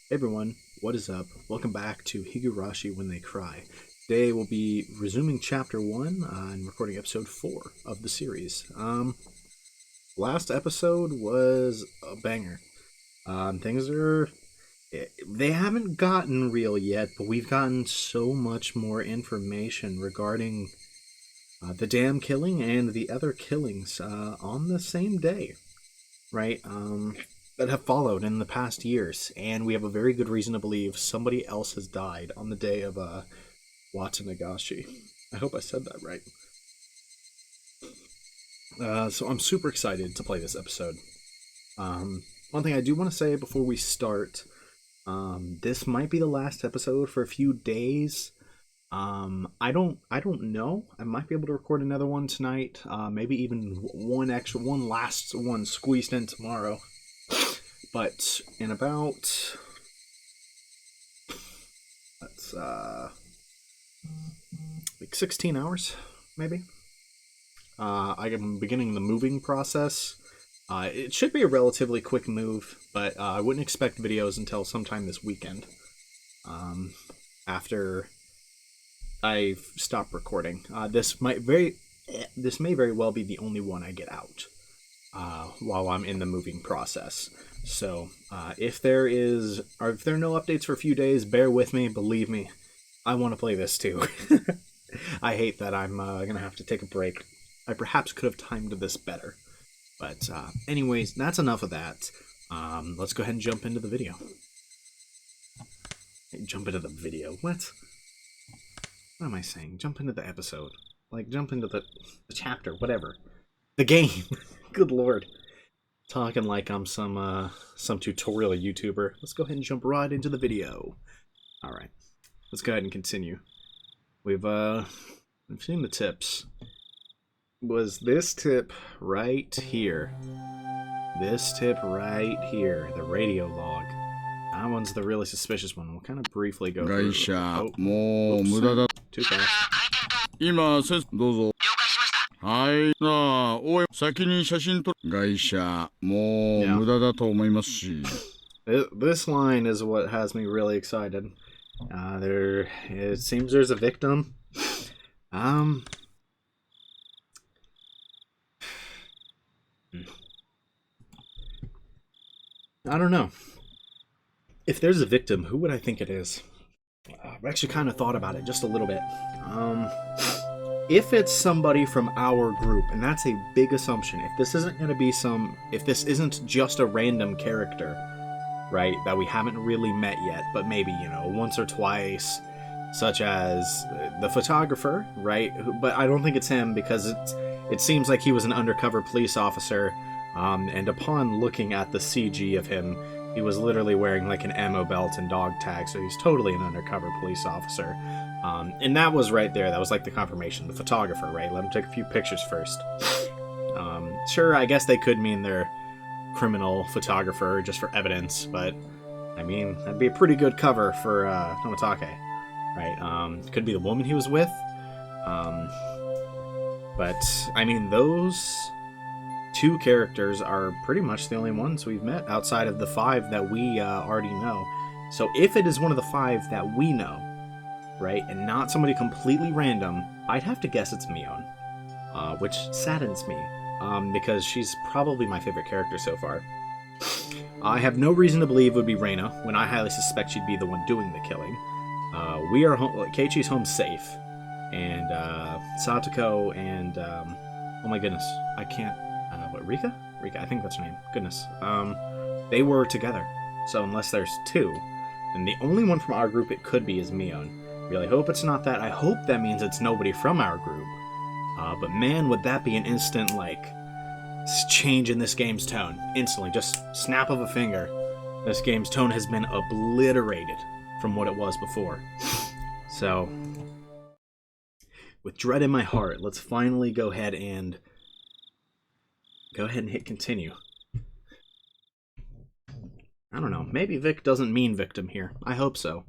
Hey everyone, what is up? Welcome back to Higurashi When They Cry. Today we'll be resuming Chapter 1 and recording Episode 4 of the series. Last episode was a banger. Things are... They haven't gotten real yet, but we've gotten so much more information regarding the dam killing and the other killings on the same day, right? That have followed in the past years, and we have a very good reason to believe somebody else has died on the day of Watanagashi. I hope I said that right. So I'm super excited to play this episode. One thing I do want to say before we start, this might be the last episode for a few days. I don't know. I might be able to record another one tonight. Maybe even one last one squeezed in tomorrow. But in about, that's, like 16 hours, maybe. I am beginning the moving process. It should be a relatively quick move, but I wouldn't expect videos until sometime this weekend. After I've stopped recording. This may very well be the only one I get out while I'm in the moving process. So, if there are no updates for a few days, bear with me, believe me, I want to play this too. I hate that I'm gonna have to take a break. I perhaps could have timed this better. But, anyways, that's enough of that. Let's go ahead and jump into the video. Jump into the video? What am I saying? Jump into the episode. Like, jump into the chapter, whatever. The game! Good lord. Talking like I'm some tutorial YouTuber. Let's go ahead and jump right into the video. Alright. Let's go ahead and continue. We've seen the tips. Was this tip right here. This tip right here. The radio log. That one's the really suspicious one. We'll kind of briefly go through. Too fast. 今、どうぞ。はい。さあ、おい、先に写真撮る。外車、もう無駄だと思いますし。This line is what has me really excited. It seems there's a victim. I don't know. If there's a victim, who would I think it is? I've actually kind of thought about it just a little bit. If it's somebody from our group, and that's a big assumption, if this isn't going to be if this isn't just a random character, right, that we haven't really met yet, but maybe, once or twice, such as the photographer, right, but I don't think it's him because it seems like he was an undercover police officer, and upon looking at the CG of him, he was literally wearing like an ammo belt and dog tag, so he's totally an undercover police officer. And that was right there. That was like the confirmation. The photographer, right? Let him take a few pictures first. Sure, I guess they could mean they're criminal photographer just for evidence, but I mean, that'd be a pretty good cover for Tomitake, right? Could be the woman he was with. But I mean, those two characters are pretty much the only ones we've met outside of the 5 that we already know. So if it is one of the 5 that we know, right, and not somebody completely random, I'd have to guess it's Mion, which saddens me, because she's probably my favorite character so far. I have no reason to believe it would be Reina, when I highly suspect she'd be the one doing the killing. We are home, Keiichi's home safe, and Satoko and, oh my goodness, I can't, Rika? Rika, I think that's her name. Goodness. They were together, so unless there's 2, then the only one from our group it could be is Mion. Really hope it's not that. I hope that means it's nobody from our group. But man, would that be an instant, change in this game's tone. Instantly, just snap of a finger. This game's tone has been obliterated from what it was before. So, with dread in my heart, let's finally go ahead and hit continue. I don't know. Maybe Vic doesn't mean victim here. I hope so.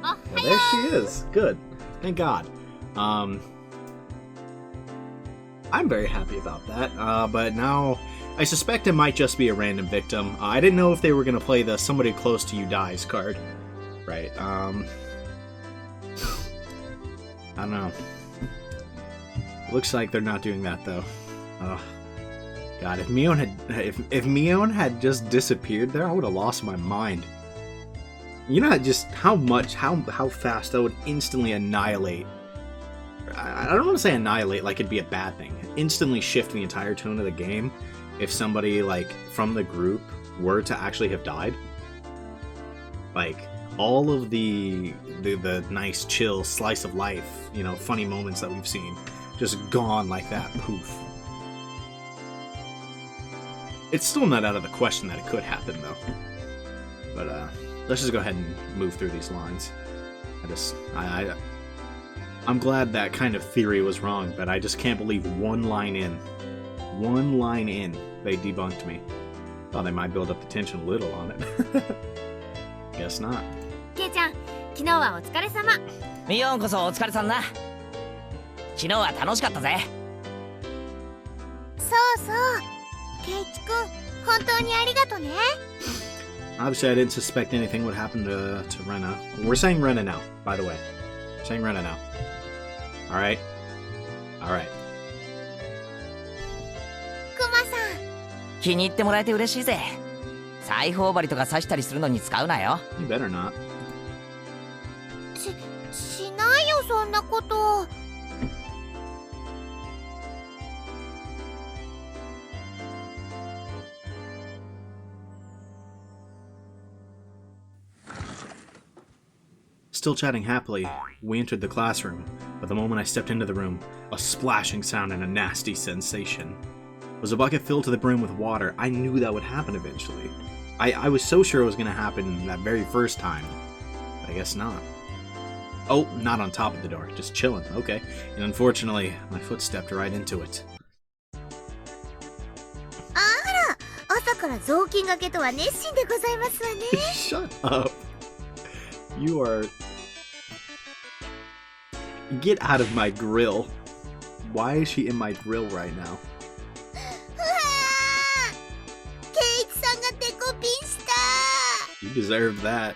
Well, there she is. Good. Thank God. I'm very happy about that. But now I suspect it might just be a random victim. I didn't know if they were going to play the somebody close to you dies card. Right, I don't know. Looks like they're not doing that, though. God, if Mion had just disappeared there, I would have lost my mind. You know just how fast that would instantly annihilate. I don't want to say annihilate like it'd be a bad thing. Instantly shift the entire tone of the game if somebody, like, from the group were to actually have died. Like, all of the nice, chill, slice of life, you know, funny moments that we've seen, just gone like that. Poof. It's still not out of the question that it could happen, though. But, let's just go ahead and move through these lines. I'm glad that kind of theory was wrong, but I just can't believe one line in, they debunked me. Thought they might build up the tension a little on it. Guess not. ケイちゃん、昨日はお疲れ様。ミヨンこそお疲れさんな。昨日は楽しかったぜ。そうそう。ケイチくん、本当にありがとね。Obviously, I didn't suspect anything would happen to Rena. We're saying Rena now, by the way. We're saying Rena now. Alright? Alright. クマさん。気に入ってもらえて嬉しいぜ。裁縫針とか刺したりするのに使うなよ。You better not. しないよ、そんなこと。Still chatting happily, we entered the classroom, but the moment I stepped into the room, a splashing sound and a nasty sensation. Was a bucket filled to the brim with water? I knew that would happen eventually. I was so sure it was going to happen that very first time, but I guess not. Oh, not on top of the door, just chilling, okay. And unfortunately, my foot stepped right into it. あら、朝から雑巾がけとは熱心でございますわね。Shut up. You are... Get out of my grill. Why is she in my grill right now? ケイチさんがデコピンした。 You deserve that.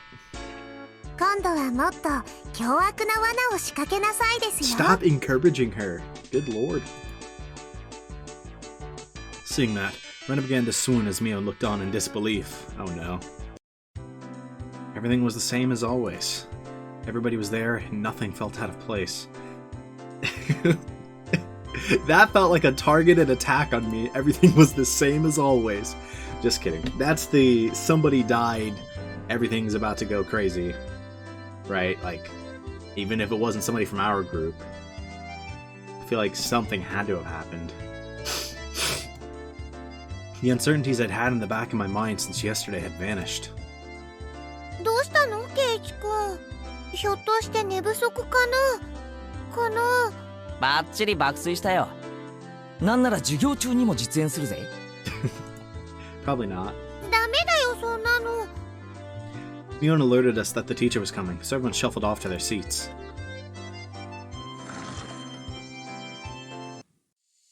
今度はもっと凶悪な罠を仕掛けなさいですよ。 Stop encouraging her. Good lord. Seeing that, Rena began to swoon as Mio looked on in disbelief. Oh no. Everything was the same as always. Everybody was there, and nothing felt out of place. That felt like a targeted attack on me. Everything was the same as always. Just kidding. That's the somebody died, everything's about to go crazy. Right? Like, even if it wasn't somebody from our group. I feel like something had to have happened. The uncertainties I'd had in the back of my mind since yesterday had vanished. どうしたの、ケイチくん。ひょっとして寝不足かな。バッチリ爆睡したよ。なんなら授業中にも実演するぜ。Probably not. ダメだよ、そんなの。Mion alerted us that the teacher was coming, so everyone shuffled off to their seats.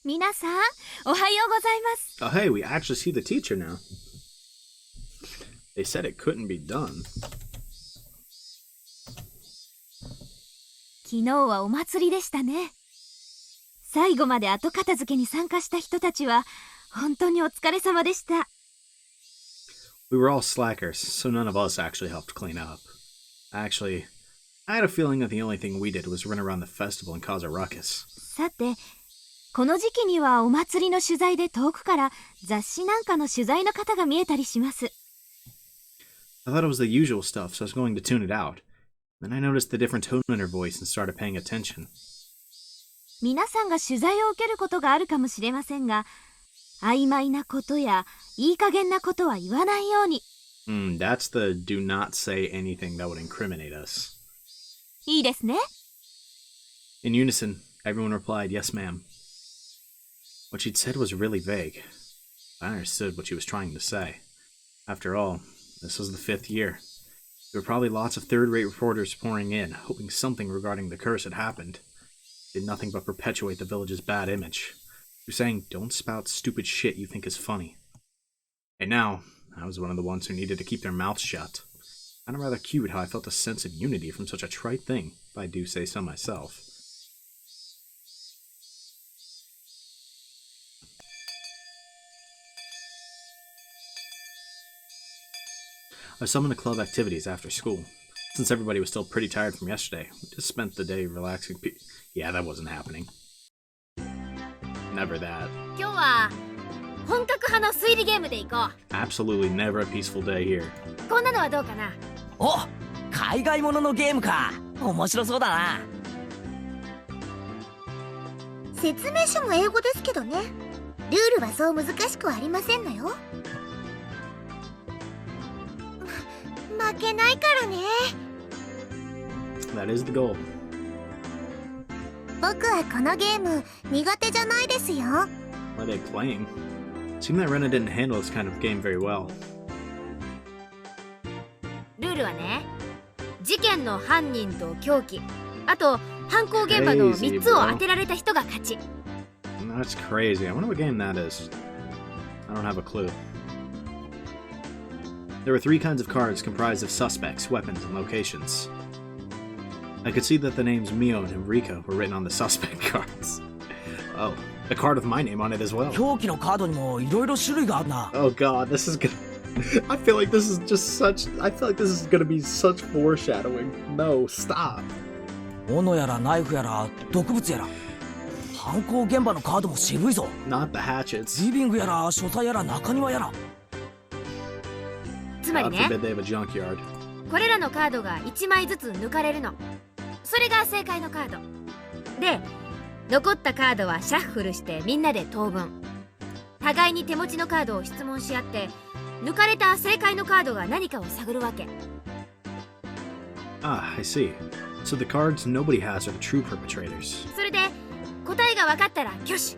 皆さん、おはようございます。Oh hey, we actually see the teacher now. They said it couldn't be done. 昨日はお祭りでしたね。最後まで後片付けに参加した人たちは本当にお疲れ様でした。We were all slackers, so none of us actually helped clean up. Actually, I had a feeling that the only thing we did was run around the festival and cause a ruckus. さて、この時期にはお祭りの取材で遠くから雑誌なんかの取材の方が見えたりします。I thought it was the usual stuff, so I was going to tune it out. Then I noticed the different tone in her voice and started paying attention. 皆さんが取材を受けることがあるかもしれませんが、曖昧なことやいい加減なことは言わないように。That's the do not say anything that would incriminate us. いいですね。In unison, everyone replied, yes, ma'am. What she'd said was really vague. I understood what she was trying to say. After all, this was the 5th year. There were probably lots of third-rate reporters pouring in, hoping something regarding the curse had happened. It did nothing but perpetuate the village's bad image. You're saying don't spout stupid shit you think is funny. And now, I was one of the ones who needed to keep their mouths shut. Kinda rather cute how I felt a sense of unity from such a trite thing, if I do say so myself. I summoned to club activities after school. Since everybody was still pretty tired from yesterday, we just spent the day relaxing. Yeah, that wasn't happening. Never that. 今日は本格派の推理ゲームで行こ Absolutely never a peaceful day here. う。こんなのはどうかな。お、海外もののゲームか。面白そうだな。説明書も英語ですけどね。ルールはそう難しくはありませんのよ。負けないからね。That is the goal. 僕はこのゲーム苦手じゃないですよ。What are they playing? Seemed that Rena didn't handle this kind of game very well. ルールはね、事件の犯人と凶器、あと犯行現場の3つを当てられた人が勝ち。That's crazy. I wonder what game that is. I don't have a clue. There were 3 kinds of cards comprised of suspects, weapons, and locations. I could see that the names Mio and Enrico were written on the suspect cards. Oh, a card with my name on it as well. 凶器のカードにもいろいろ種類があるな。Oh god, this is gonna... I feel like this is just such... I feel like this is gonna be such foreshadowing. No, stop. 斧やらナイフやら毒物やら。犯行現場のカードも渋いぞ。 Not the hatchets. リビングやら書斎やら中庭やら。つまり God ね、 forbid they have a junkyard. これらのカードが1枚ずつ抜かれるの。それが正解のカードで、残ったカードはシャッフルしてみんなで等分。互いに手持ちのカードを質問し合って、抜かれた正解のカードが何かを探るわけ。 Ah, I see. So the cards nobody has are the true perpetrators. それで答えが分かったら挙手。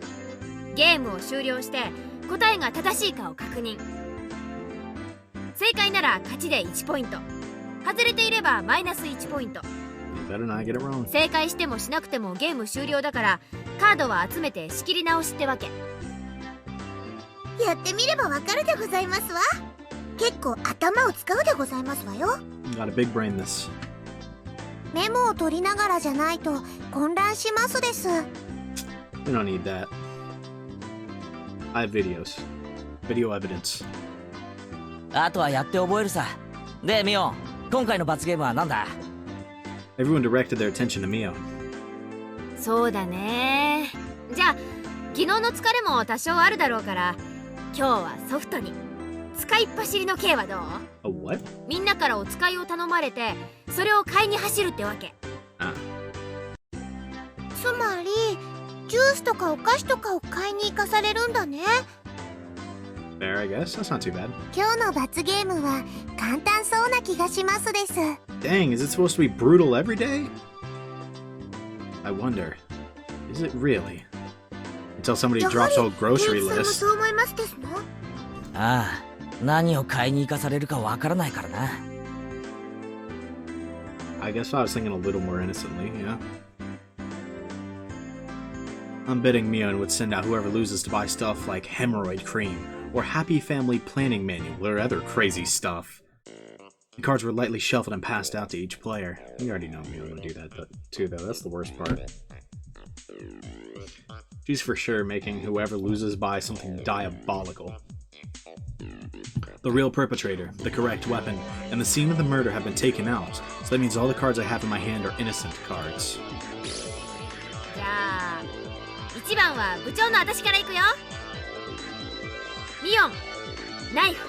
ゲームを終了して答えが正しいかを確認。正解なら勝ちで1ポイント、外れていればマイナス1ポイント。 You better not get it wrong. 正解してもしなくてもゲーム終了だから、カードは集めて仕切り直しってわけ。やってみればわかるでございますわ。結構頭を使うでございますわよ。 You got a big brain this. メモを取りながらじゃないと混乱しますです。 We don't need that. I have videos. Video evidence. あとはやって覚えるさ。で、ミオン、今回の罰ゲームは何だ？ Everyone directed their attention to Mio. そうだね。じゃあ昨日の疲れも多少あるだろうから、今日はソフトに使いっ走りの刑はどう？ A what? みんなからお使いを頼まれて、それを買いに走るってわけ。Ah. つまりジュースとかお菓子とかを買いに行かされるんだね。 There, I guess. That's not too bad. 今日の罰ゲームは簡単そうな気がしますです。 Dang, is it supposed to be brutal every day? I wonder, is it really? Until somebody drops a whole grocery ケンさんも list. そう思いますですの？ああ、何を買いに行かされるかわからないからな。I guess I was thinking a little more innocently, yeah. I'm betting Mion would send out whoever loses to buy stuff like hemorrhoid cream, or happy family planning manual, or other crazy stuff. The cards were lightly shuffled and passed out to each player. We already know Mion would do that too, though. That's the worst part. She's for sure making whoever loses buy something diabolical. The real perpetrator, the correct weapon, and the scene of the murder have been taken out, so that means all the cards I have in my hand are innocent cards. じゃあ1番は部長の私から行くよ。ミオン、ナイフ、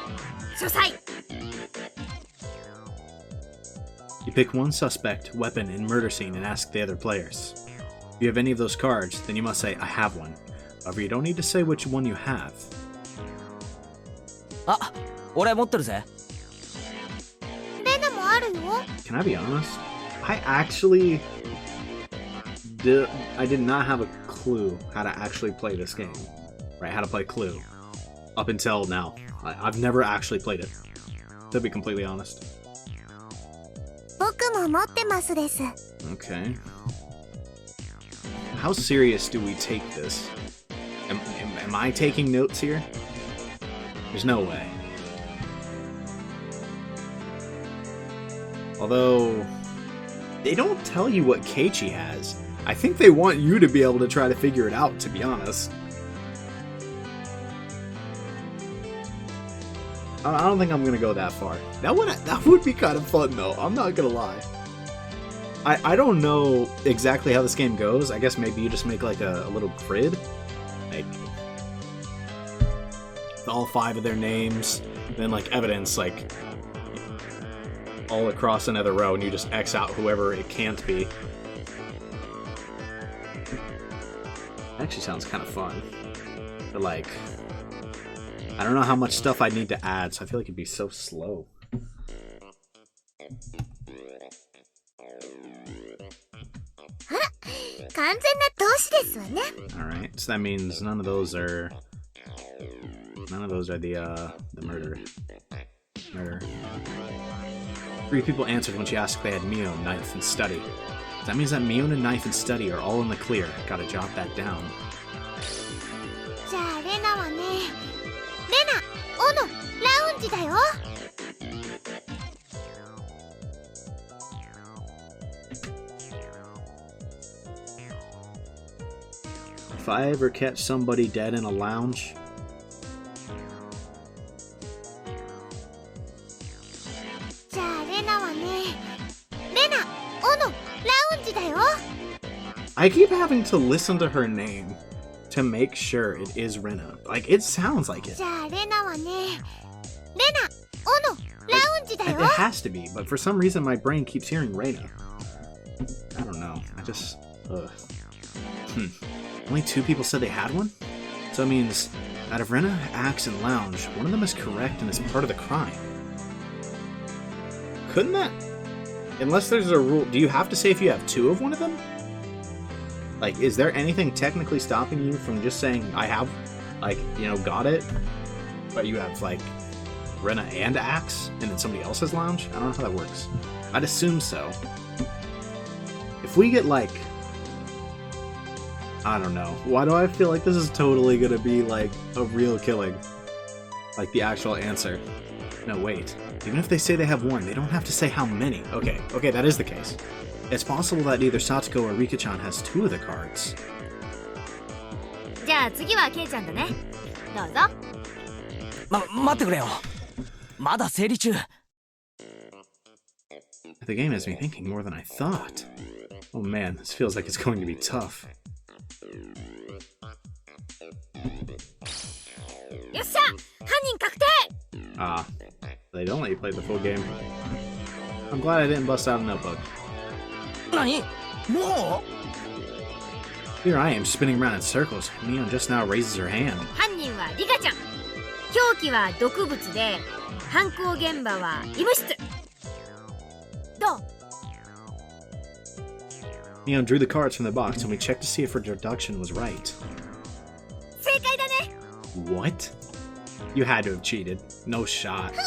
書斎。 You pick one suspect, weapon, and murder scene and ask the other players. If you have any of those cards, then you must say, I have one. However, you don't need to say which one you have. あ、俺持ってるぜ。レナもあるよ。 Can I be honest? I actually I did not have a clue how to actually play this game. Right, how to play Clue. Up until now. I've never actually played it. To be completely honest. 僕も持ってますです。 Okay. How serious do we take this? Am I taking notes here? There's no way. Although, they don't tell you what Keiichi has. I think they want you to be able to try to figure it out, to be honest. I don't think I'm gonna go that far. That would be kind of fun though, I'm not gonna lie. I don't know exactly how this game goes. I guess maybe you just make like a little grid. Like all 5 of their names, then like evidence like all across another row, and you just X out whoever it can't be. Actually sounds kind of fun. But like, I don't know how much stuff I need to add, so I feel like it'd be so slow. Alright, so that means none of those are the murder. 3 people answered when she asked if they had Mio, knife, and study. That means that Mio and knife and study are all in the clear. Gotta jot that down. If I ever catch somebody dead in a lounge, I keep having to listen to her name to make sure it is Rena. Like, it sounds like it. It has to be, but for some reason my brain keeps hearing Rena. I don't know. I just... Ugh. Only 2 people said they had one? So it means, out of Rena, Axe, and Lounge, one of them is correct and is part of the crime. Couldn't that... Unless there's a rule... Do you have to say if you have 2 of one of them? Like, is there anything technically stopping you from just saying, I have, like, you know, got it? But you have, like, Rena and Axe, and then somebody else has Lounge? I don't know how that works. I'd assume so. If we get, like... I don't know. Why do I feel like this is totally gonna be, like, a real killing? Like, the actual answer. No, wait. Even if they say they have 1, they don't have to say how many. Okay, that is the case. It's possible that either Satsuko or Rika-chan has 2 of the cards. じゃあ次はケイちゃんだね。どうぞ。待ってくれよ。まだ整理中。The game has me thinking more than I thought. Oh man, this feels like it's going to be tough. よっしゃ、犯人確定。Ah, they don't let you play the full game. I'm glad I didn't bust out a notebook. 何？もう？ Here I am spinning around in circles. Mio just now raises her hand. 犯人はリカちゃん。凶器は毒物で、犯行現場は医務室。どう？ Mio drew the cards from the box and we checked to see if her deduction was right. 正解だね。 What? You had to have cheated. No shot. あ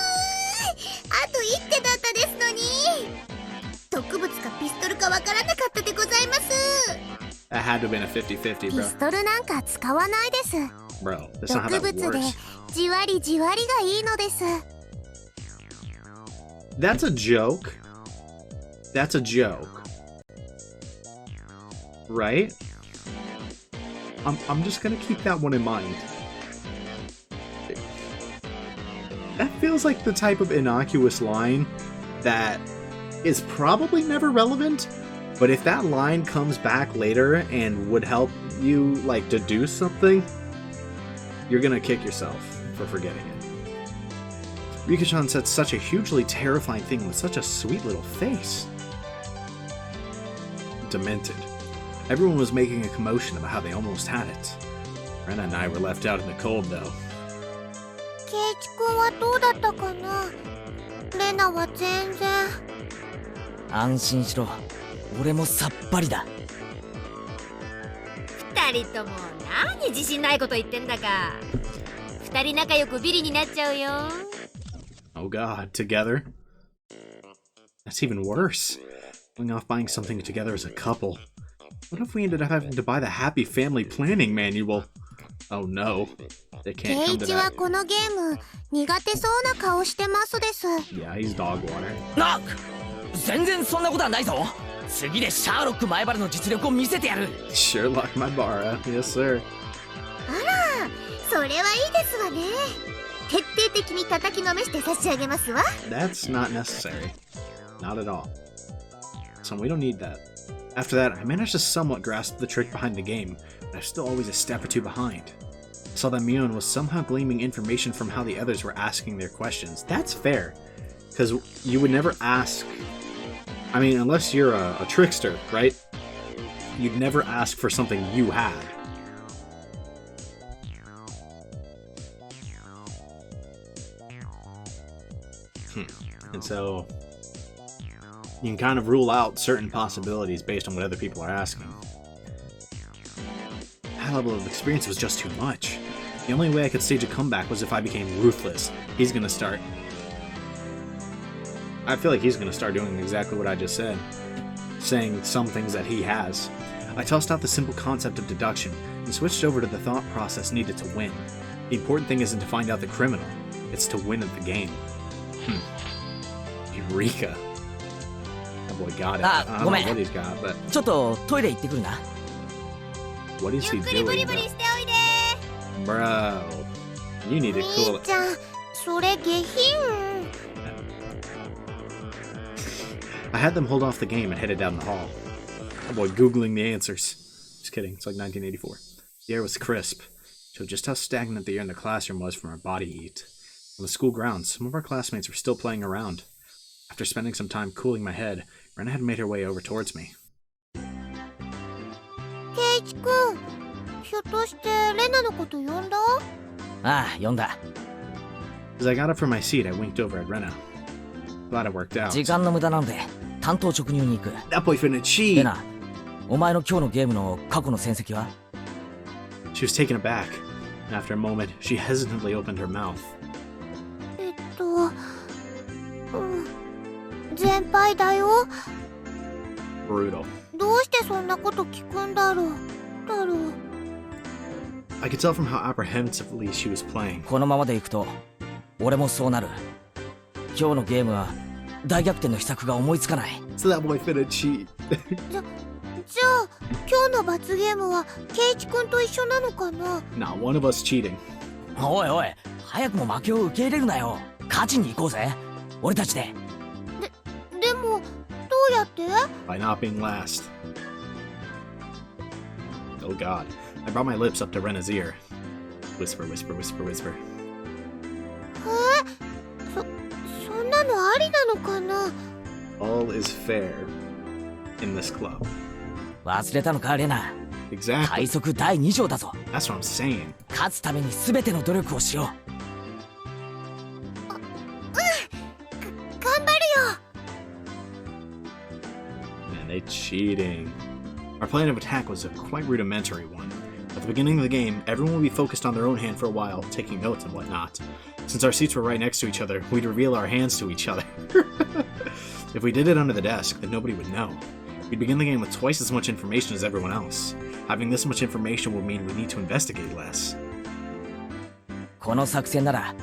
と一手だったですのに。毒物かピストルかわからなかったでございます。 That had to have been a 50-50, ピ bro. ストルなんか使わないです。 Bro, that's not how 毒 that 物で works. じわりじわりがいいのです。 That's a joke. That's a joke. Right? I'm just gonna keep that one in mind. That feels like the type of innocuous line that is probably never relevant, but if that line comes back later and would help you, like, deduce something, you're gonna kick yourself for forgetting it. Rika-chan said such a hugely terrifying thing with such a sweet little face. Demented. Everyone was making a commotion about how they almost had it. Rena and I were left out in the cold, though. ケイチ君はどうだったかな。レナは全然。安心しろ。俺もさっぱりだ。二人とも何自信ないこと言ってんだか。二人仲良くビリになっちゃうよ。Oh god, together? That's even worse. Going off buying something together as a couple. What if we ended up having to buy the Happy Family Planning Manual? Oh no. They ケ can't イ come to チは that. このゲーム苦手そうな顔してますです。 Yeah, he's dog water. な全然そんなことはないぞ。次でシャーロック前原の実力を見せてやる。 Sherlock Mybara. Yes, sir. あら、それはいいですわね。徹底的に叩きのめして差し上げますわ。 That's not necessary. Not at all. So we don't need that. After that, I managed to somewhat grasp the trick behind the game, but I was still always a step or two behind. I saw that Mion was somehow gleaming information from how the others were asking their questions. That's fair, because you would never ask... I mean, unless you're a trickster, right? You'd never ask for something you had. And so you can kind of rule out certain possibilities based on what other people are asking. That level of experience was just too much. The only way I could stage a comeback was if I became ruthless. He's gonna start... I feel like he's gonna start doing exactly what I just said. Saying some things that he has. I tossed out the simple concept of deduction and switched over to the thought process needed to win. The important thing isn't to find out the criminal, it's to win at the game. Eureka. That boy got it. I don't know what he's got, but ちょっとトイレ行ってくるな。 what is ゆ he っくりブ doing? リブリしておいで。 Bro, you need to み cool ー it. ちゃん、それ下品。 I had them hold off the game and headed down the hall. That boy googling the answers. Just kidding, it's like 1984. The air was crisp. Showed just how stagnant the air in the classroom was from our body heat. On the school grounds, some of our classmates were still playing around. After spending some time cooling my head, Rena had made her way over towards me. ケイチくん、ひょっとしてレナのこと呼んだ？ああ、読んだ。 As I got up from my seat, I winked over at Rena. Glad it worked out. 時間の無駄なんで単刀直入に行く。 That boy finna レ cheat! ナ、お前の今日のゲームの過去の戦績は？ She was taken aback, and after a moment, she hesitantly opened her mouth. 全敗だよ。 Brutal. どうしてそんなこと聞くんだろう。I could tell from how apprehensively she was playing. このままでいくと俺もそうなる。今日のゲームは大逆転の秘策が思いつかない。 So that boy finna cheat. じゃあ今日の罰ゲームはケイチくんと一緒なのかな？ Not one of us cheating. おいおい、早くも負けを受け入れるなよ。勝ちに行こうぜ。俺たちで。でもどうやって？ By not being last. Oh god. I brought my lips up to Rena's ear. Whisper, whisper, whisper, whisper. そんなのありなのかな？ All is fair in this club. 忘れたのかレナ。 Exactly. 快速第2条だぞ。 That's what I'm saying. 勝つために全ての努力をしよう。頑張るよ。 Man, they cheating. Our plan of attack was a quite rudimentary one. At the beginning of the game, everyone would be focused on their own hand for a while, taking notes and whatnot. Since our seats were right next to each other, we'd reveal our hands to each other. If we did it under the desk, then nobody would know. We'd begin the game with twice as much information as everyone else. Having this much information would mean we need to investigate less. この作戦なら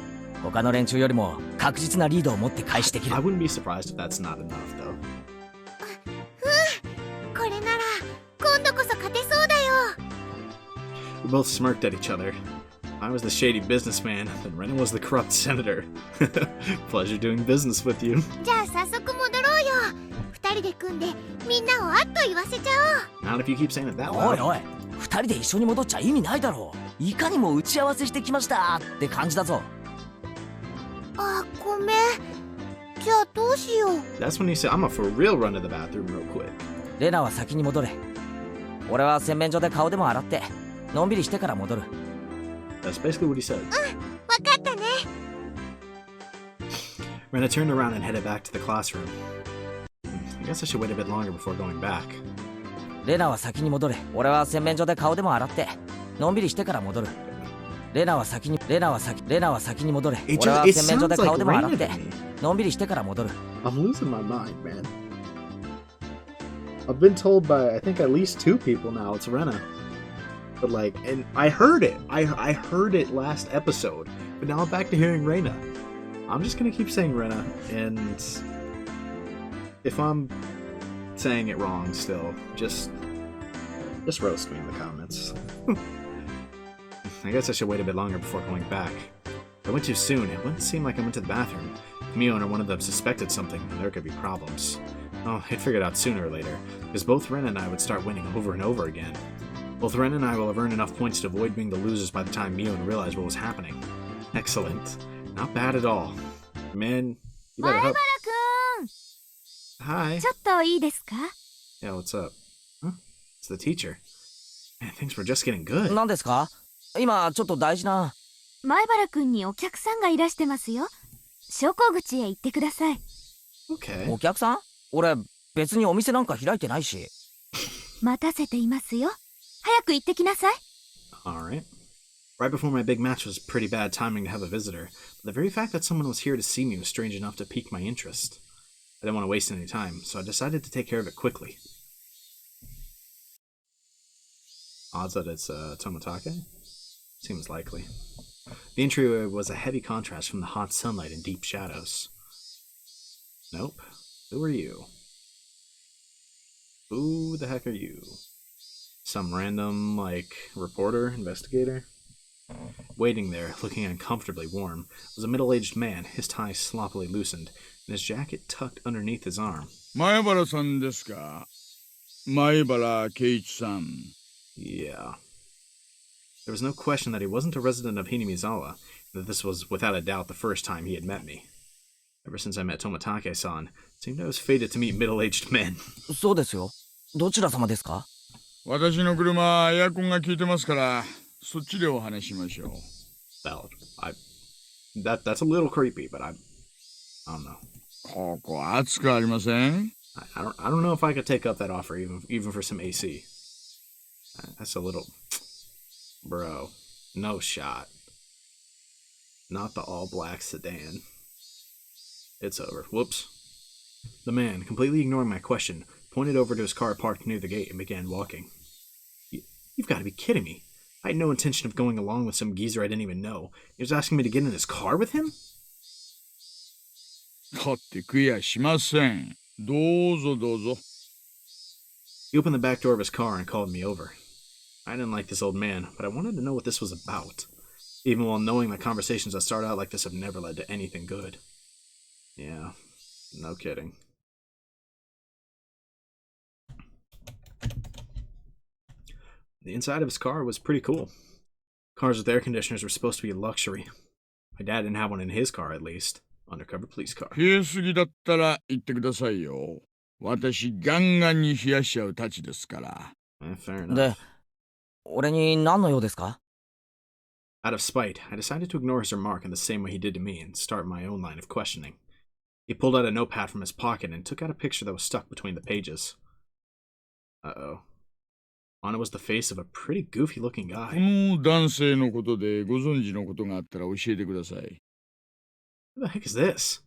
他の連中よりも確実なリードを持って開始できる。 I wouldn't be surprised if that's not enough, though. これなら今度こそ勝てそうだよ。 We both smirked at each other. I was the shady businessman, and Rena was the corrupt senator. Pleasure doing business with you. じゃあ早速戻ろうよ。二人で組んでみんなをあっと言わせちゃおう。 Not if you keep saying it that おい loud. おい、二人で一緒に戻っちゃ意味ないだろう。いかにも打ち合わせしてきましたって感じだぞ。あ、ごめん。じゃあどうしよう。 That's when he said, I'm a for real run to the bathroom real quick. レナは先に戻れ。俺は洗面所で顔でも洗ってのんびりしてから戻る。 That's basically what he said. わかったね。 Rena turned around and headed back to the classroom. I guess I should wait a bit longer before going back. レナは先に戻れ。俺は洗面所で顔でも洗ってのんびりしてから戻る。レナは先に戻れ。 It 俺は just, it 洗面所 sounds で like 顔でも洗っ Rena て to me. のんびりしてから戻る。 I'm losing my mind, man. I've been told by, I think, at least two people now it's Rena. But like, and I heard it. I heard it last episode, but now I'm back to hearing Reina. I'm just gonna keep saying Rena, and if I'm saying it wrong still, just roast me in the comments. I guess I should wait a bit longer before going back. If I went too soon, it wouldn't seem like I went to the bathroom. If Mion or one of them suspected something, then there could be problems. Oh, I'd figure it out sooner or later, because both Ren and I would start winning over and over again. Both Ren and I will have earned enough points to avoid being the losers by the time Mion realized what was happening. Excellent. Not bad at all. Man, you better hope. Hi. ちょっといいですか? Yeah, what's up? Huh? It's the teacher. Man, things were just getting good. 何ですか? 今ちょっと大事な。前原くんにお客さんがいらしてますよ。昇降口へ行ってください。Okay. お客さん? 俺別にお店なんか開いてないし。待たせていますよ。早く行ってきなさい。Alright. Right before my big match was pretty bad timing to have a visitor, but the very fact that someone was here to see me was strange enough to pique my interest. I didn't want to waste any time, so I decided to take care of it quickly. Odds that it's Toмотake? Seems likely. The entryway was a heavy contrast from the hot sunlight and deep shadows. Nope. Who are you? Who the heck are you? Some random, like, reporter, investigator? Waiting there, looking uncomfortably warm, was a middle-aged man, his tie sloppily loosened, and his jacket tucked underneath his arm. 前原さんですか? 前原圭一さん. Yeah. There was no question that he wasn't a resident of Hinamizawa, and that this was without a doubt the first time he had met me. Ever since I met Toмотake-san, it seemed I was fated to meet middle-aged men. そうですよ。どちら様ですか? 私の車エアコンが効いてますから、そっちでお話しましょう。 Well, that's a little creepy, but I don't know. ここ暑くありません? I don't know if I could take up that offer even for some AC. That's a little, bro. No shot. Not the all-black sedan. It's over. Whoops. The man, completely ignoring my question, pointed over to his car parked near the gate and began walking. You've got to be kidding me. I had no intention of going along with some geezer I didn't even know. He was asking me to get in his car with him? だって食いやしません。どうぞどうぞ。 He opened the back door of his car and called me over. I didn't like this old man, but I wanted to know what this was about, even while knowing that conversations that start out like this have never led to anything good. Yeah, no kidding. The inside of his car was pretty cool. Cars with air conditioners were supposed to be a luxury. My dad didn't have one in his car, at least. Undercover police car. 冷えすぎだったら言ってくださいよ。私ガンガンに冷やしちゃうたちですから。Fair enough. で、俺に何の用ですか? Out of spite, I decided to ignore his remark in the same way he did to me and start my own line of questioning. He pulled out a notepad from his pocket and took out a picture that was stuck between the pages. Uh-oh. On it was the face of a pretty goofy-looking こ guy. の男性のことでご存知のことがあったら教えてください。Who the heck is this?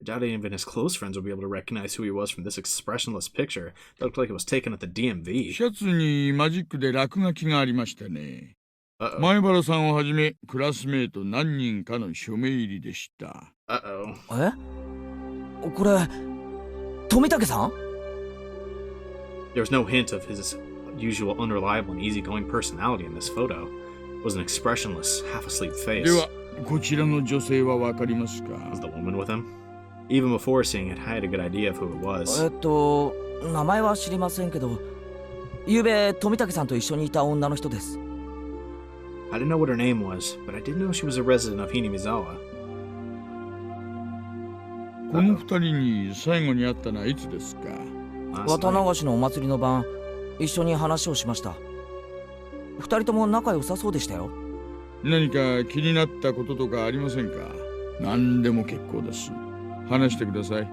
I doubt even his close friends would be able to recognize who he was from this expressionless picture that looked like it was taken at the DMV. シャツにマジックで落書きがありましたね。Uh-oh. 前原さんをはじめクラスメート何人かの署名入りでした。Uh-oh. え? これ、富武さん? There was no hint of his usual unreliable and easygoing personality in this photo. It was an expressionless, half-asleep face. では、こちらの女性はわかりますか? Was the woman with him? Even before seeing it, I had a good idea of who it was. 名前は知りませんけど、昨べ富武さんと一緒にいた女の人です。I didn't know what her name was, but I did know she was a resident of Hinamizawa. この二人に最後に会ったのはいつですか? 綿流しのお祭りの晩、一緒に話をしました。二人とも仲良さそうでしたよ。何か気になったこととかありませんか? 何でも結構です。話してください。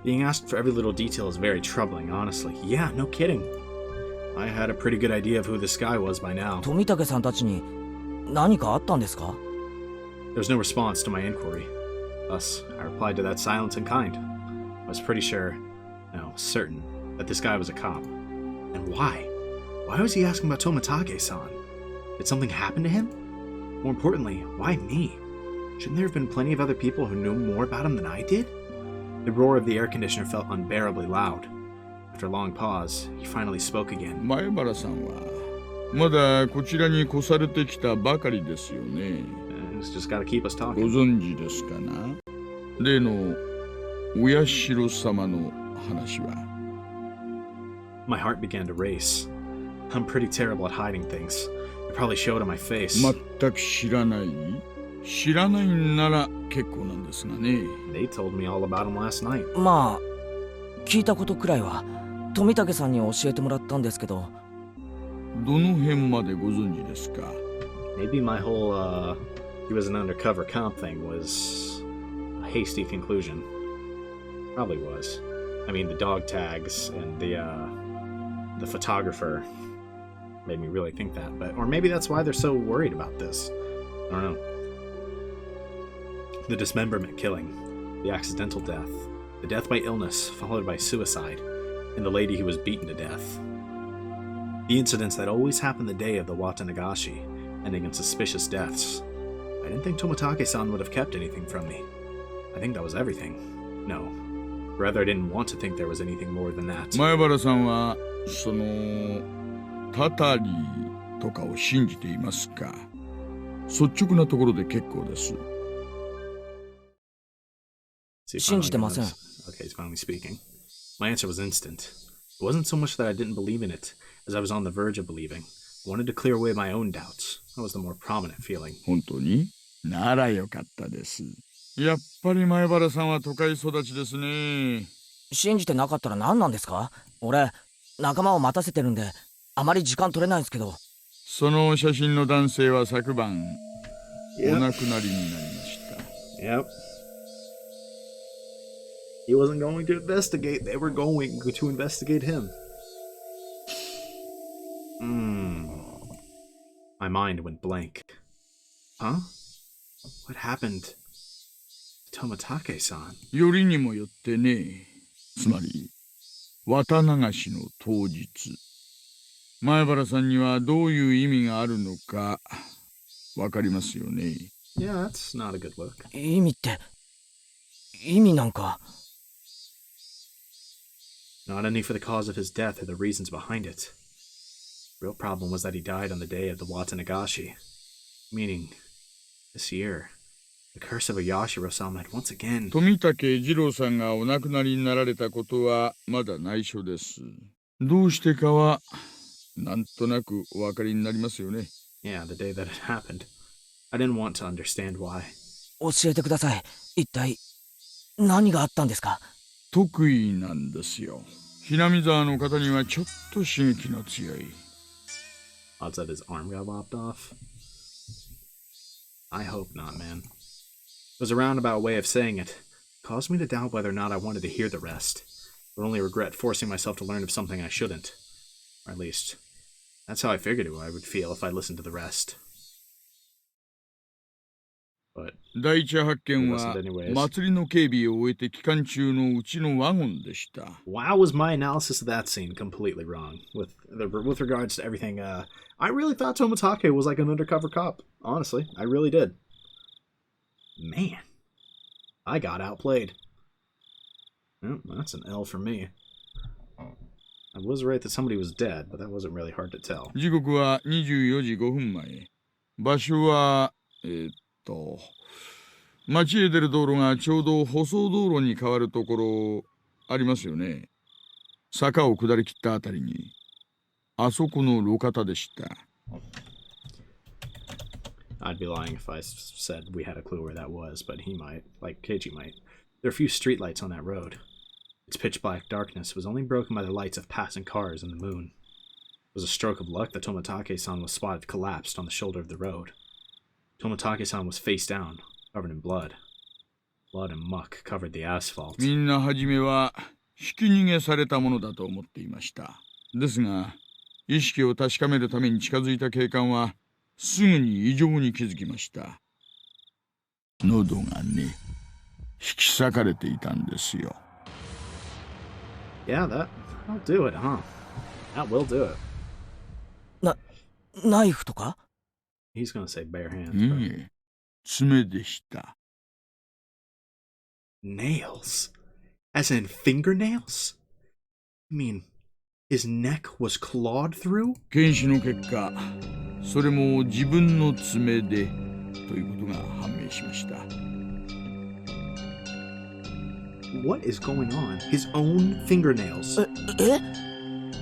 Being asked for every little detail is very troubling, honestly. Yeah, no kidding. I had a pretty good idea of who this guy was by now. 富武さんたちに何かあったんですか? There was no response to my inquiry. Thus, I replied to that silence in kind. I was pretty sure, no, certain, that this guy was a cop. And why? Why was he asking about Tomitake-san? Did something happen to him? More importantly, why me? Shouldn't there have been plenty of other people who knew more about him than I did? The roar of the air conditioner felt unbearably loud. After a long pause, he finally spoke again. 前原さんはまだこちらに越されてきたばかりですよね。It's just gotta keep us ご talking. 存知ですかな？例のお社様の話は。My heart began to race. I'm pretty terrible at hiding things. It probably showed on my face. 全く知らない？知らないんなら結構なんですがね。They told me all about him last night. まあ聞いたことくらいは富武さんに教えてもらったんですけど。どの辺までご存知ですか？ Maybe my whole, he was an undercover comp thing was a hasty conclusion. Probably was. I mean, the dog tags and the photographer made me really think that. But, or maybe that's why they're so worried about this. I don't know. The dismemberment killing, the accidental death, the death by illness followed by suicide, and the lady who was beaten to death. The incidents that always happen the day of the Watanagashi, ending in suspicious deaths. I didn't think Tomitake-san would have kept anything from me. I think that was everything. No. Rather, I didn't want to think there was anything more than that. 前原さんはそのタタリとかを信じていますか？率直なところで結構です。See, 信じてません。 Okay, he's finally speaking. My answer was instant. It wasn't so much that I didn't believe in it, as I was on the verge of believing. I wanted to clear away my own doubts. That was the more prominent feeling. 本当に？ならよかったです。やっぱり前原さんは都会育ちですね。信じてなかったら何なんですか？俺仲間を待たせてるんであまり時間取れないんですけど。その写真の男性は昨晩、Yep. お亡くなりになりました。 Yep. He wasn't going to investigate. They were going to investigate him. My mind went blank. Huh? What happened to Tomitake-san? よりにもよってね、つまり綿流しの当日、前原さんにはどういう意味があるのかわかりますよね。Yeah, that's not a good look. 意味って意味なんか。Not any for the cause of his death or the reasons behind it. The real problem was that he died on the day of the Watanagashi. Meaning, this year, the curse of Yashiro-san might once again... 富武二郎さんがお亡くなりになられたことはまだ内緒です。どうしてかはなんとなくお分かりになりますよね。Yeah, the day that it happened. I didn't want to understand why. 教えてください。一体何があったんですか？得意なんですよ。ひなみ沢の方にはちょっと刺激の強い。Odds that his arm got lopped off? I hope not, man. It was a roundabout way of saying it. It caused me to doubt whether or not I wanted to hear the rest. I would only regret forcing myself to learn of something I shouldn't. Or at least, that's how I figured I would feel if I listened to the rest. But 第一発見は祭りの警備を終えて期間中のうちのワゴンでした。 wow, was my analysis of that scene completely wrong with regards to everything. I really thought Tomitake was like an undercover cop. Honestly, I really did. Man, I got outplayed. Well, that's an L for me. I was right that somebody was dead, but that wasn't really hard to tell. 時刻は24時5分前。場所は町へ出る道路がちょうど舗装道路に変わるところありますよね。坂を下り切ったあたりにあそこの路肩でした。 I'd be lying if I said we had a clue where that was, but he might, like Keiji might. There are few streetlights on that road. Its pitch black darkness was only broken by the lights of passing cars and the moon. It was a stroke of luck that Tomitake-san was spotted collapsed on the shoulder of the road. Tomitake-san was face down, covered in blood. Blood and muck covered the asphalt. みんなはじめはひき逃げされたものだと思っていました。ですが、意識を確かめるために近づいた警官はすぐに異常に気づきました。喉がね、引き裂かれていたんですよ。Yeah, that'll do it, huh? That will do it. ナイフとか He's gonna say bare hands. い But... いえ、爪でした。Nails? As in fingernails? You mean his neck was clawed through? 検視の結果、それも自分の爪でということが判明しました。What is going on? His own fingernails.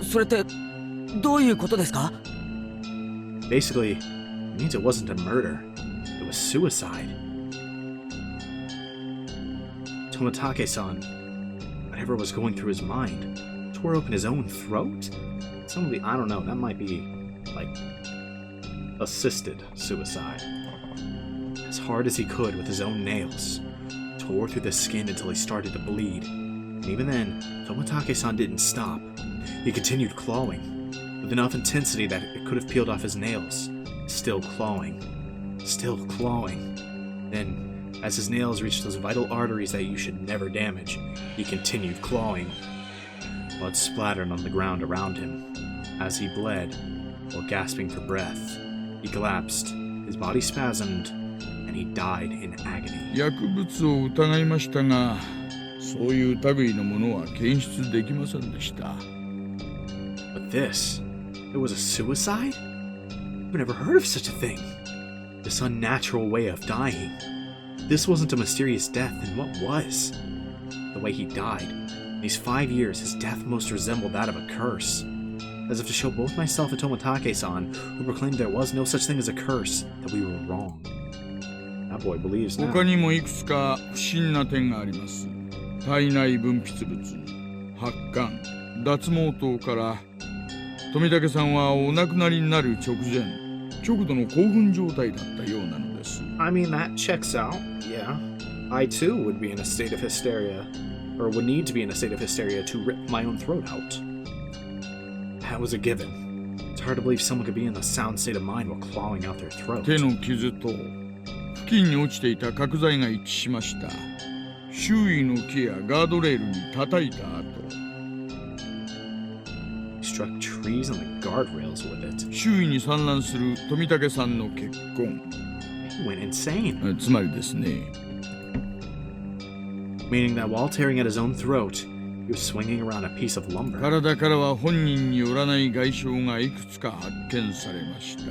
それってどういうことですか Basically, it means it wasn't a murder. It was suicide. Tomitake-san, whatever was going through his mind, tore open his own throat? Somebody, I don't know, that might be, like, assisted suicide. As hard as he could with his own nails, tore through the skin until he started to bleed. And even then, Tomitake-san didn't stop. He continued clawing, with enough intensity that it could have peeled off his nails. Still clawing. Still clawing. Then, as his nails reached those vital arteries that you should never damage, he continued clawing. Blood splattered on the ground around him. As he bled, while gasping for breath, he collapsed, his body spasmed, and he died in agony. 薬物を疑いましたが、そういう類のものは検出できませんでした。But this, it was a suicide? I've never heard of such a thing. This unnatural way of dying. This wasn't a mysterious death, then what was? The way he died. In these 5 years, his death most resembled that of a curse. As if to show both myself and Tomitake-san, who proclaimed there was no such thing as a curse, that we were wrong. That boy believes now. 他にもいくつか不審な点があります。体内分泌物、発汗、脱毛等から富武さんはお亡くなりになる直前、極度の興奮状態だったようなのです。I mean, that checks out, yeah. I too would be in a state of hysteria, or would need to be in a state of hysteria to rip my own throat out. That was a given. It's hard to believe someone could be in a sound state of mind while clawing out their throat. 手の傷と付近に落ちていた角材が一致しました。周囲の木やガードレールに叩いた後、Struck trees on the guardrails with it. 周囲に散乱する富武さんの血痕。He went insane. つまりですね。Meaning that while tearing at his own throat, he was swinging around a piece of lumber. 体からは本人によらない外傷がいくつか発見されました。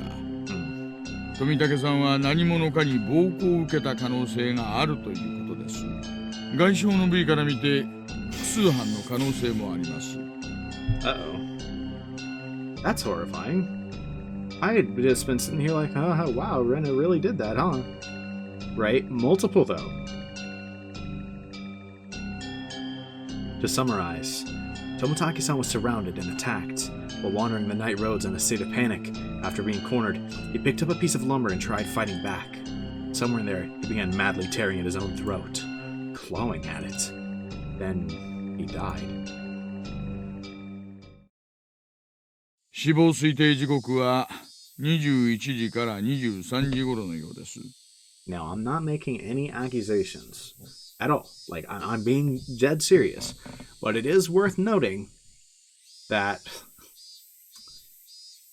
富武さんは何者かに暴行を受けた可能性があるということです。外傷の部位から見て複数犯の可能性もあります。Uh-oh. That's horrifying. I had just been sitting here like, oh, wow, Rena really did that, huh? Right? Multiple, though. To summarize, Tomitake-san was surrounded and attacked. While wandering the night roads in a state of panic, after being cornered, he picked up a piece of lumber and tried fighting back. Somewhere in there, he began madly tearing at his own throat, clawing at it. Then, he died. 死亡推定時刻は21時から23時頃のようです。Now, I'm not making any accusations at all. Like, I'm being dead serious. But it is worth noting that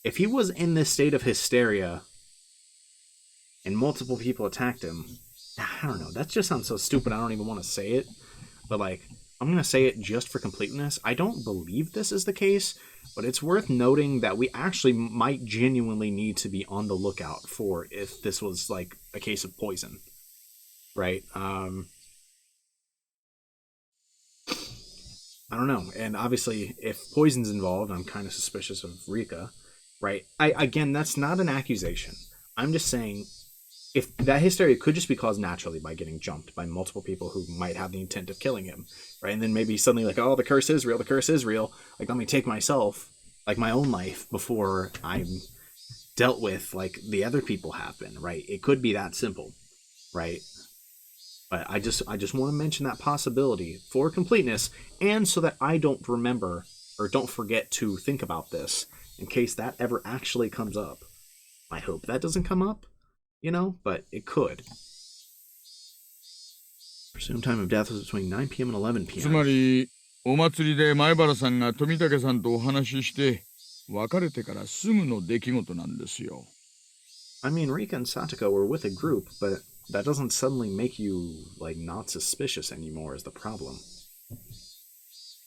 if he was in this state of hysteria and multiple people attacked him, I don't know, that just sounds so stupid I don't even want to say it. But, like, I'm going to say it just for completeness. I don't believe this is the case, but it's worth noting that we actually might genuinely need to be on the lookout for if this was, like, a case of poison. Right? I don't know. And obviously, if poison's involved, I'm kind of suspicious of Rika. Right? Again, that's not an accusation. I'm just saying, if that hysteria could just be caused naturally by getting jumped by multiple people who might have the intent of killing him, right? And then maybe suddenly like, oh, the curse is real, like, let me take myself, like, my own life before I'm dealt with like the other people have been, right? It could be that simple, right? But I just want to mention that possibility for completeness, and so that I don't remember or don't forget to think about this in case that ever actually comes up. I hope that doesn't come up. You know, but it could. Presumed time of death was between 9 p.m. and 11 p.m. つまり、お祭りで前原さんが富武さんとお話しして、別れてからすぐの出来事なんですよ。I mean, Rika and Satoko were with a group, but that doesn't suddenly make you, like, not suspicious anymore is the problem.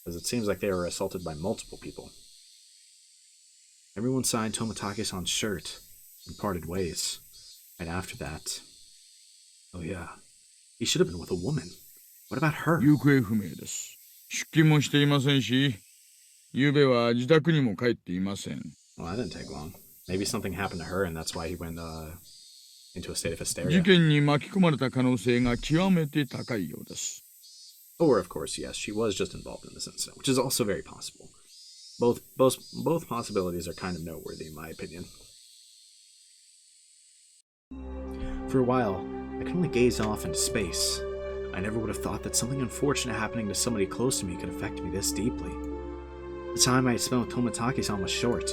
Because it seems like they were assaulted by multiple people. Everyone signed Tomitake-san's shirt and parted ways. Right after that... Oh yeah, he should have been with a woman. What about her? 行方不明です。出勤もしていませんし、昨べは自宅にも帰っていません。Well, that didn't take long. Maybe something happened to her and that's why he went into a state of hysteria. 事件に巻き込まれた可能性が極めて高いようです。Or, of course, yes, she was just involved in this incident, which is also very possible. Both possibilities are kind of noteworthy, in my opinion. For a while, I could only gaze off into space. I never would have thought that something unfortunate happening to somebody close to me could affect me this deeply. The time I had spent with Tomitake-san was short,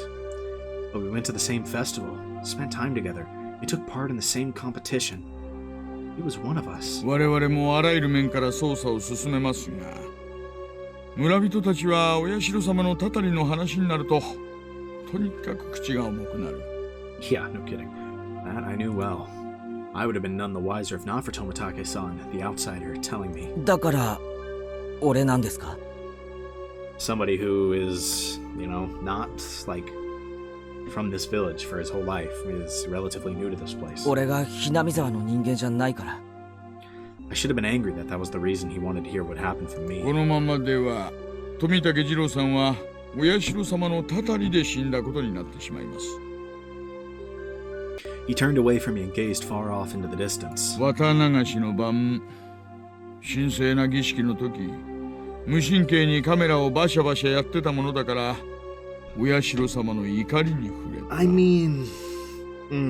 but we went to the same festival, spent time together, and took part in the same competition. He was one of us. 我々もあらゆる面から捜査を進めますが、村人たちはお社様のたたりの話になると、とにかく口が重くなる。Yeah, no kidding. That I knew well. I would have been none the wiser if not for Tomitake-san, the outsider, telling me. だから俺なんですか？ Somebody who is, not, like, from this village for his whole life, is relatively new to this place. 俺がひなみ沢の人間じゃないから。I should have been angry that was the reason he wanted to hear what happened from me. このままでは、富武次郎さんはお社様のたたりで死んだことになってしまいます。He turned away from me and gazed far off into the distance. 綿流しの晩、神聖な儀式の時、無神経にカメラをバシャバシャやってたものだから、お社様の怒りに触れた。I mean...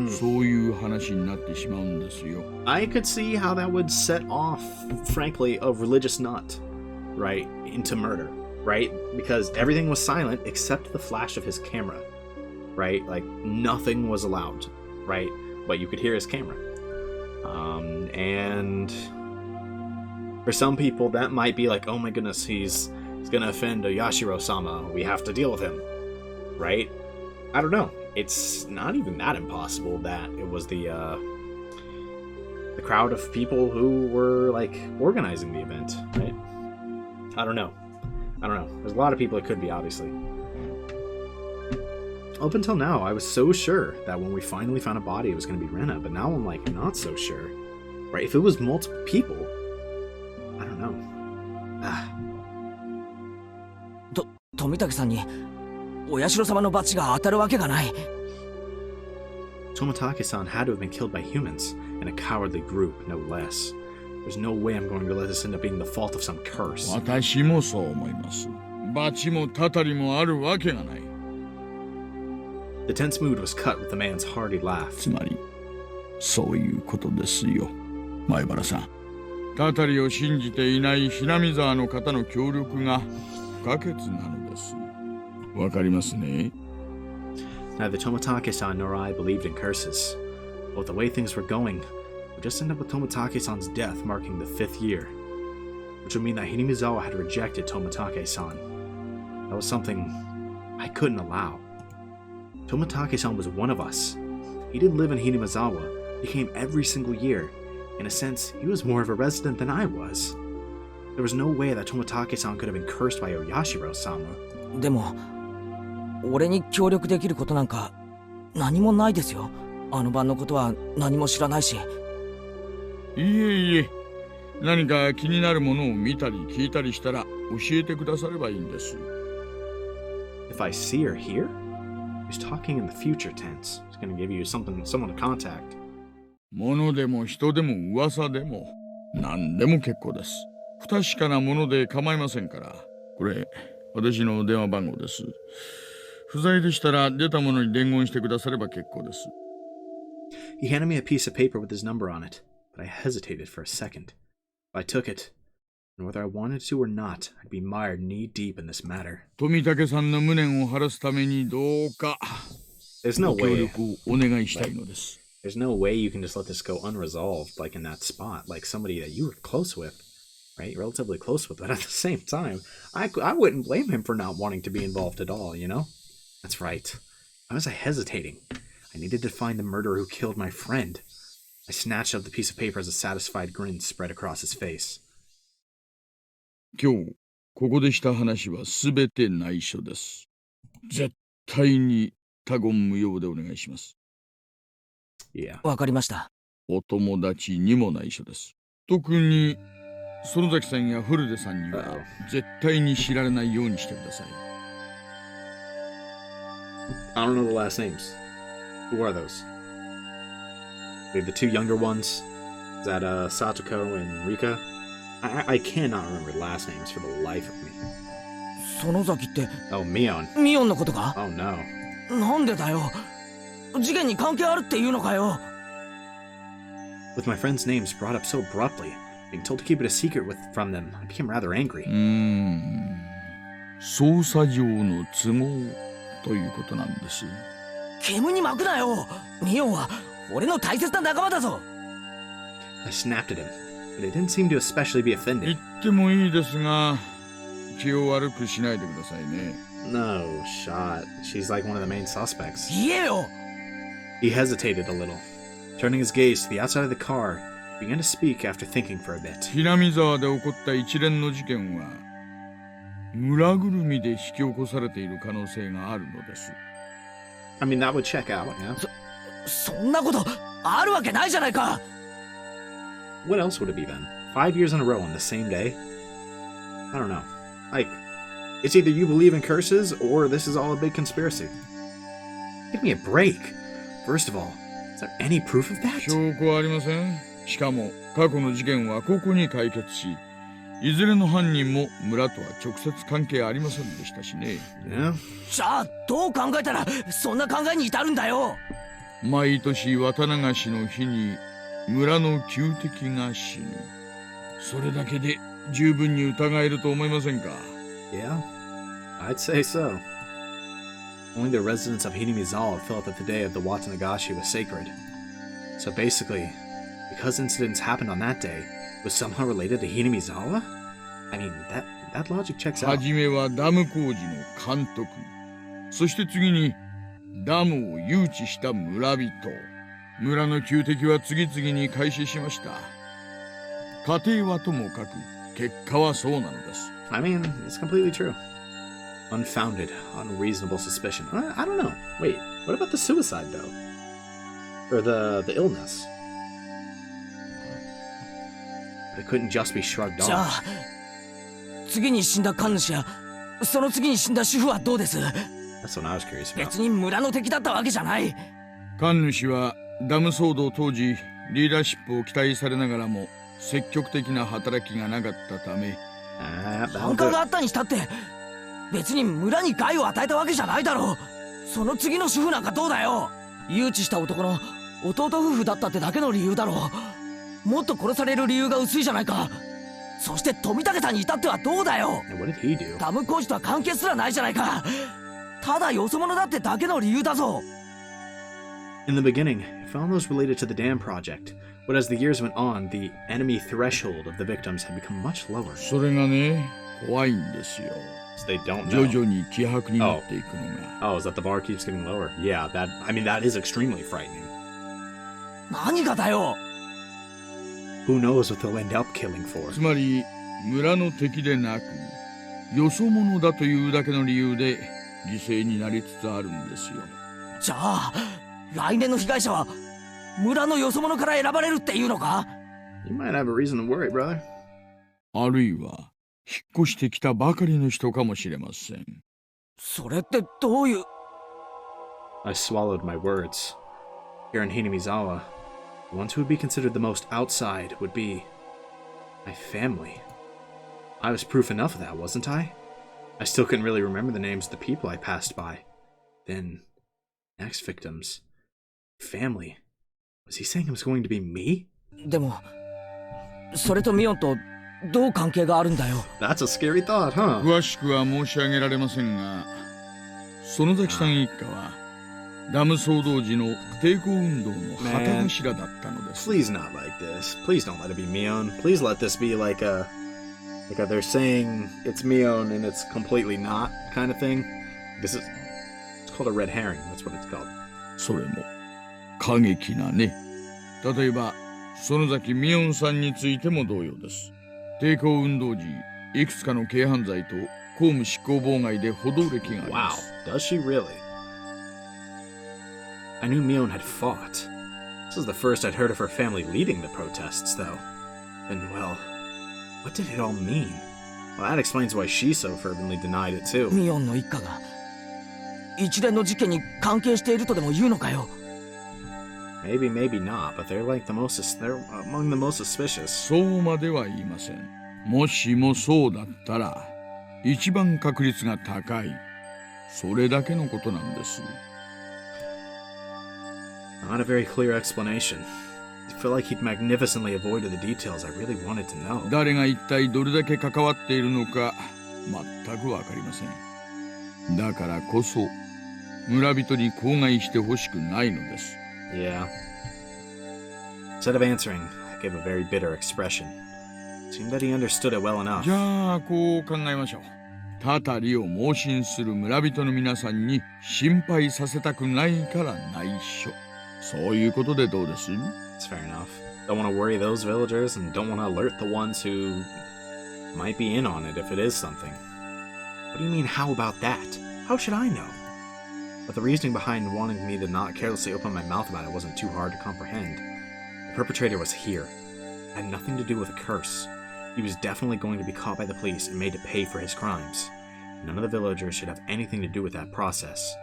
そういう話になってしまうんですよ。I could see how that would set off, frankly, a religious nut, right, into murder, right? Because everything was silent except the flash of his camera, right? Like, nothing was allowed, right? But you could hear his camera. And for some people, that might be like, oh my goodness, he's gonna offend Yashiro-sama. We have to deal with him, right? I don't know. It's not even that impossible that it was the crowd of people who were, like, organizing the event, right? I don't know. There's a lot of people it could be, obviously. Up until now, I was so sure that when we finally found a body, it was going to be Rena, but now I'm, like, not so sure. Right? If it was multiple people, I don't know. Ah. 富武さんにお社様の罰が当たるわけがない。Tomitake-san had to have been killed by humans, in a cowardly group, no less. There's no way I'm going to let this end up being the fault of some curse. 私もそう思います。罰もたたりもあるわけがない。The tense mood was cut with the man's hearty laugh. つまり、そういうことですよ、前原さん。たたりを信じていないひなみ沢の方の協力が不可欠なのです。わかりますね。Neither Tomitake-san nor I believed in curses. But the way things were going, we just ended up with Tomitake-san's death marking the 5th year, which would mean that Hinamizawa had rejected Tomitake-san. That was something I couldn't allow. Tomitake-san was one of us. He didn't live in Hinamizawa. He came every single year. In a sense, he was more of a resident than I was. There was no way that Tomitake-san could have been cursed by Oyashiro-sama. でも俺に協力できることなんか何もないですよ。あの晩のことは何も知らないし。いえいえ、何か気になるものを見たり聞いたりしたら教えてくださればいいんです。If I see or hear? He's talking in the future tense. He's going to give you someone to contact. 物でも人でも噂でも何でも結構です。不確かなもので構いませんから。これ、私の電話番号です。不在でしたら出たものに伝言してくだされば結構です。He handed me a piece of paper with his number on it, but I hesitated for a second. I took it, and whether I wanted to or not, I'd be mired knee-deep in this matter. 富武さんの無念を晴らすためにどうか There's no ご協 way. 力をお願いしたいのです。There's no way you can just let this go unresolved, like in that spot, like somebody that you were close with, right? Relatively close with, but at the same time, I wouldn't blame him for not wanting to be involved at all, you know? That's right. Why was I hesitating? I needed to find the murderer who killed my friend. I snatched up the piece of paper as a satisfied grin spread across his face. 今日ここでした話はすべて内緒です。絶対に他言無用でお願いします。Yeah. わかりました。お友達にも内緒です。特に園崎さんや古出さんには絶対に知られないようにしてください。I don't know the last names. Who are those? They're the two younger ones. Is that Satoko and Rika? I cannot remember last names for the life of me. 園崎って。Oh, Mion. ミオンのことか？ Oh no. なんでだよ。事件に関係あるっていうのかよ。With my friends' names brought up so abruptly, being told to keep it a secret from them, I became rather angry. 捜査上の都合ということなんです。煙に巻くなよ。ミオンは俺の大切な仲間だぞ。I snapped at him, but it didn't seem to especially be 言 offended. ってもいいですが、気を悪くしないでくださいね。No shot. She's like one of the main suspects. 言えよ。He hesitated a little, turning his gaze to the outside of the car, began to speak after thinking for a bit. 南沢で起こった一連の事件は村ぐるみで引き起こされている可能性があるのです。I mean, that would check out, yeah? そんなことあるわけないじゃないか。What else would it be then? 5 years in a row on the same day? I don't know. Like, it's either you believe in curses, or this is all a big conspiracy. Give me a break. First of all, is there any proof of that? 証拠はありません。しかも過去の事件はここに解決し、いずれの犯人も村とは直接関係ありませんでしたしね。Yeah? じゃあどう考えたらそんな考えに至るんだよ。毎年綿流しの日に村の旧敵が死ぬ。それだけで十分に疑えると思いませんか？ Yeah, I'd say so. Only the residents of Hinamizawa felt that the day of the Watanagashi was sacred. So basically, because incidents happened on that day, it was somehow related to Hinamizawa? I mean, that logic checks out. はじめはダム工事の監督、そして次にダムを誘致した村人。村の旧敵は次々に開始しました。家庭はともかく結果はそうなのです。I mean, it's completely true. Unfounded, unreasonable suspicion. I don't know. Wait, what about the suicide, though? Or the illness? It couldn't just be shrugged じゃ off. あ次に死んだ神主やその次に死んだ主婦はどうです？ That's what I was curious about. 別に村の敵だったわけじゃない。神主はダム騒動当時リーダーシップを期待されながらも積極的な働きがなかったため、反感があったにしたって別に村に害を与えたわけじゃないだろう。その次の主婦なんかどうだよ。誘致した男の弟夫婦だったってだけの理由だろう。もっと殺される理由が薄いじゃないか。そして富武さんに至ってはどうだよ。 What did he do? ダム工事とは関係すらないじゃないか。ただよそ者だってだけの理由だぞ。In the beginning, it found those related to the dam project, but as the years went on, the enemy threshold of the victims had become much lower. それがね、怖いんですよ。So they don't 徐 know. 々に希薄になっていくのが。Oh, is that the bar keeps getting lower? Yeah, that is extremely frightening. 何がだよ。Who knows what they'll end up killing for? つまり村の敵でなくよそ者だというだけの理由で犠牲になりつつあるんですよ。じゃあ来年の被害者は村のよそ者から選ばれるっていうのか？ You might have a reason to worry, brother. あるいは引っ越してきたばかりの人かもしれません。それってどういう？ I swallowed my words. Here in Hinamizawa, the ones who would be considered the most outside would be my family. I was proof enough of that, wasn't I? I still couldn't really remember the names of the people I passed by. Then, next victims. Family. Was he saying it was going to be me? でもそれとミオンとどう関係があるんだよ。 That's a scary thought, huh? 詳しくは申し上げられませんが、園崎さん一家はダム騒動時の抵抗運動の旗頭だったのです。 Please not like this. Please don't let it be Mion. Please let this be like a they're saying it's Mion and it's completely not kind of thing. It's It's called a red herring. That's what it's called. それも過激なね。例えば園崎美音さんについても同様です。抵抗運動時いくつかの軽犯罪と公務執行妨害で補導歴があります。Wow, does she really? I knew Mion had fought. This was the first I'd heard of her family leading the protests, though. And, well, what did it all mean? Well, that explains why she so fervently denied it, too. ミオンの一家が一連の事件に関係しているとでも言うのかよ。Maybe, maybe not, but they're among the most suspicious. そうまでは言いません。もしもそうだったら、一番確率が高い。それだけのことなんです。Not a very clear explanation. I feel like he'd magnificently avoided the details I really wanted to know. 誰が一体どれだけ関わっているのか、全くわかりません。だからこそ、村人に口外してほしくないのです。Yeah. Instead of answering, I gave a very bitter expression. It seemed that he understood it well enough. じゃあ、こう考えましょう。たたりを盲信する村人の皆さんに心配させたくないから内緒。そういうことでどうです？ It's fair enough. Don't want to worry those villagers and don't want to alert the ones who might be in on it if it is something. What do you mean, how about that? How should I know? But the reasoning behind wanting me to not carelessly open my mouth about it wasn't too hard to comprehend. The perpetrator was here. It had nothing to do with a curse. He was definitely going to be caught by the police and made to pay for his crimes. None of the villagers should have anything to do with that process.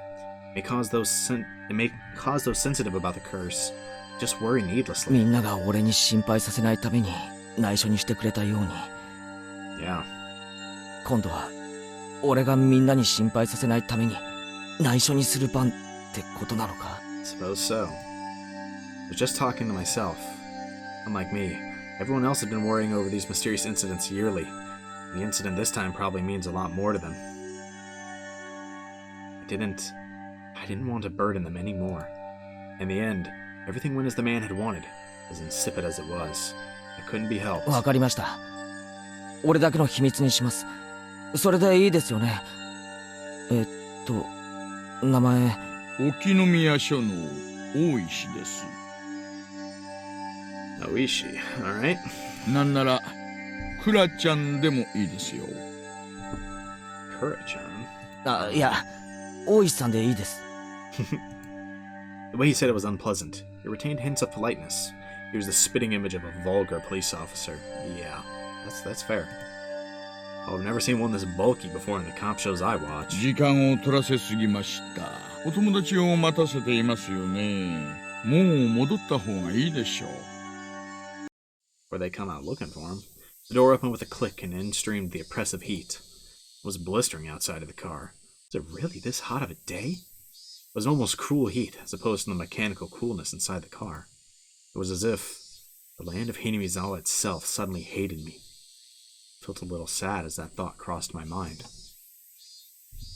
It may cause those sensitive about the curse to just worry needlessly. みんなが俺に心配させないために内緒にしてくれたように。Yeah. 今度は俺がみんなに心配させないために内緒にする番ってことなのか？ Suppose so. I was just talking to myself. Unlike me, everyone else had been worrying over these mysterious incidents yearly. The incident this time probably means a lot more to them. I didn't want to burden them anymore. In the end, everything went as the man had wanted, as insipid as it was. It couldn't be helped. わかりました。俺だけの秘密にします。それでいいですよね。名前。沖宮署の大石です。Oishi, alright. なんなら、クラちゃんでもいいですよ。Kura-chan? いや、大石さんでいいです。The way he said it was unpleasant. It retained hints of politeness. He was the spitting image of a vulgar police officer. Yeah, that's fair. Oh, I've never seen one this bulky before in the cop shows I watch. 時間を取らせすぎました。お友達を待たせていますよね。もう戻った方がいいでしょう。Where they come out looking for him. The door opened with a click and in streamed the oppressive heat. It was blistering outside of the car. Was it really this hot of a day? It was almost cruel heat, as opposed to the mechanical coolness inside the car. It was as if the land of Hinamizawa itself suddenly hated me. I felt a little sad as that thought crossed my mind.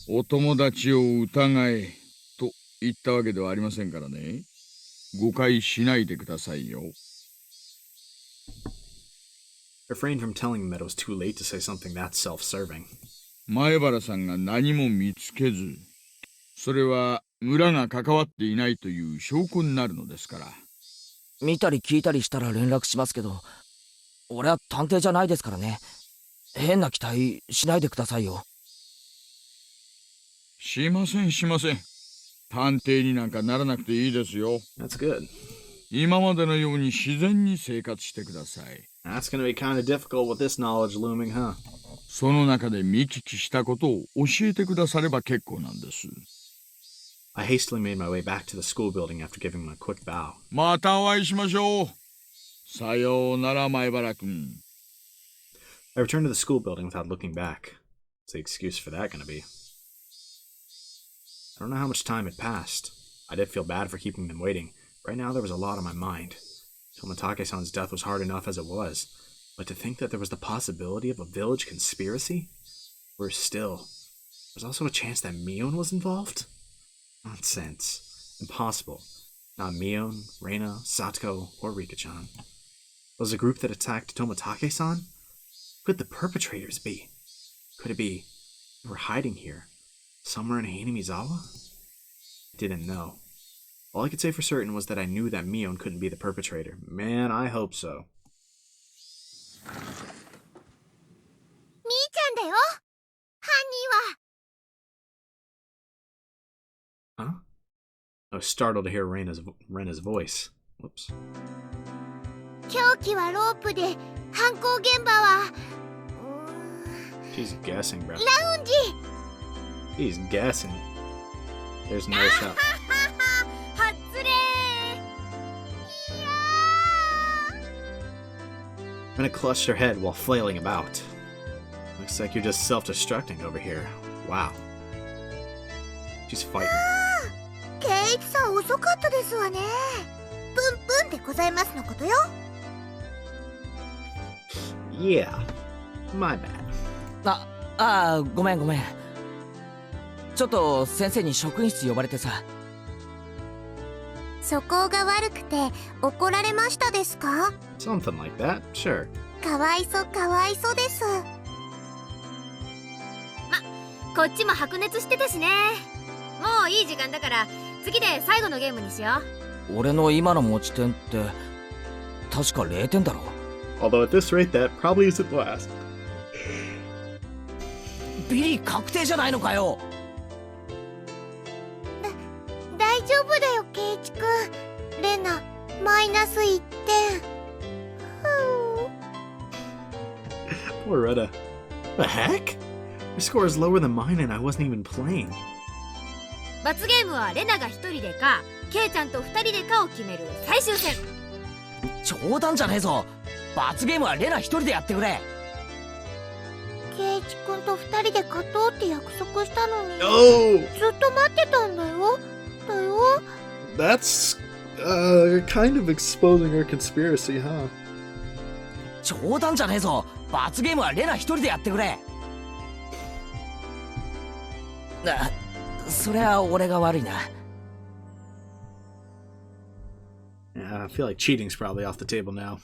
お友達を疑えと言ったわけではありませんからね。誤解しないでくださいよ。I refrained from telling him that it was too late to say something that self-serving. 前原さんが何も見つけず、それは村が関わっていないという証拠になるのですから。見たり聞いたりしたら連絡しますけど、俺は探偵じゃないですからね。変な期待しないでくださいよ。しませんしません。探偵になんかならなくていいですよ。That's good. 今までのように自然に生活してください。That's going to be kind of difficult with this knowledge looming, huh? その中で見聞きしたことを教えてくだされば結構なんです。I hastily made my way back to the school building after giving him a quick bow. またお会いしましょう。さようなら、前原君。I returned to the school building without looking back. What's the excuse for that going to be? I don't know how much time had passed. I did feel bad for keeping them waiting. Right now there was a lot on my mind. Tomatake-san's death was hard enough as it was, but to think that there was the possibility of a village conspiracy? Worse still, there's also a chance that Mion was involved? Nonsense. Impossible. Not Mion, Reina, Satoko, or Rika-chan. Was it a group that attacked Tomatake-san? Who could the perpetrators be? Could it be they were hiding here, somewhere in Hinamizawa? Didn't know. All I could say for certain was that I knew that Mion couldn't be the perpetrator. Man, I hope so. みーちゃんだよ犯人は。 Huh? I was startled to hear Rena's voice. Whoops. 凶器はロープで犯行現場は She's guessing, bro. ラウンジ He's guessing. There's no shot. はつれー Rena clutched her head while flailing about. Looks like you're just self-destructing over here. Wow. She's fighting. ケイチさん遅かったですわね。プンプンでございますのことよ。 Yeah. My bad. ごめん。ちょっと先生に職員室呼ばれてさ。素行が悪くて怒られましたですか？ Something like that. Sure. かわいそうです。こっちも白熱してたしね。もういい時間だから次で最後のゲームにしよう。俺の今の持ち点って確か0点だろ。 Although at this rate, that probably isn't the last. ビリ確定じゃないのかよ。大丈夫だよケイチくん。レナマイナス1点。Poor Retta. The heck? Your score is lower than mine and I wasn't even playing. 罰ゲームはレナが1人でかケイちゃんと2人でかを決める最終戦。冗談じゃねえぞ。罰ゲームはレナ1人でやってくれ。ケイチくんと2人で勝とうって約束したのに。 Oh! ずっと待ってたんだよ。That's, kind of exposing our conspiracy, huh? 冗談じゃねえぞ。罰ゲームはレナ1人でやってくれ。そりゃ俺が悪いな。Yeah, I feel like cheating's probably off the table now.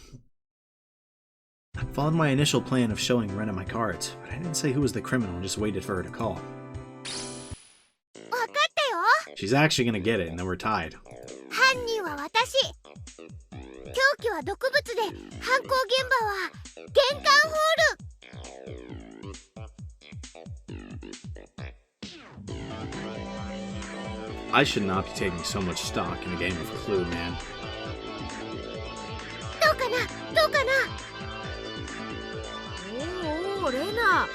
I followed my initial plan of showing Rena my cards, but I didn't say who was the criminal and just waited for her to call. 分かったよ。 She's actually gonna get it, and then we're tied. 犯人は私。凶器は毒物で犯行現場は玄関ホール。 I should not be taking so much stock in a game of Clue, man. どうかな。おおレナ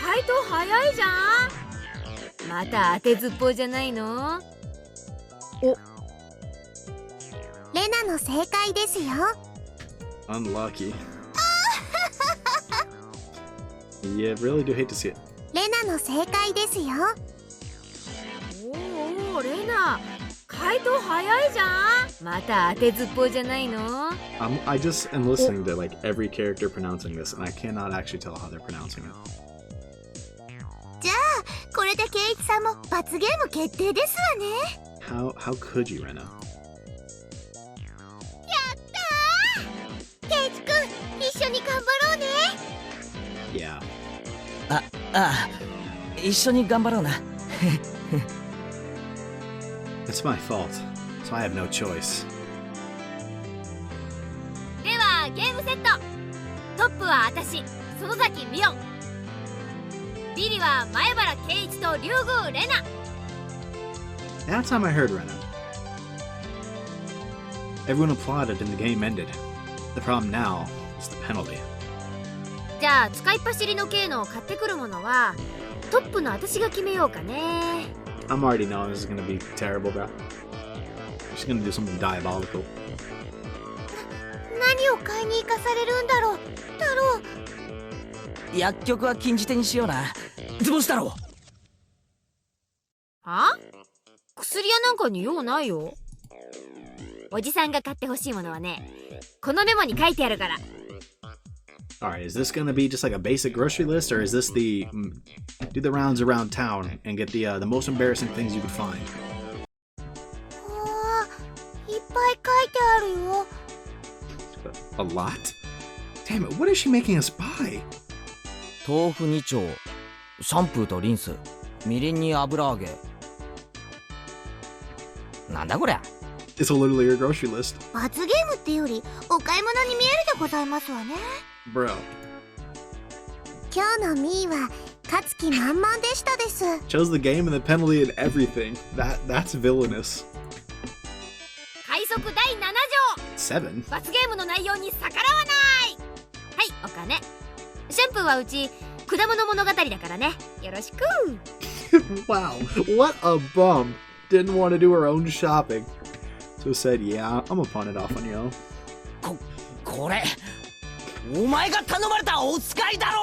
回答早いじゃん。また当てずっぽうじゃないの？おレナの正解ですよ。 Unlucky. You really do hate to see it. レナの正解ですよ。おおレナ回答早いじゃん。また当てずっぽうじゃないの？ I just am listening to like every character pronouncing this, and I cannot actually tell how they're pronouncing it. じゃあこれでケイチさんも罰ゲーム決定ですわね。 How could you, Rena? やったー。ケイチくん一緒に頑張ろうね。 Yeah. 一緒に頑張ろうな。It's my fault, so I have no choice. ではゲームセット。トップは私園崎美音。ビリは前原圭一と龍宮レナ。 That time I heard Rena. Everyone applauded and the game ended. The problem now is the penalty. じゃあ使いっ走りの系のを買ってくるものはトップの私が決めようかね。 I'm already knowing this is gonna be terrible, bro. She's gonna do something diabolical. 何を買いに行かされるんだろう。太郎。薬局は禁じ手にしような。図星太郎。あ？薬屋なんかに用ないよ。おじさんが買ってほしいものはね、このメモに書いてあるから。 Alright, is this gonna be just like a basic grocery list, or is this the do the rounds around town and get the most embarrassing things you could find? いっぱい書いてあるよ。 A lot? Damn it, what is she making us buy? 豆腐2丁、シャンプーとリンス、みりんに油揚げ。なんだこりゃ。 It's literally your grocery list. 罰ゲームってよりお買い物に見えるでございますわね。 Bro. 今日のミーは勝つ気満々でしたです。 Chose the game and the penalty and everything. That's villainous. 快速第7条 7? 罰ゲームの内容に逆らわない。はい、お金。シャンプーはうち果物物語だからね。よろしく。 Wow, what a bum. Didn't want to do her own shopping. So said, yeah, I'm gonna pawn it off on you. これお前が頼まれたお使いだろ。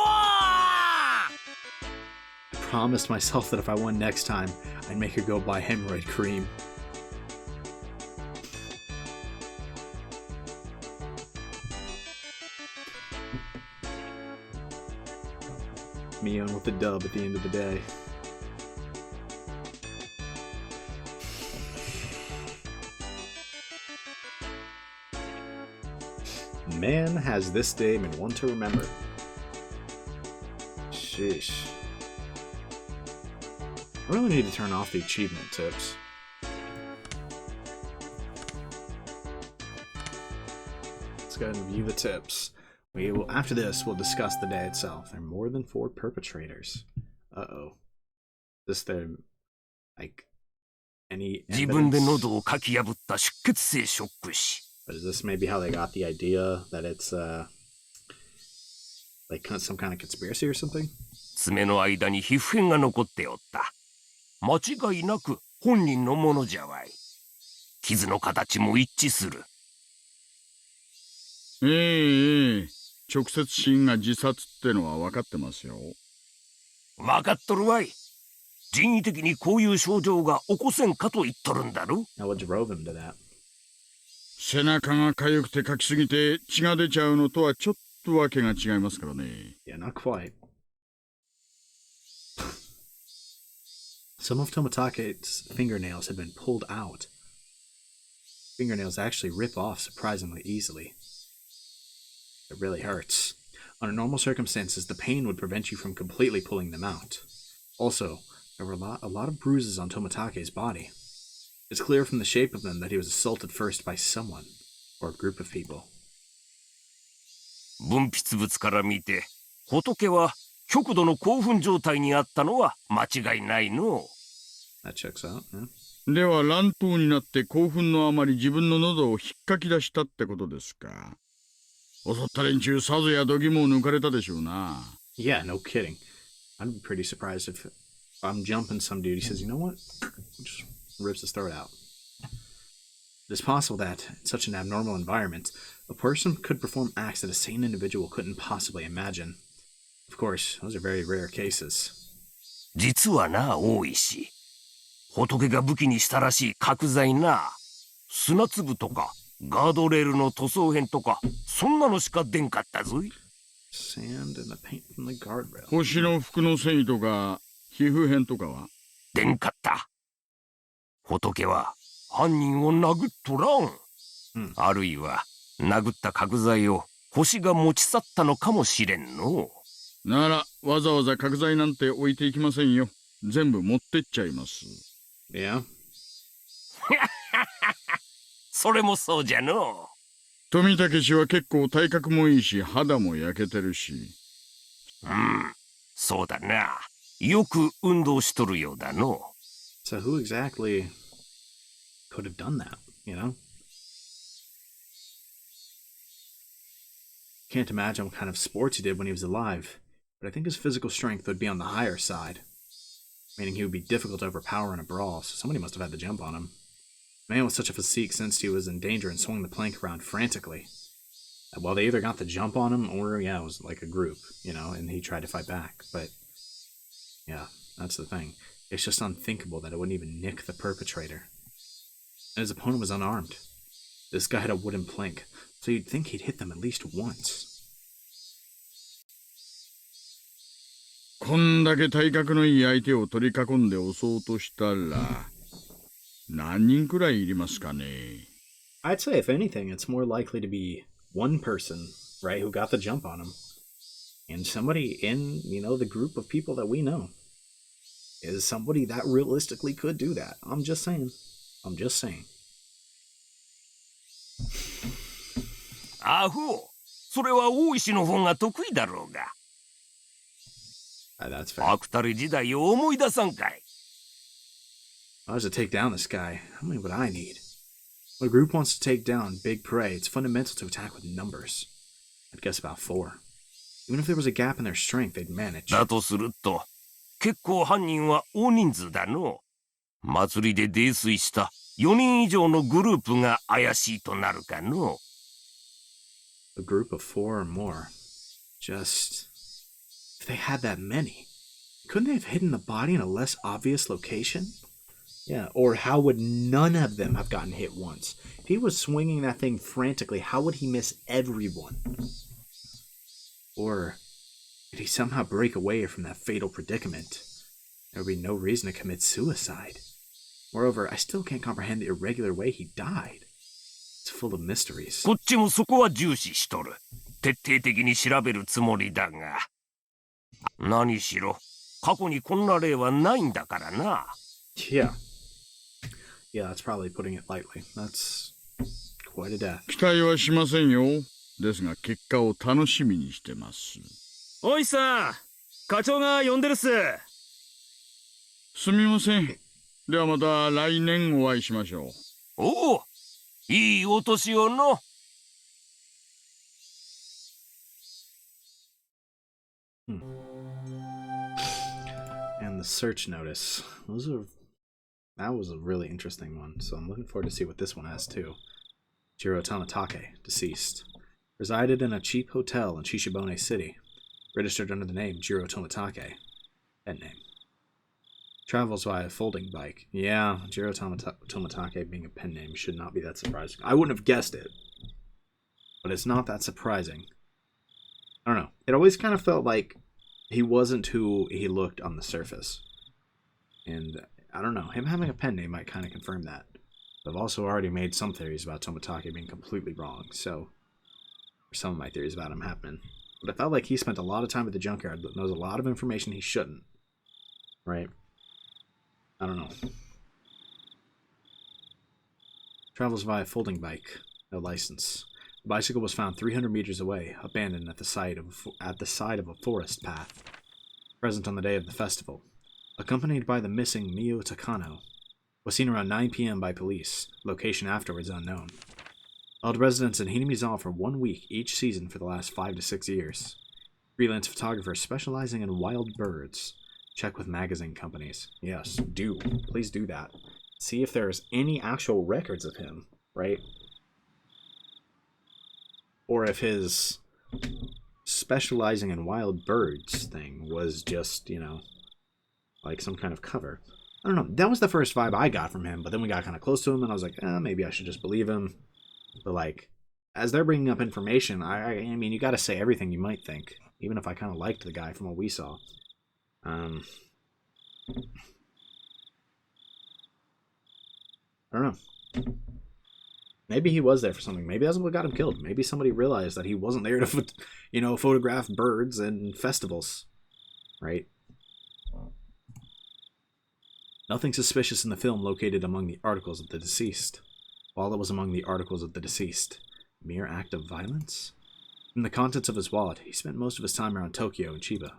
Promised myself that if I won next time, I'd make her go buy hemorrhoid cream. Mion with the dub at the end of the day. Man, has this day been one to remember. Sheesh. I really need to turn off the achievement tips. Let's go ahead and view the tips. We will, after this, we'll discuss the day itself. There are more than 4 perpetrators. Uh-oh. Is there, like, any evidence? But is this maybe how they got the idea that it's, like, some kind of conspiracy or something? 爪の間に皮膚片が残っておった。間違いなく本人のものじゃわい。傷の形も一致する。直接死因が自殺ってのは分かってますよ。分かっとるわい。人為的にこういう症状が起こせんかと言っとるんだろ。Now what drove him to that? 背中が痒くてかきすぎて血が出ちゃうのとはちょっとわけが違いますからね。Yeah, not quite. Some of Tomotake's fingernails had been pulled out. Fingernails actually rip off surprisingly easily. It really hurts. Under normal circumstances, the pain would prevent you from completely pulling them out. Also, there were a lot of bruises on Tomotake's body. It's clear from the shape of them that he was assaulted first by someone, or a group of people. 分泌物から見て、仏は極度の興奮状態にあったのは間違いないの。That checks out, yeah. では乱闘になって興奮のあまり自分の喉を引っかき出したってことですか。襲った連中さぞや度肝を抜かれたでしょうな。Yeah, no kidding. I'd be pretty surprised if I'm jumping some dude, he says, you know what? Just rips his throat out. It is possible that, in such an abnormal environment, a person could perform acts that a sane individual couldn't possibly imagine. Of course, those are very rare cases. 実はな、大石。仏が武器にしたらしい角材な。砂粒とか、ガードレールの塗装片とか、そんなのしか出んかったぞい。Sand and the paint from the guardrail. 星の服の繊維とか、皮膚片とかは出んかった。仏は犯人を殴っとらん。あるいは、殴った角材を星が持ち去ったのかもしれんの。なら、わざわざ角材なんて置いていきませんよ。全部持ってっちゃいます。Yeah? それもそうじゃの。富武氏は結構体格もいいし、肌も焼けてるし。そうだな。よく運動しとるようだの。So who exactly could have done that, you know? Can't imagine what kind of sports he did when he was alive, but I think his physical strength would be on the higher side, meaning he would be difficult to overpower in a brawl, so somebody must have had to jump on him. The man with such a physique sensed he was in danger and swung the plank around frantically. Well, they either got the jump on him or, yeah, it was like a group, you know, and he tried to fight back, but yeah, that's the thing. It's just unthinkable that it wouldn't even nick the perpetrator. And his opponent was unarmed. This guy had a wooden plank, so you'd think he'd hit them at least once. こんだけ体格のいい相手を取り囲んで襲おうとしたら、何人くらいいりますかね。I'd say if anything, it's more likely to be one person, right, who got the jump on him. And somebody in, you know, the group of people that we know is somebody that realistically could do that. I'm just saying. I'm just saying. アホ。それは大石の方が得意だろうが。That's fair. アクタレ時代を思い出さんかい。If I was to take down this guy, how many would I need? When a group wants to take down big prey, it's fundamental to attack with numbers. I'd guess about 4. Even if there was a gap in their strength, they'd manage. だとすると、結構犯人は大人数だの。祭りで泥酔した4人以上のグループが怪しいとなるかの。A group of 4 or more. Just... If they had that many, couldn't they have hidden the body in a less obvious location? Yeah, or how would none of them have gotten hit once? If he was swinging that thing frantically, how would he miss everyone? Or did he somehow break away from that fatal predicament? There would be no reason to commit suicide. Moreover, I still can't comprehend the irregular way he died. It's full of mysteries. こっちもそこは重視しとる。徹底的に調べるつもりだが。何しろ、過去にこんな例はないんだからな。Yeah. Yeah, that's probably putting it lightly. That's quite a death. 期待はしませんよ。ですが結果を楽しみにしてます。おいさん、課長が呼んでるっす。すみません。ではまた来年お会いしましょう。おお、いいお年をの。And the search notice. That was a really interesting one, so I'm looking forward to see what this one has too. Jiro Tamatake, deceased. Resided in a cheap hotel in Shishibone City. Registered under the name Jiro Tomatake. Pet name. Travels via folding bike. Yeah, Jiro Tomatake being a pen name should not be that surprising. I wouldn't have guessed it. But it's not that surprising. I don't know. It always kind of felt like he wasn't who he looked on the surface. And I don't know. Him having a pen name might kind of confirm that. But I've also already made some theories about Tomatake being completely wrong. So, or some of my theories about him happening. But it felt like he spent a lot of time at the junkyard, but knows a lot of information he shouldn't. Right? I don't know. Travels via folding bike. No license. The bicycle was found 300 meters away, abandoned at the side of a forest path. Present on the day of the festival. Accompanied by the missing Mio Takano. Was seen around 9 p.m. by police. Location afterwards unknown. Held residence in Hinamizawa for 1 week each season for the last 5 to 6 years. Freelance photographer specializing in wild birds. Check with magazine companies. Yes, do. Please do that. See if there's any actual records of him, right? Or if his specializing in wild birds thing was just, like some kind of cover. I don't know. That was the first vibe I got from him, but then we got kind of close to him and I was like, maybe I should just believe him. But like, as they're bringing up information, I mean, you got to say everything you might think, even if I kind of liked the guy from what we saw. I don't know. Maybe he was there for something. Maybe that's what got him killed. Maybe somebody realized that he wasn't there to, photograph birds and festivals. Right? Nothing suspicious in the film located among the articles of the deceased. Wallet was among the articles of the deceased. Mere act of violence? In the contents of his wallet, he spent most of his time around Tokyo and Chiba.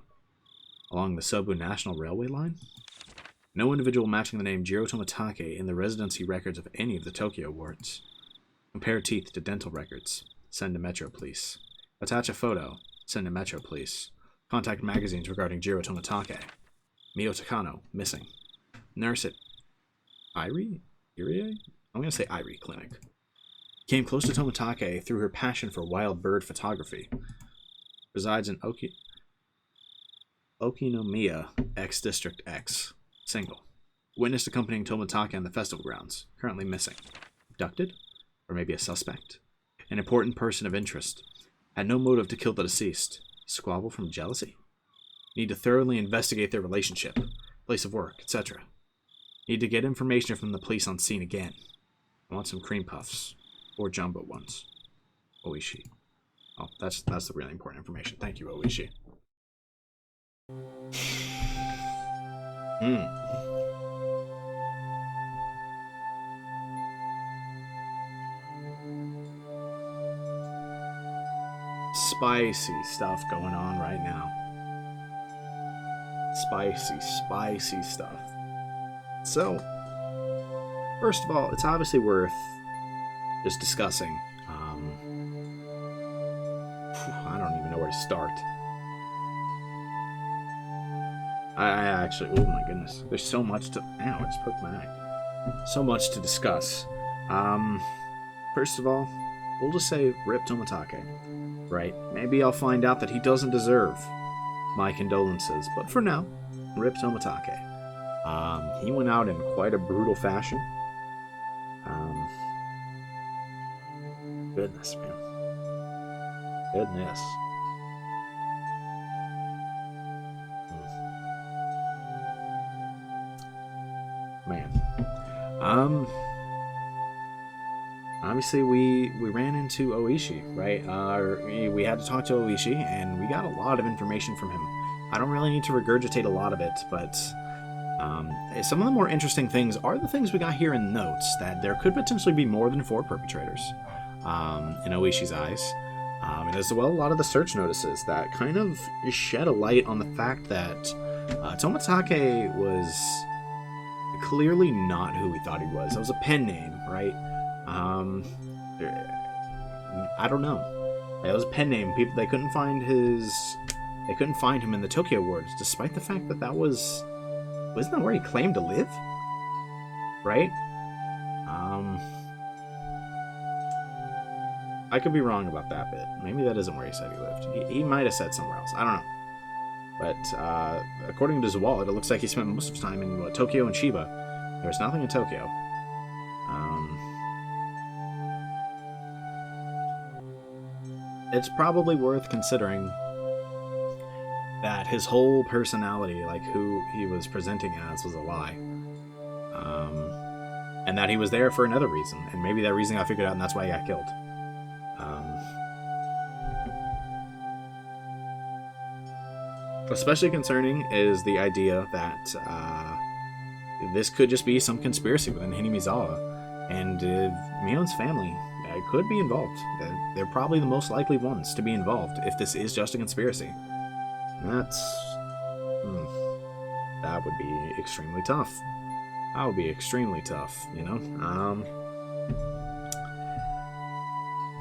Along the Sobu National Railway line? No individual matching the name Jiro Tomatake in the residency records of any of the Tokyo wards. Compare teeth to dental records. Send to Metro Police. Attach a photo. Send to Metro Police. Contact magazines regarding Jiro Tomatake. Mio Takano, missing. Nurse at Irie? I'm going to say Irie Clinic. Came close to Tomatake through her passion for wild bird photography. Resides in Okinomiya X District X. Single. Witnessed accompanying Tomatake on the festival grounds. Currently missing. Abducted? Or maybe a suspect? An important person of interest. Had no motive to kill the deceased. Squabble from jealousy? Need to thoroughly investigate their relationship. Place of work, etc. Need to get information from the police on scene again. I want some cream puffs. Or jumbo ones. Oishi. Oh, that's the really important information. Thank you, Oishi. spicy stuff going on right now. Spicy stuff. So, first of all, it's obviously worth just discussing. I don't even know where to start. I actually, oh my goodness, there's so much to. Ow, I just poked my eye. So much to discuss. First of all, we'll just say rip Tomatake, right? Maybe I'll find out that he doesn't deserve my condolences, but for now, rip Tomatake. He went out in quite a brutal fashion. Goodness, man. Goodness. Man. Obviously we ran into Oishi, right? We had to talk to Oishi, and we got a lot of information from him. I don't really need to regurgitate a lot of it, but some of the more interesting things are the things we got here in notes, that there could potentially be more than 4 perpetrators in Oishi's eyes. And as well, a lot of the search notices that kind of shed a light on the fact that Tomatake was clearly not who we thought he was. It was a pen name, right? I don't know. It was a pen name. People, they couldn't find him in the Tokyo wards, despite the fact that wasn't that where he claimed to live? Right? I could be wrong about that bit. Maybe that isn't where he said he lived. He might have said somewhere else. I don't know. But according to his wallet, it looks like he spent most of his time in Tokyo and Chiba. There's nothing in Tokyo. It's probably worth considering that his whole personality, like who he was presenting as, was a lie. And that he was there for another reason. And maybe that reason got figured out, and that's why he got killed. Especially concerning is the idea that this could just be some conspiracy within Hinamizawa, and Mion's family could be involved. They're probably the most likely ones to be involved if this is just a conspiracy. That would be extremely tough. That would be extremely tough, you know?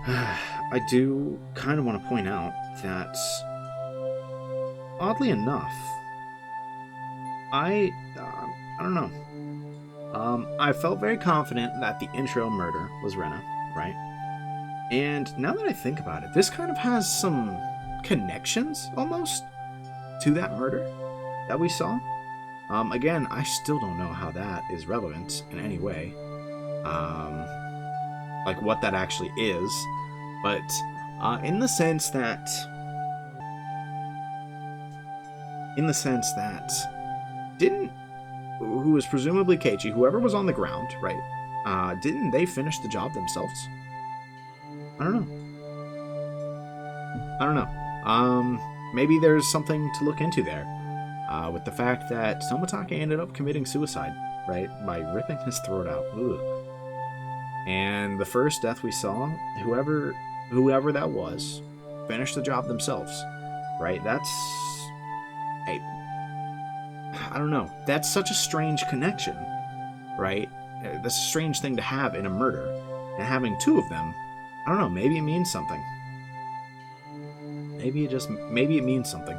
I do kind of want to point out that, oddly enough, I don't know. I felt very confident that the intro murder was Rena, right? And now that I think about it, this kind of has some connections, almost, to that murder that we saw. Again, I still don't know how that is relevant in any way. Like what that actually is. But in the sense that who was presumably Keiichi, whoever was on the ground, right? Didn't they finish the job themselves? I don't know. Maybe there's something to look into there. With the fact that Tomatake ended up committing suicide, right? By ripping his throat out. Ugh. And the first death we saw, whoever that was, finished the job themselves, right? I don't know. That's such a strange connection, right? That's a strange thing to have in a murder. And having 2 of them, I don't know, maybe it means something. Maybe it means something.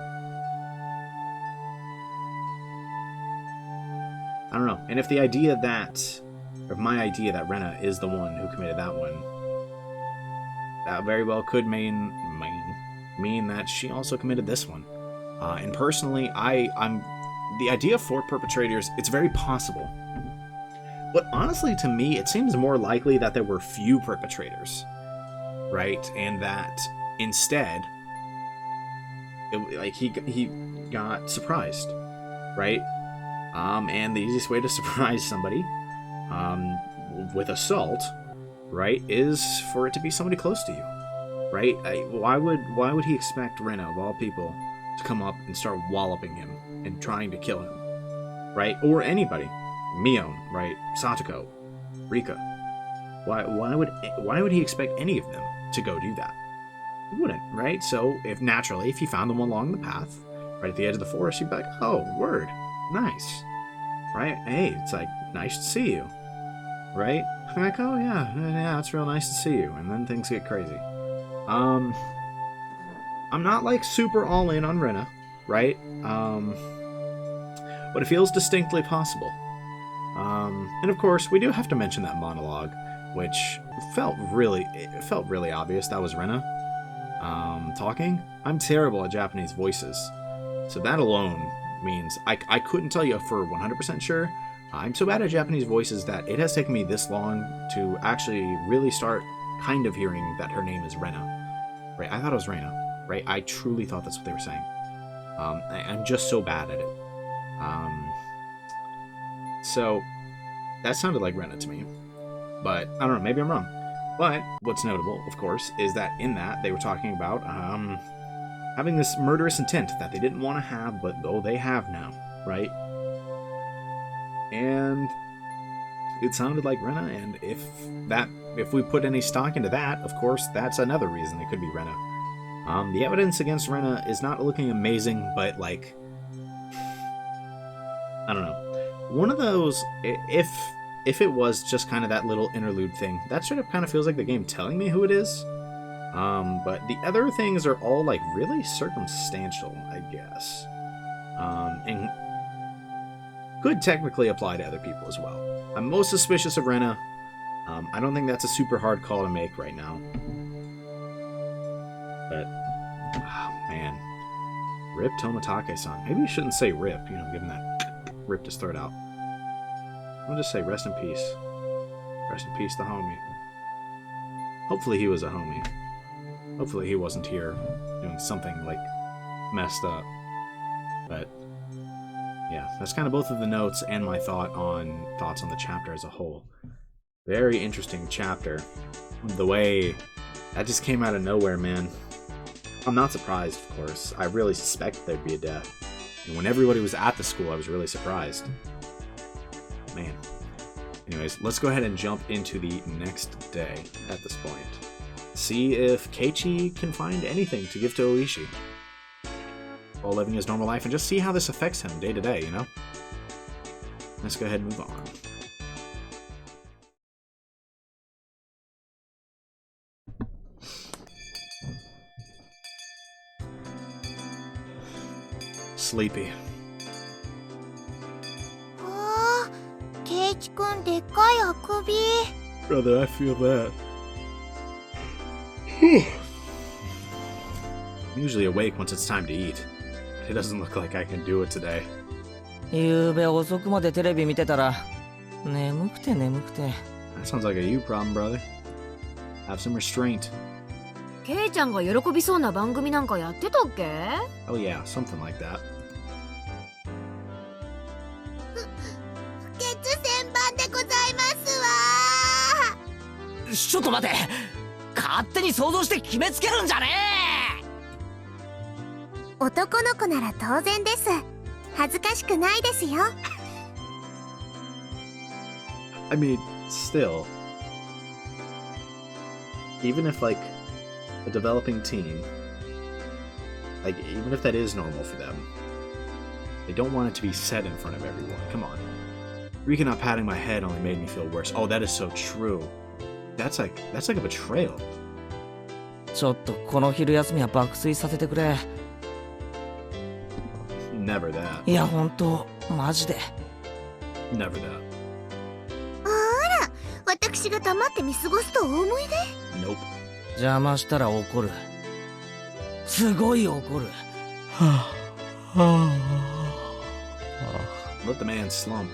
I don't know. And if my idea that Rena is the one who committed that one, that very well could mean that she also committed this one. And personally, I'm the idea of 4 perpetrators, it's very possible. But honestly, to me, it seems more likely that there were few perpetrators, right? And that instead, he got surprised, right? And the easiest way to surprise somebody with assault, right, is for it to be somebody close to you, right? Why would he expect Rena, of all people, to come up and start walloping him and trying to kill him, right? Or anybody, Mion, right? Satoko, Rika. Why would he expect any of them to go do that? You wouldn't, right? So if you found them along the path, right at the edge of the forest, you'd be like, oh, word, nice, right? Hey, it's like, nice to see you, right? I'm like, oh yeah, it's real nice to see you, and then things get crazy. I'm not like super all in on Rena, right? But it feels distinctly possible. And of course, we do have to mention that monologue, which felt really obvious. That was Rena talking. I'm terrible at Japanese voices, so that alone means I couldn't tell you for 100% sure. I'm so bad at Japanese voices that it has taken me this long to actually really start kind of hearing that her name is Rena. Right? I thought it was Rena. Right? I truly thought that's what they were saying. I'm just so bad at it. So that sounded like Rena to me. But I don't know, maybe I'm wrong. But what's notable, of course, is that in that they were talking about having this murderous intent that they didn't want to have, but they have now, right? And it sounded like Rena, and if we put any stock into that, of course, that's another reason it could be Rena. The evidence against Rena is not looking amazing, but like, I don't know. One of those, if it was just kind of that little interlude thing, that straight up kind of feels like the game telling me who it is. But the other things are all like really circumstantial, I guess. And could technically apply to other people as well. I'm most suspicious of Rena. I don't think that's a super hard call to make right now. But, oh man. Rip Tomatake-san. Maybe you shouldn't say rip, give him that ripped his throat out. I'll just say rest in peace. Rest in peace, the homie. Hopefully he was a homie. Hopefully he wasn't here doing something, like, messed up. But, yeah, that's kind of both of the notes and my thoughts on the chapter as a whole. Very interesting chapter. The way that just came out of nowhere, man. I'm not surprised, of course. I really suspected there'd be a death. And when everybody was at the school, I was really surprised. Man. Anyways, let's go ahead and jump into the next day at this point. See if Keiichi can find anything to give to Oishi while living his normal life, and just see how this affects him day to day, Let's go ahead and move on. Sleepy. ケイチくんでっかいあくび。 Brother, I feel that. I'm usually awake once it's time to eat. It doesn't look like I can do it today. ゆうべ遅くまでテレビ見てたら眠くて。 That sounds like a you problem, brother. Have some restraint. ケイちゃんが喜びそうな番組なんかやってたっけ？ Oh yeah, something like that. ケツ旋盤でございますわ。ちょっと待て、勝手に想像して決めつけるんじゃねえ。男の子なら当然です。恥ずかしくないですよ。I mean, still, even if like a developing teen, like even if that is normal for them, they don't want it to be said in front of everyone. Come on. Rika not patting my head only made me feel worse. Oh, that is so true. That's like a betrayal. ちょっとこの昼休みは爆睡させてくれ。 Never that. いや本当マジで。 Never that. あら、私が黙って見過ごすとお思いで。 Nope. 邪魔したら怒る。すごい怒る。 Let the man slump.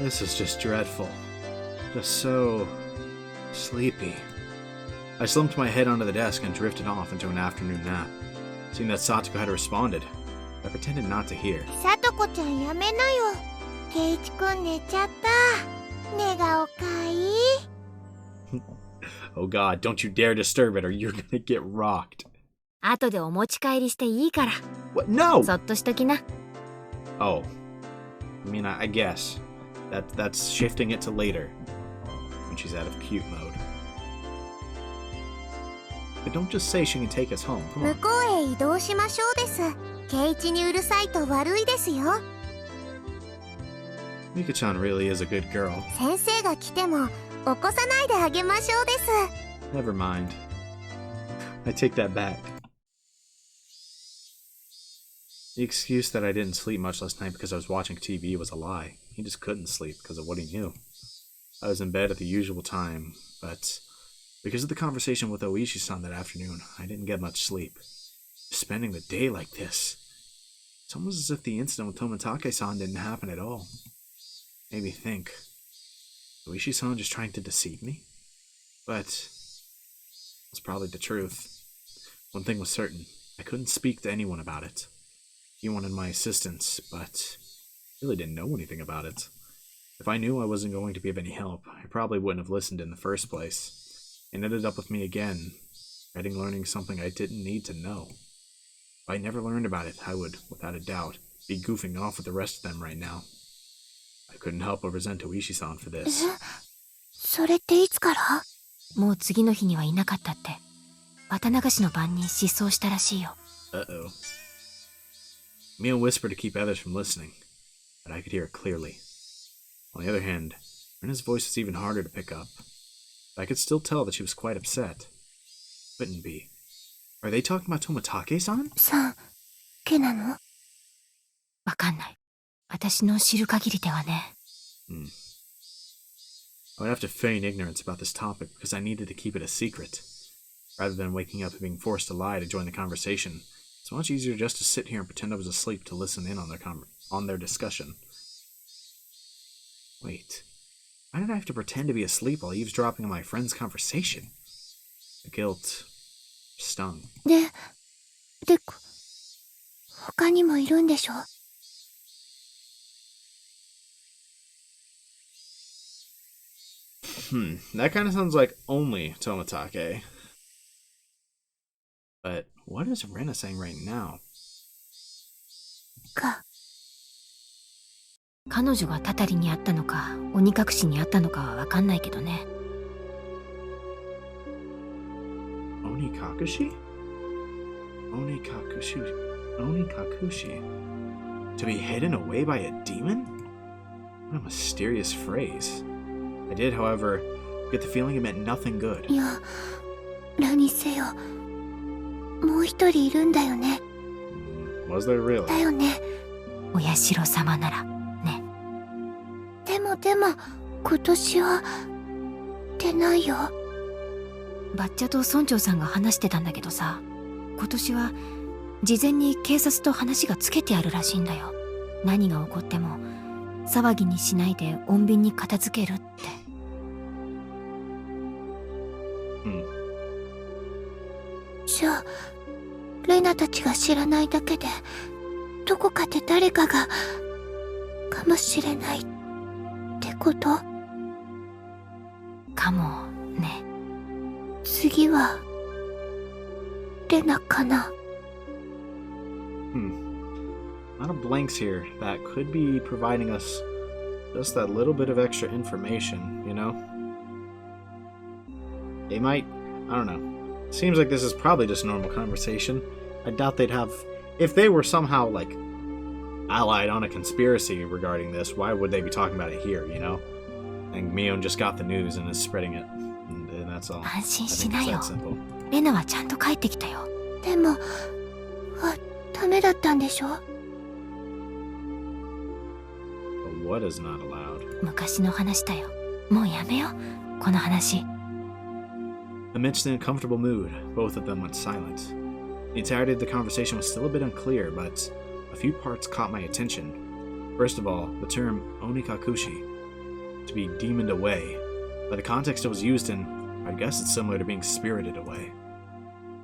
This is just dreadful. Just so sleepy. I slumped my head onto the desk and drifted off into an afternoon nap. Seeing that Satoko had responded, I pretended not to hear. さとこちゃんやめなよ。ケイチくん寝ちゃった。寝顔かいい。 Oh god, don't you dare disturb it or you're gonna get rocked. 後でお持ち帰りしていいから。 What? No! そっとしときな。 Oh. I mean, I guess. That's shifting it to later. When she's out of cute mode. But don't just say she can take us home. Come 向 on. こうへ移動しましょうです。圭一にうるさいと悪いですよ。 Mika-chan really is a good girl. 先生が来ても起こさないであげましょうです。 Never mind. I take that back. The excuse that I didn't sleep much last night because I was watching TV was a lie. He just couldn't sleep because of what he knew. I was in bed at the usual time, but because of the conversation with Oishi-san that afternoon, I didn't get much sleep. Spending the day like this. It's almost as if the incident with Tomatake-san didn't happen at all. Made me think, Oishi-san just trying to deceive me? But it's probably the truth. One thing was certain, I couldn't speak to anyone about it. He wanted my assistance, but really didn't know anything about it. If I knew I wasn't going to be of any help, I probably wouldn't have listened in the first place. It ended up with me again, learning something I didn't need to know. If I never learned about it, I would, without a doubt, be goofing off with the rest of them right now. I couldn't help but resent Oishi-san for this. それっていつから？もう次の日にはいなかったって。綿流しの晩に失踪したらしいよ。Uh-oh. Mio whispered to keep others from listening, but I could hear it clearly. On the other hand, Rena's voice was even harder to pick up. But I could still tell that she was quite upset. Couldn't be. Are they talking about Tomatake-san? さん、けなの？わかんない。私の知る限りではね。I would have to feign ignorance about this topic because I needed to keep it a secret. Rather than waking up and being forced to lie to join the conversation, it's much easier just to sit here and pretend I was asleep to listen in on their discussion. Wait, why did I have to pretend to be asleep while eavesdropping on my friend's conversation? The guilt stung. で、他にもいるんでしょ？ That kind of sounds like only Tomatake. But what is Rena saying right now? 彼女がたたりにあったのか、鬼隠しにあったのかはわかんないけどね。Onikakushi? Onikakushi. To be hidden away by a demon? What a mysterious phrase. I did, however, get the feeling it meant nothing good. いや、何せよ。もう一人いるんだよね。Was there really? だよね。お社様なら、ね。でも、今年は、出ないよ。バッチャと村長さんが話してたんだけどさ、今年は事前に警察と話がつけてあるらしいんだよ。何が起こっても騒ぎにしないで穏便に片付けるって。じゃあ、レナたちが知らないだけで、どこかで誰かが、かもしれないってこと？かもね。次は、レナかな？ A lot of blanks here that could be providing us just that little bit of extra information, you know? They might, I don't know. Seems like this is probably just normal conversation. I doubt they'd have, if they were somehow, like, allied on a conspiracy regarding this, why would they be talking about it here, you know? And Mion just got the news and is spreading it. And that's all. 安心 I し think な it's よ that。simple. レナはちゃんと帰ってきたよ。でも、ダメだったんでしょ？ But what is not allowed? 昔の話だよ。もうやめよ、この話。Amidst an uncomfortable mood, both of them went silent. The entirety of the conversation was still a bit unclear, but a few parts caught my attention. First of all, the term onikakushi, to be demoned away. By the context it was used in, I guess it's similar to being spirited away.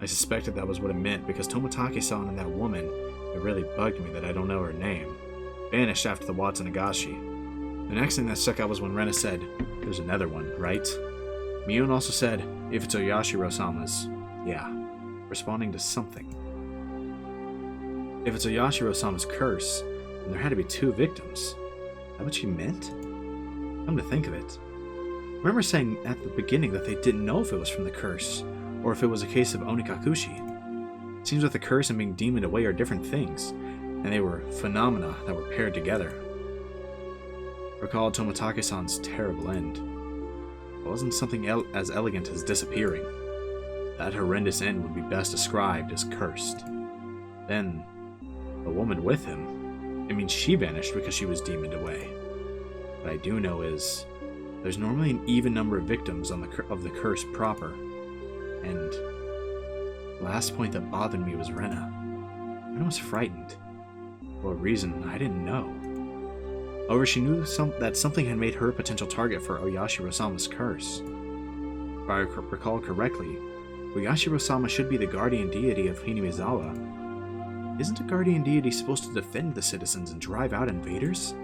I suspected that was what it meant because Tomatake-san and that woman, it really bugged me that I don't know her name, vanished after the Watsunagashi. The next thing that stuck out was when Rena said, "There's another one, right?" Mion also said, "If it's Oyashiro-sama's, yeah," responding to something. If it's Oyashiro-sama's curse, then there had to be two victims. Is that what she meant? Come to think of it, I remember saying at the beginning that they didn't know if it was from the curse, or if it was a case of onikakushi. It seems that the curse and being demoned away are different things, and they were phenomena that were paired together. Recall Tomitake-san's terrible end. It wasn't something as elegant as disappearing. That horrendous end would be best described as cursed. Then, the woman with him, she vanished because she was demoned away. What I do know is, there's normally an even number of victims of the curse proper. And the last point that bothered me was Rena. Rena was frightened. For a reason I didn't know. However, she knew that something had made her a potential target for Oyashiro-sama's curse. If I recall correctly, Oyashiro-sama should be the guardian deity of Hinamizawa. Isn't a guardian deity supposed to defend the citizens and drive out invaders?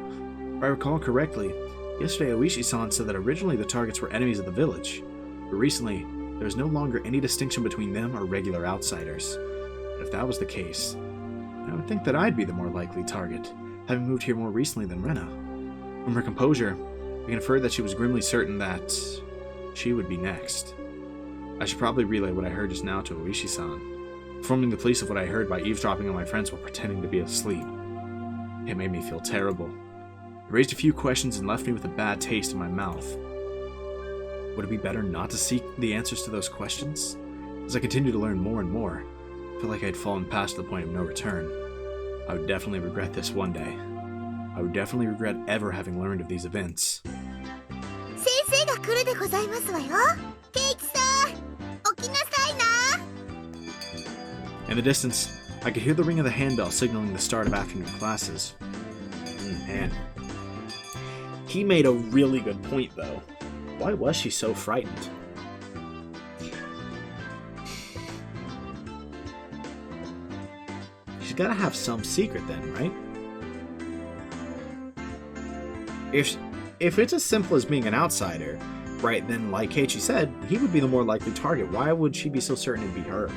If I recall correctly, yesterday Oishi-san said that originally the targets were enemies of the village, but recently there was no longer any distinction between them or regular outsiders. But if that was the case, I would think that I'd be the more likely target, having moved here more recently than Rena. From her composure, I can infer that she was grimly certain that she would be next. I should probably relay what I heard just now to Oishi-san, informing the police of what I heard by eavesdropping on my friends while pretending to be asleep. It made me feel terrible. It raised a few questions and left me with a bad taste in my mouth. Would it be better not to seek the answers to those questions? As I continued to learn more and more, I felt like I had fallen past the point of no return. I would definitely regret this one day. I would definitely regret ever having learned of these events. 先生が来るでございますわよ。ケイチさん、起きなさいな。 In the distance, I could hear the ring of the handbell signaling the start of afternoon classes. Man. He made a really good point, though. Why was she so frightened? She's gotta have some secret then, right? If it's as simple as being an outsider, right, then like Keiichi said, he would be the more likely target. Why would she be so certain it'd be her?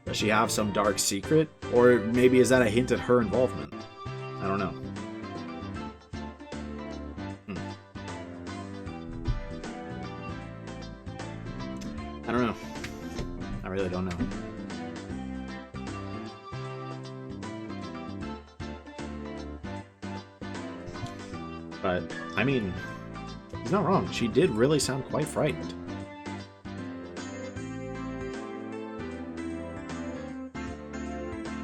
Does she have some dark secret? Or maybe is that a hint at her involvement? I don't know. I don't know. I really don't know. But, he's not wrong. She did really sound quite frightened.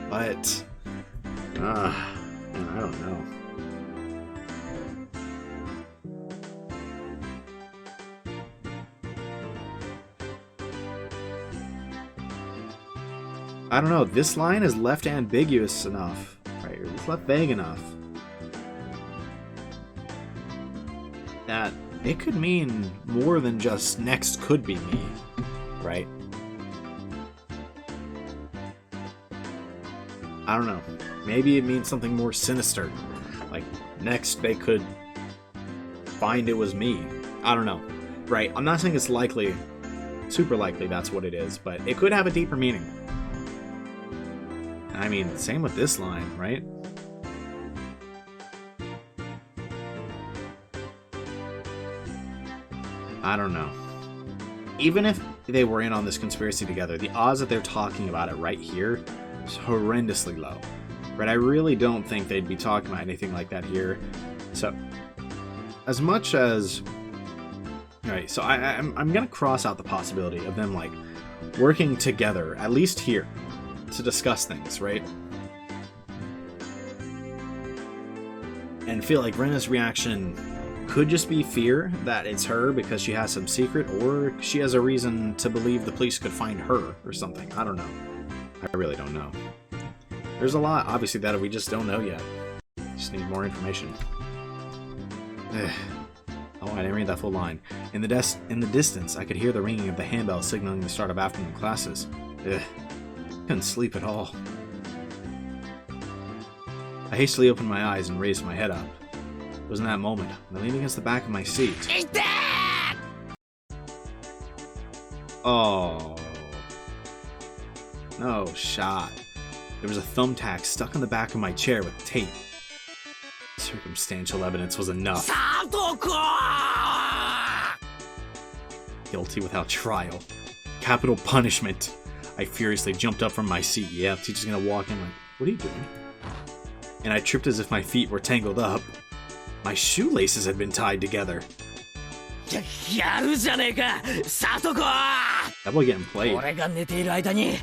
But, man, I don't know. I don't know. This line is left ambiguous enough, right? Or it's left vague enough that it could mean more than just next could be me, right? I don't know. Maybe it means something more sinister. Like, next they could find it was me. I don't know. Right, I'm not saying it's likely, super likely that's what it is, but it could have a deeper meaning. Same with this line, right? I don't know. Even if they were in on this conspiracy together, the odds that they're talking about it right here is horrendously low. Right? I really don't think they'd be talking about anything like that here. So, as much as... Alright, so I'm gonna cross out the possibility of them, like, working together, at least here, to discuss things, right? And feel like Rena's reaction could just be fear that it's her because she has some secret, or she has a reason to believe the police could find her or something. I don't know. I really don't know. There's a lot, obviously, that we just don't know yet. Just need more information. Oh, I didn't read that full line. In the distance, I could hear the ringing of the handbell signaling the start of afternoon classes. Couldn't sleep at all. I hastily opened my eyes and raised my head up. It was in that moment, I leaned against the back of my seat. Oh. No shot. There was a thumbtack stuck on the back of my chair with tape. Circumstantial evidence was enough. Guilty without trial. Capital punishment. I furiously jumped up from my seat. Yeah, the teacher's gonna walk in like, what are you doing? And I tripped as if my feet were tangled up. My shoelaces had been tied together. やるじゃねえか、サトコ。 That boy getting played. 俺が寝ている間に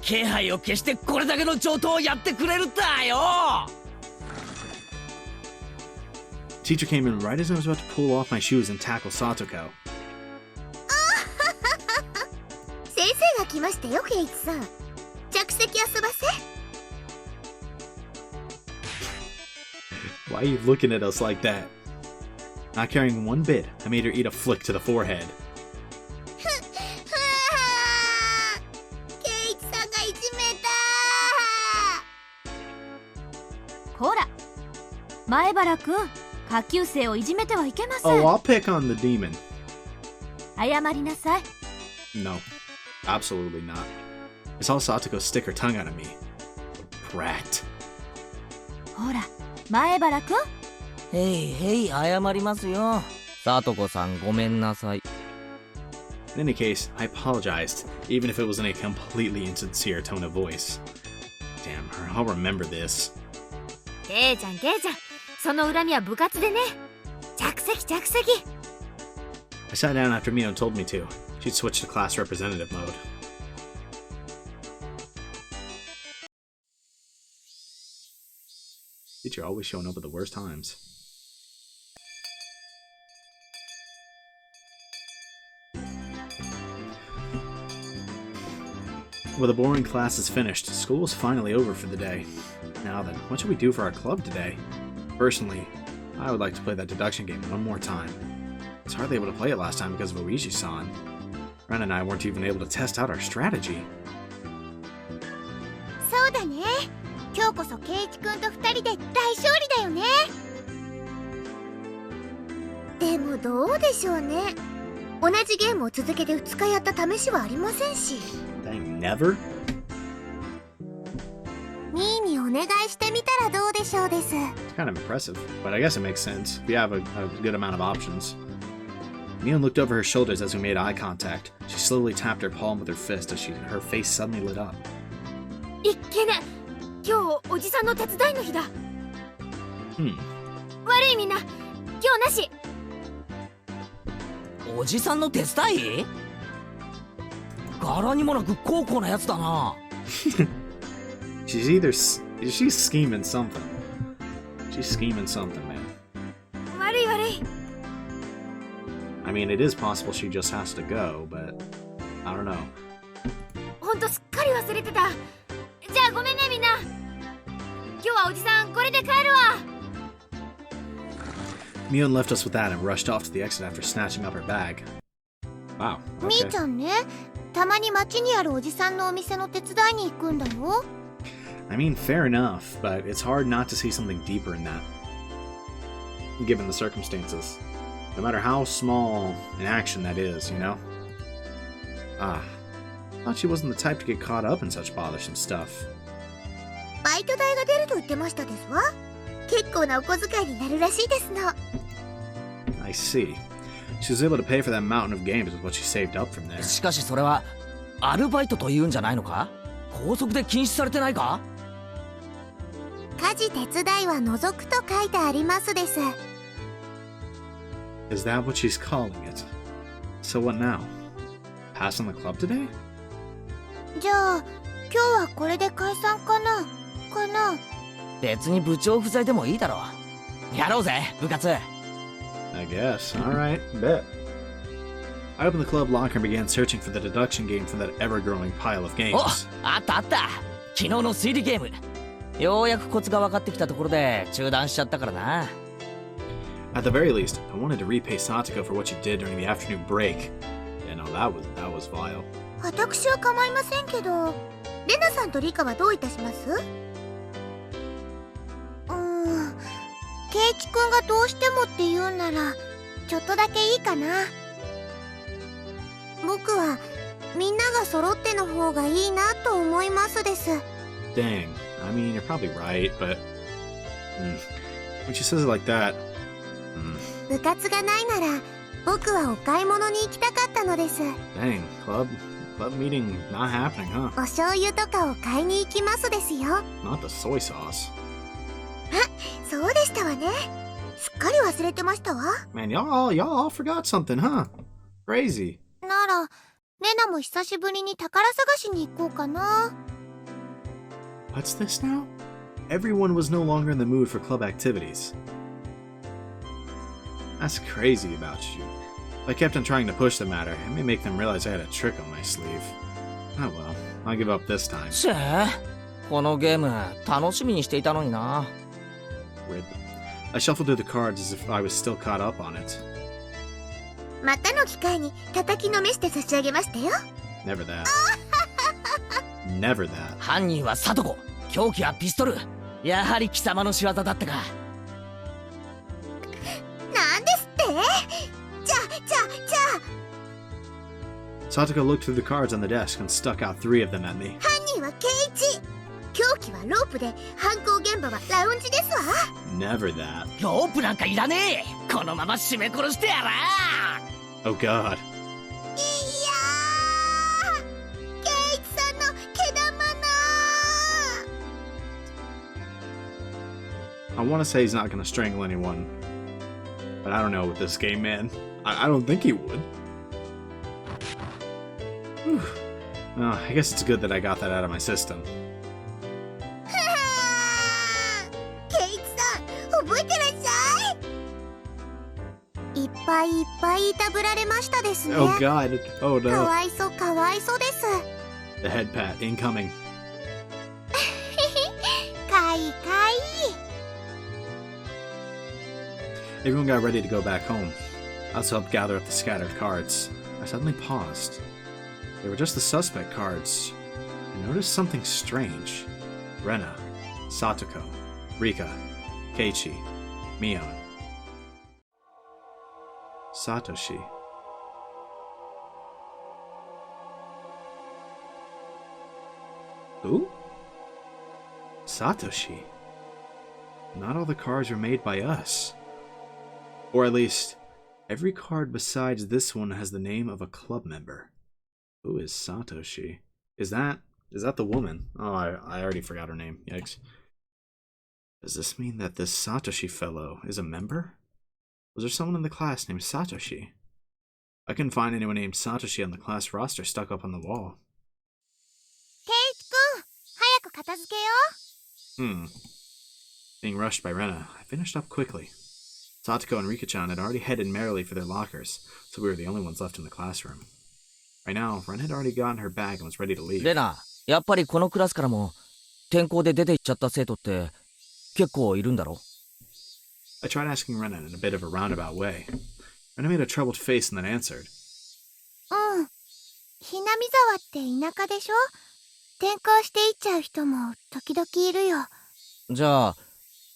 気配を消してこれだけの上等をやってくれるだよ。 Teacher came in right as I was about to pull off my shoes and tackle Satoko. 先生が来ましたよ、ケイチさん。着席遊ばせ。 Why are you looking at us like that? Not caring one bit, I made her eat a flick to the forehead. ケイチさんがいじめた。ほら、前原くん、下級生をいじめてはいけません。 Oh, I'll pick on the demon. 謝りなさい。 No, absolutely not. I saw Satoko stick her tongue out at me. Brat. ほら、前原くん。へいへい、謝りますよ。サトコさん、ごめんなさい。 In any case, I apologized, even if it was in a completely insincere tone of voice. Damn her, I'll remember this. ケイちゃん、その恨みは部活でね。着席。 I sat down after Mio told me to. She'd switched to class representative mode. Teacher always showing up at the worst times. Well, the boring class is finished. School is finally over for the day. Now then, what should we do for our club today? Personally, I would like to play that deduction game one more time. I was hardly able to play it last time because of Oishi-san. Ren and I weren't even able to test out our strategy. そうだね。今日こそケイチくんと二人で大勝利だよね。でもどうでしょうね。同じゲームを続けて2日やった試しはありませんし。 Dang, never? ミーにお願いしてみたらどうでしょうです。 It's kind of impressive, but I guess it makes sense if you have a good amount of options. Mion looked over her shoulders as we made eye contact. She slowly tapped her palm with her fist as her face suddenly lit up. いっけね。今日おじさんの手伝いの日だ。悪いみんな、今日なし。おじさんの手伝い？柄にもなく高校なやつだな。She's scheming something. She's scheming something, man. 悪い。I mean, it is possible she just has to go, but I don't know. ほんとすっかり忘れてた。じゃあごめんねみんな。今日はおじさんこれで帰るわ。 Mion left us with that and rushed off to the exit after snatching up her bag. Wow. みー Okay. ちゃんね、たまに街にあるおじさんのお店の手伝いに行くんだよ。 I mean, fair enough, but it's hard not to see something deeper in that. Given the circumstances. No matter how small an action that is, you know? I thought she wasn't the type to get caught up in such bothersome stuff. バイト代が出ると言ってましたですわ。結構なお小遣いになるらしいですの。 I see. She was able to pay for that mountain of games with what she saved up from there. しかしそれはアルバイトというんじゃないのか？校則で禁止されてないか？家事手伝いは除くと書いてありますです。 Is that what she's calling it? So what now? Pass on the club today? じゃあ今日はこれで解散かな？別に部長不在でもいいだろう。やろうぜ、部活。I guess. Alright, bet. I opened the club locker and began searching for the deduction game from that ever-growing pile of お、 games. あった。昨日の推理ゲーム。ようやくコツが分かってきたところで中断しちゃったからな。At the very least, I wanted to repay Satoko for what she did during the afternoon break. Yeah, no, that was vile. 私は構いませんけど、レナさんとリカはどういたします？ケイチくんがどうしてもって言うならちょっとだけいいかな。僕はみんなが揃っての方がいいなと思いますです。 Dang. I mean, you're probably right, but... when she says it like that... 部活がないなら僕はお買い物に行きたかったのです。 Dang, club? Club meeting not happening, huh? お醤油とかを買いに行きますですよ。 Not the soy sauce. そうでしたわね。すっかり忘れてましたわ。 Man, y'all all forgot something, huh? Crazy. なら、レナも久しぶりに宝探しに行こうかな。 What's this now? Everyone was no longer in the mood for club activities. That's crazy about you. If I kept on trying to push the matter, it may make them realize I had a trick on my sleeve. Oh well, I'll give up this time. せこのゲーム楽しみにしていたのにな。 Rip. I shuffled through the cards as if I was still caught up on it. またの機会に叩きのめして差し上げましたよ。 Never that. Never that. 犯人はサトコ、凶器はピストル。やはり貴様の仕業だったか。なんですって？じゃあ。 Satoko looked through the cards on the desk and stuck out 3 of them at me. 犯人はケイチ。凶器はロープで、犯行現場はラウンジですわ。 Never that. ロープなんかいらねえ。このまま締め殺してやら。 Oh god. いやー、ケイチさんの毛玉な。 I want to say he's not going to strangle anyone, but I don't know with this game, man. I don't think he would. Whew. Well, I guess it's good that I got that out of my system. ケイチさん、覚えてらっしゃい。いっぱいいっぱいいたぶられましたですね。 Oh god. Oh か no. わいそうかわいそうです。 The head pat incoming. かいかい。 Everyone got ready to go back home. I also helped gather up the scattered cards. I suddenly paused. They were just the suspect cards. I noticed something strange. Rena, Satoko, Rika, Keiichi, Mion. Satoshi. Who? Satoshi. Not all the cards were made by us. Or at least, every card besides this one has the name of a club member. Who is Satoshi? Is that the woman? Oh, I already forgot her name. Yikes. Does this mean that this Satoshi fellow is a member? Was there someone in the class named Satoshi? I couldn't find anyone named Satoshi on the class roster stuck up on the wall. ケイチくん、早く片付けよう。 Being rushed by Rena, I finished up quickly. Satoko and Rika-chan had already headed merrily for their lockers, so we were the only ones left in the classroom. Right now, Ren had already gotten her bag and was ready to leave. レナ、やっぱりこのクラスからも転校で出て行っちゃった生徒って結構いるんだろ？ I tried asking Rena in a bit of a roundabout way. Rena made a troubled face and then answered. うん。ひなみ沢って田舎でしょ？転校していっちゃう人も時々いるよ。じゃあ、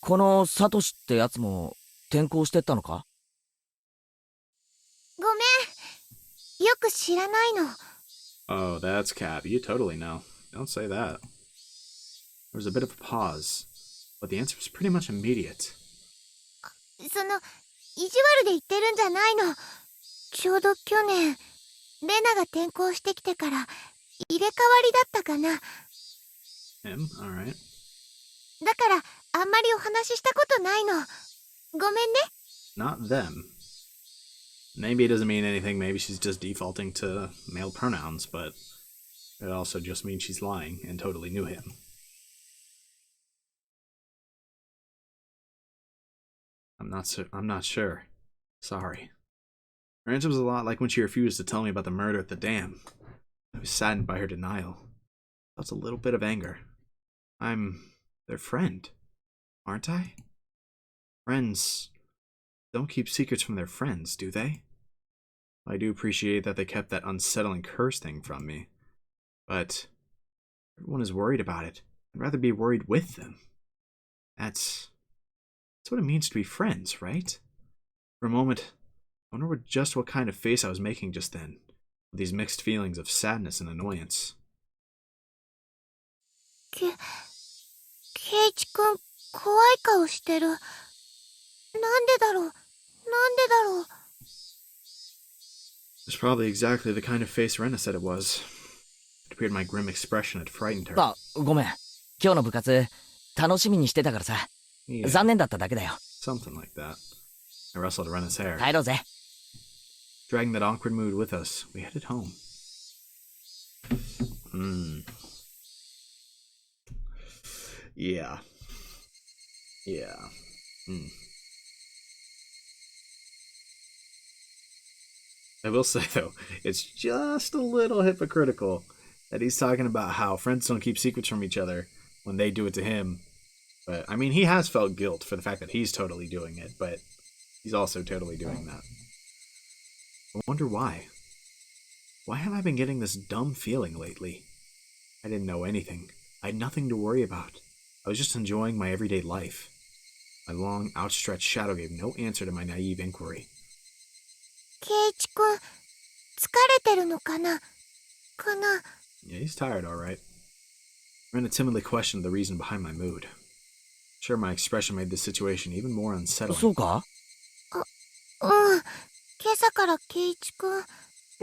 このサトシってやつも転校してったのか？ごめん。よく知らないの。 Oh, that's Cap. You totally know. Don't say that. There was a bit of a pause, but the answer was pretty much immediate. その、意地悪で言ってるんじゃないの。ちょうど去年、レナが転校してきてから入れ替わりだったかな。 Him? Alright. だから、あんまりお話ししたことないの。ごめんね。 Not them. Maybe it doesn't mean anything. Maybe she's just defaulting to male pronouns, but it also just means she's lying and totally knew him. I'm not sure. Sorry. Her answer was a lot like when she refused to tell me about the murder at the dam. I was saddened by her denial. I felt a little bit of anger. I'm their friend, aren't I? Friends don't keep secrets from their friends, do they? I do appreciate that they kept that unsettling curse thing from me, but everyone is worried about it. I'd rather be worried with them. That's what it means to be friends, right? For a moment, I wonder just what kind of face I was making just then, with these mixed feelings of sadness and annoyance. ケイチくん、怖い顔してる。なんでだろう。なんでだろう。 It's probably exactly the kind of face Rena said it was. It appeared my grim expression had frightened her. あ、ごめん。今日の部活、楽しみにしてたからさ。Yeah, 残念だっただけだよ。 something like that. I rustled Rena's hair. 帰ろうぜ。Dragging that awkward mood with us, we headed home. Yeah. Yeah. I will say, though, it's just a little hypocritical that he's talking about how friends don't keep secrets from each other when they do it to him. But, I mean, he has felt guilt for the fact that he's totally doing it, but he's also totally doing that. I wonder why. Why have I been getting this dumb feeling lately? I didn't know anything. I had nothing to worry about. I was just enjoying my everyday life. My long, outstretched shadow gave no answer to my naive inquiry. ケイチくん、疲れてるのかな Yeah, he's tired, all right. Rena timidly questioned the reason behind my mood. Sure, my expression made the situation even more unsettling. そうか？うん。今朝からケイチくん、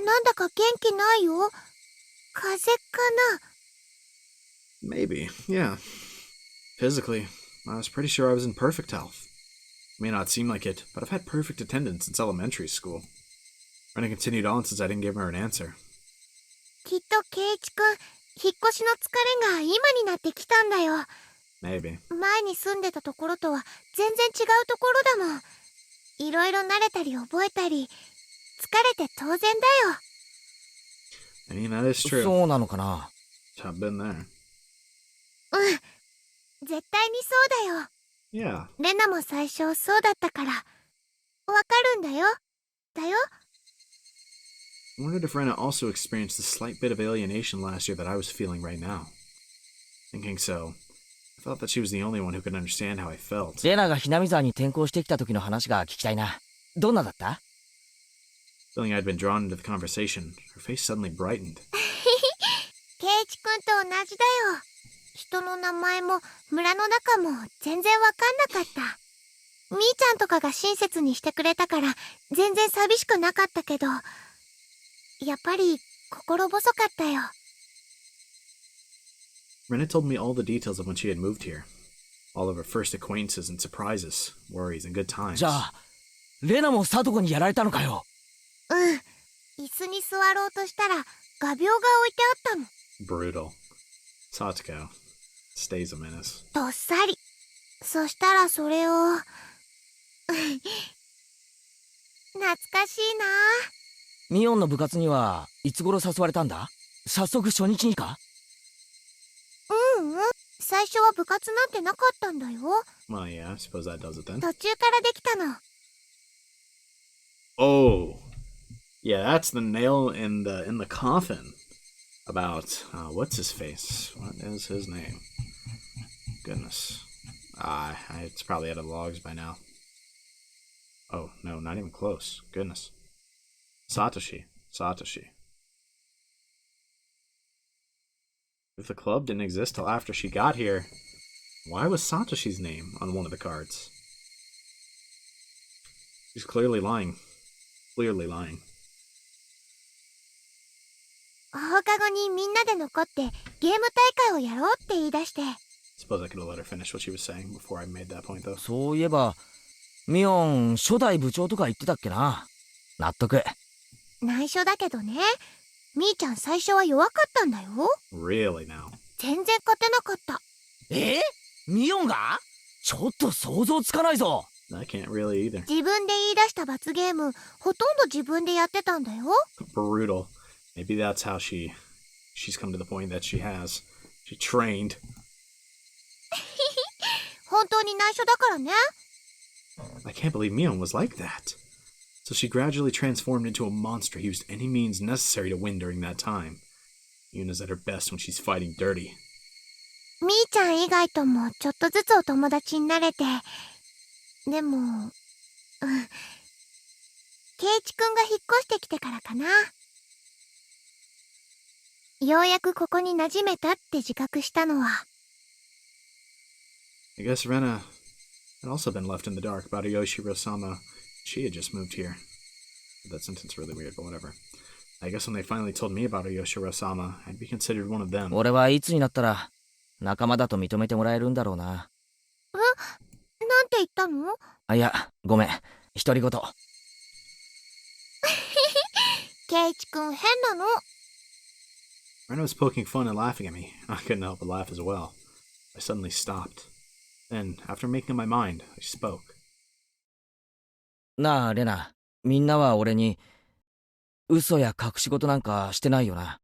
なんだか元気ないよ。風邪かな Maybe, yeah. Physically, I was pretty sure I was in perfect health. It may not seem like it, but I've had perfect attendance since elementary school. Rena continued on since I didn't give her an answer. きっとケイチくん、引っ越しの疲れが今になってきたんだよ。 Maybe. 前に住んでたところとは全然違うところだもん。いろいろ慣れたり覚えたり、疲れて当然だよ。I mean, that is true. そうなのかな。I've been there. うん。絶対にそうだよ。 Yeah. レナも最初そうだったから。わかるんだよ。だよ。 I wondered if Rena also experienced the slight bit of alienation last year that I was feeling right now. Thinking so, I felt that she was the only one who could understand how I felt. レナがひなみ沢に転校してきた時の話が聞きたいな。どんなだった？ Feeling I'd been drawn into the conversation, her face suddenly brightened. ケイチくんと同じだよ。人の名前も村の中も全然わかんなかった。みーちゃんとかが親切にしてくれたから全然寂しくなかったけど、やっぱり心細かったよ。 Rena told me all the details of when she had moved here. All of her first acquaintances and surprises, worries and good times. じゃあ、レナもサトコにやられたのかよ。うん。椅子に座ろうとしたら画鋲が置いてあったの。 Brutal. Satoko stays a menace. どっさり。そしたらそれを懐かしいな。ミオンの部活にはいつ頃誘われたんだ？早速初日にか？うんうん。最初は部活なんてなかったんだよ。 Well, yeah, I suppose that does it then. 途中からできたの。 Oh, yeah, that's the nail in the coffin. About what's his face? What is his name? Goodness, it's probably out of logs by now. Oh no, not even close. Goodness, Satoshi. If the club didn't exist till after she got here, why was Satoshi's name on one of the cards? She's clearly lying. Clearly lying. 放課後にみんなで残ってゲーム大会をやろうって言い出して。 Suppose I could have let her finish what she was saying before I made that point, though. そういえば、ミオン初代部長とか言ってたっけな。納得。内緒だけどね。みーちゃん最初は弱かったんだよ。 Really now? 全然勝てなかった。ミオンが？ちょっと想像つかないぞ。 I can't really either. 自分で言い出した罰ゲーム、ほとんど自分でやってたんだよ。 Brutal. Maybe that's how she's come to the point that she has. She trained. 本当に内緒だからね。 I can't believe Mion was like that. So she gradually transformed into a monster who used any means necessary to win during that time. Yuna's at her best when she's fighting dirty. みーちゃん以外ともちょっとずつお友達になれて。でも、ケイチくんが引っ越してきてからかな。ようやくここに馴染めたって自覚したのは。 I guess Rena had also been left in the dark about Yoshiro-sama. She had just moved here. That sentence really weird, but whatever. I guess when they finally told me about Yoshiro-sama, I'd be considered one of them. 俺はいつになったら仲間だと認めてもらえるんだろうな。なんて言ったの？あ、いや、ごめん。独り言。ケイチくん変なの。Rena was poking fun and laughing at me. I couldn't help but laugh as well. I suddenly stopped. Then, after making up my mind, I spoke. なあ、レナ。みんなは俺に嘘や隠し事なんかしてないよな。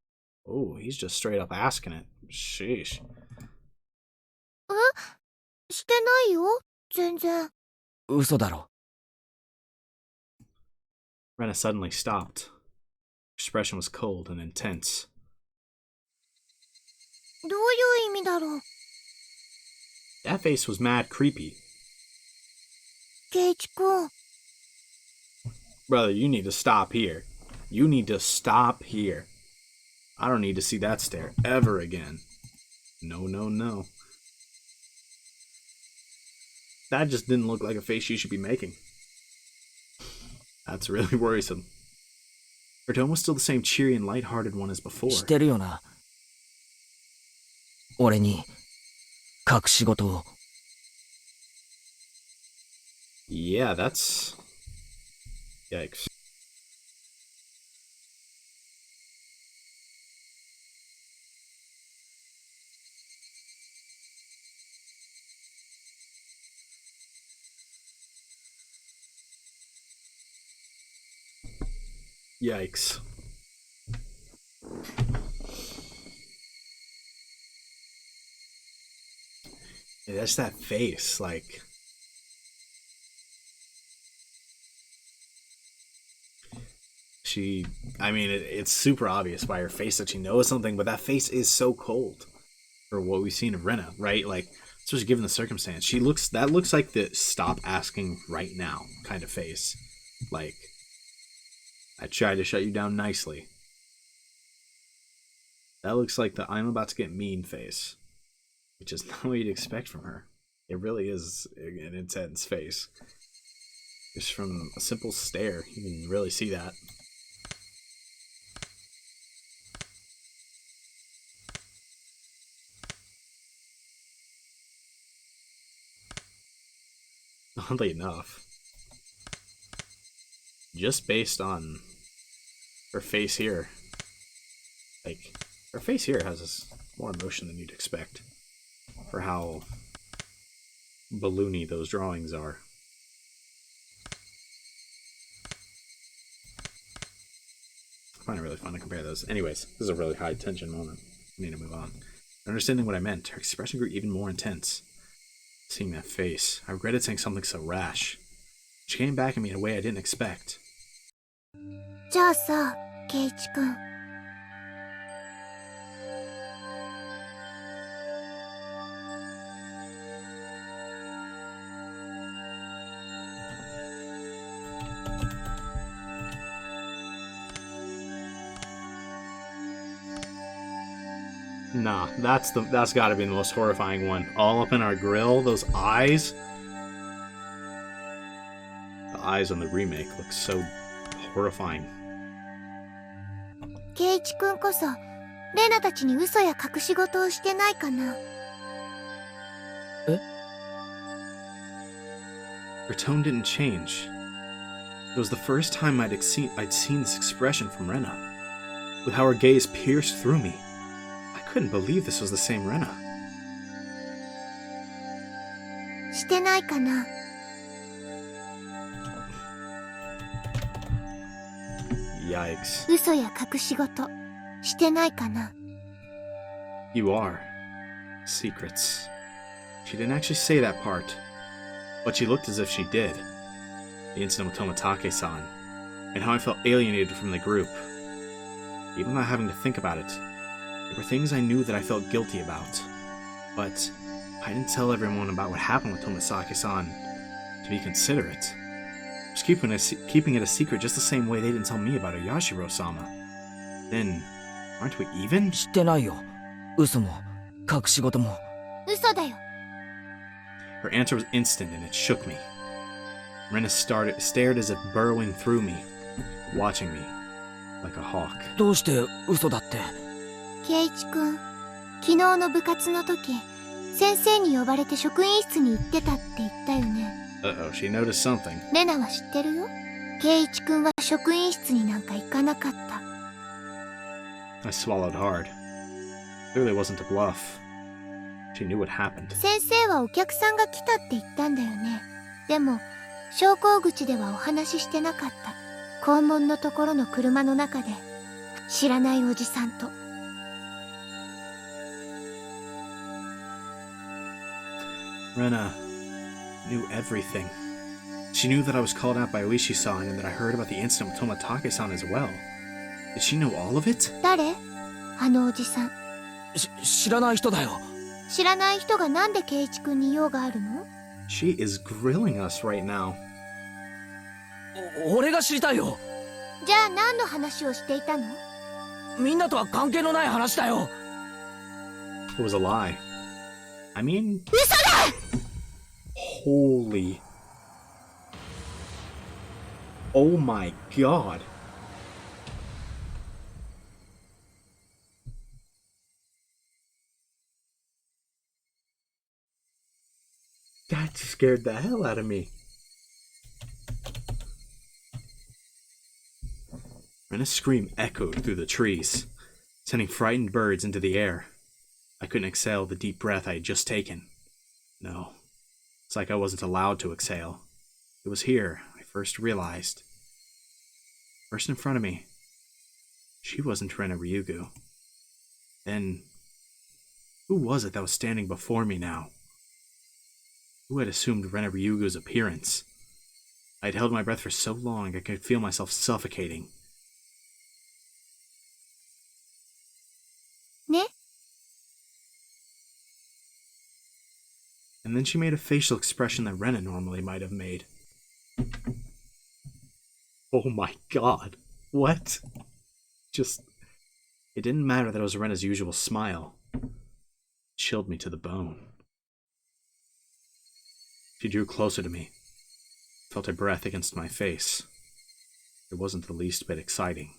Oh, he's just straight up asking it. Sheesh. してないよ、全然。嘘だろ。Rena suddenly stopped. Her expression was cold and intense. どういう意味だろう。That face was mad creepy. ケイチくん。Brother, you need to stop here. You need to stop here. I don't need to see that stare ever again. No, no, no. That just didn't look like a face you should be making. That's really worrisome. Her tone was still the same cheery and light-hearted one as before. してるよな。俺に隠し事を。Yeah, that's... Yikes. Yikes. Yeah, that's that face, like... I mean, it's super obvious by her face that she knows something, but that face is so cold for what we've seen of Rena, right? Like, especially given the circumstance. That looks like the stop asking right now kind of face. Like, I tried to shut you down nicely. That looks like the I'm about to get mean face, which is not what you'd expect from her. It really is an intense face. Just from a simple stare, you can really see that. Oddly enough, just based on her face here, like, her face here has more emotion than you'd expect for how balloony those drawings are. I find it really fun to compare those. Anyways, this is a really high tension moment. I need to move on. Understanding what I meant, her expression grew even more intense. Seeing that face, I regretted saying something so rash. She came back at me in a way I didn't expect. じゃあさ、ケイチくん。Nah, that's gotta be the most horrifying one. All up in our grill, those eyes. The eyes on the remake look so horrifying. ケイチくんこそ、レナたちに嘘や隠し事をしてないかな。え？ Her tone didn't change. It was the first time I'd seen this expression from Rena. With how her gaze pierced through me. I couldn't believe this was the same Rena. してないかな。Yikes. 嘘や隠し事、してないかな。You are. Secrets. She didn't actually say that part, but she looked as if she did. The incident with Tomatake-san, and how I felt alienated from the group. Even without having to think about it, there were things I knew that I felt guilty about. But I didn't tell everyone about what happened with Tomasaki-san to be considerate. I was keeping it a secret just the same way they didn't tell me about Yashiro-sama. Then, aren't we even? してないよ。嘘も隠し事も。嘘だよ。Her answer was instant and it shook me. Rena stared as if burrowing through me, watching me. like a hawk. どうして嘘だって。圭一くん、昨日の部活の時、先生に呼ばれて職員室に行ってたって言ったよね。Uh-oh, she noticed something. レナは知ってるよ。圭一くんは職員室になんか行かなかった。I swallowed hard. Clearly wasn't a bluff. She knew what happened. 先生はお客さんが来たって言ったんだよね。でも、昇降口ではお話ししてなかった。校門のところの車の中で、知らないおじさんと。Rena knew everything. She knew that I was called out by Oishi-san and that I heard about the incident with Tomatake-san as well. Did she know all of it? 誰？あのおじさん。知らない人だよ。知らない人がなんで圭一くんに用があるの？ She is grilling us right now. 俺が知りたいよ。じゃあ何の話をしていたの？みんなとは関係のない話だよ。It was a lie. I mean... 嘘だ！ Holy... Oh my god. That scared the hell out of me. Rena's scream echoed through the trees, sending frightened birds into the air. I couldn't exhale the deep breath I had just taken. No, it's like I wasn't allowed to exhale. It was here I first realized. First in front of me, she wasn't Rena Ryugu. Then, who was it that was standing before me now? Who had assumed Rena Ryugu's appearance? I had held my breath for so long I could feel myself suffocating. ね？ And then she made a facial expression that Rena normally might have made. Oh my god. What? Just... It didn't matter that it was Rena's usual smile. It chilled me to the bone. She drew closer to me. Felt her breath against my face. It wasn't the least bit exciting.